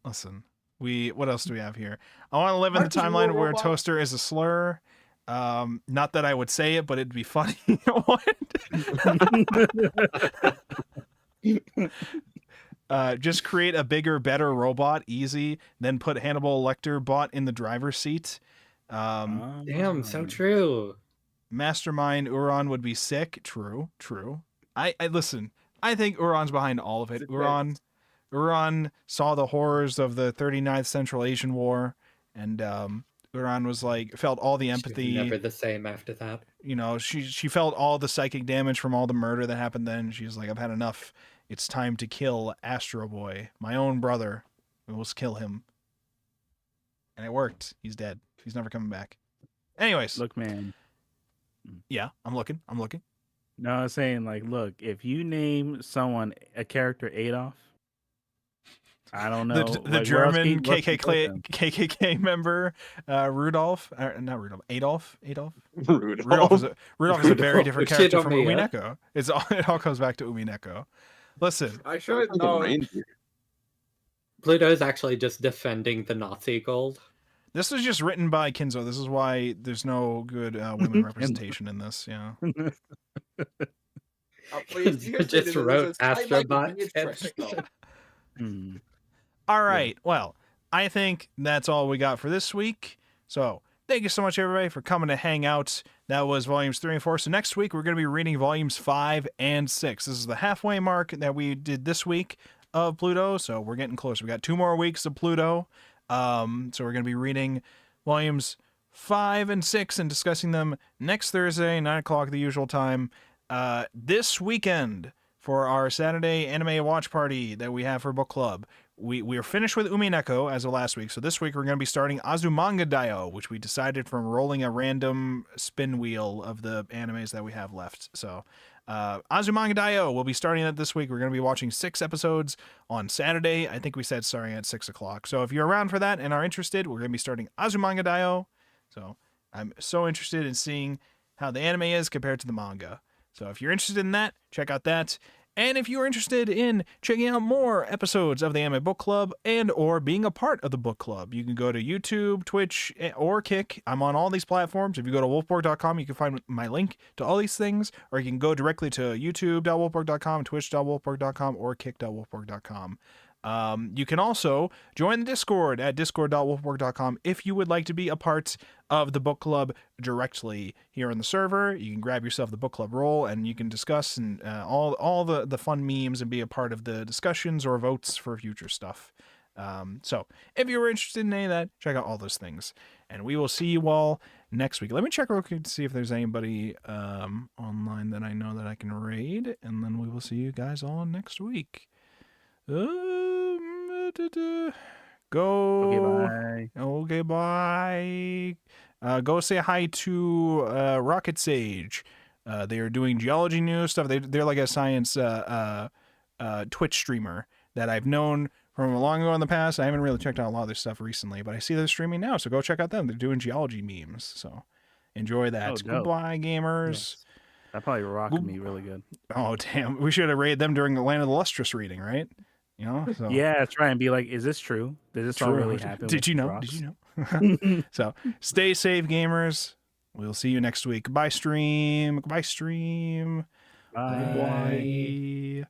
Listen. What else do we have here? I want to live in the timeline where toaster is a slur. Not that I would say it, but it'd be funny. What? Just create a bigger, better robot, easy. Then put Hannibal Lecter bot in the driver's seat. Damn, so true. Mastermind Uran would be sick. True. I listen. I think Uran's behind all of it. Uran saw the horrors of the 39th Central Asian War, and Uran was like, felt all the empathy. She was never the same after that. You know, she felt all the psychic damage from all the murder that happened then. She's like, I've had enough. It's time to kill Astro Boy, my own brother. Let's kill him. And it worked. He's dead. He's never coming back. Anyways. Look, man. Yeah, I'm looking. No, I was saying, like, look, if you name someone a character Adolf, I don't know. The German KKK member, Rudolph, not Rudolph, Adolf. Rudolph is a very different character from Umineko. It all comes back to Umineko. Listen, I should know. Pluto is actually just defending the Nazi gold. This was just written by Kinzo. This is why there's no good women representation in this. Yeah. Just wrote Astrobot. All right. Well, I think that's all we got for this week. So thank you so much, everybody, for coming to hang out. That was volumes 3 and 4. So next week, we're going to be reading volumes 5 and 6. This is the halfway mark that we did this week of Pluto. So we're getting close. We got 2 more weeks of Pluto. So we're going to be reading volumes 5 and 6 and discussing them next Thursday, 9 o'clock, the usual time. This weekend for our Saturday anime watch party that we have for book club. We are finished with Umineko as of last week. So this week we're going to be starting Azumanga Daioh, which we decided from rolling a random spin wheel of the animes that we have left. So Azumanga Daioh, we'll be starting that this week. We're going to be watching 6 episodes on Saturday. I think we said starting at 6 o'clock. So if you're around for that and are interested, we're going to be starting Azumanga Daioh. So I'm so interested in seeing how the anime is compared to the manga. So if you're interested in that, check out that. And if you're interested in checking out more episodes of the Anime Book Club and or being a part of the book club, you can go to YouTube, Twitch, or Kick. I'm on all these platforms. If you go to wolfborg.com, you can find my link to all these things, or you can go directly to youtube.wolfborg.com, twitch.wolfborg.com, or kick.wolfborg.com. You can also join the Discord at discord.wolfborg.com if you would like to be a part of the book club directly here on the server. You can grab yourself the book club role and you can discuss and all the fun memes and be a part of the discussions or votes for future stuff. So if you were interested in any of that, check out all those things. And we will see you all next week. Let me check real quick to see if there's anybody online that I know that I can raid. And then we will see you guys all next week. Okay, bye. Go say hi to Rocket Sage. They are doing geology news stuff. They're like a science Twitch streamer that I've known from long ago in the past. I haven't really checked out a lot of their stuff recently, but I see they're streaming now, so go check out them. They're doing geology memes, so enjoy that. Goodbye, gamers. Yes. That probably rocked me really good. Oh, damn. We should have raided them during the Land of the Lustrous reading, right? You know, so. Yeah, try and be like, is this true? Did this all really happen? Did you know? So stay safe, gamers. We'll see you next week. Goodbye, stream. Bye. Bye.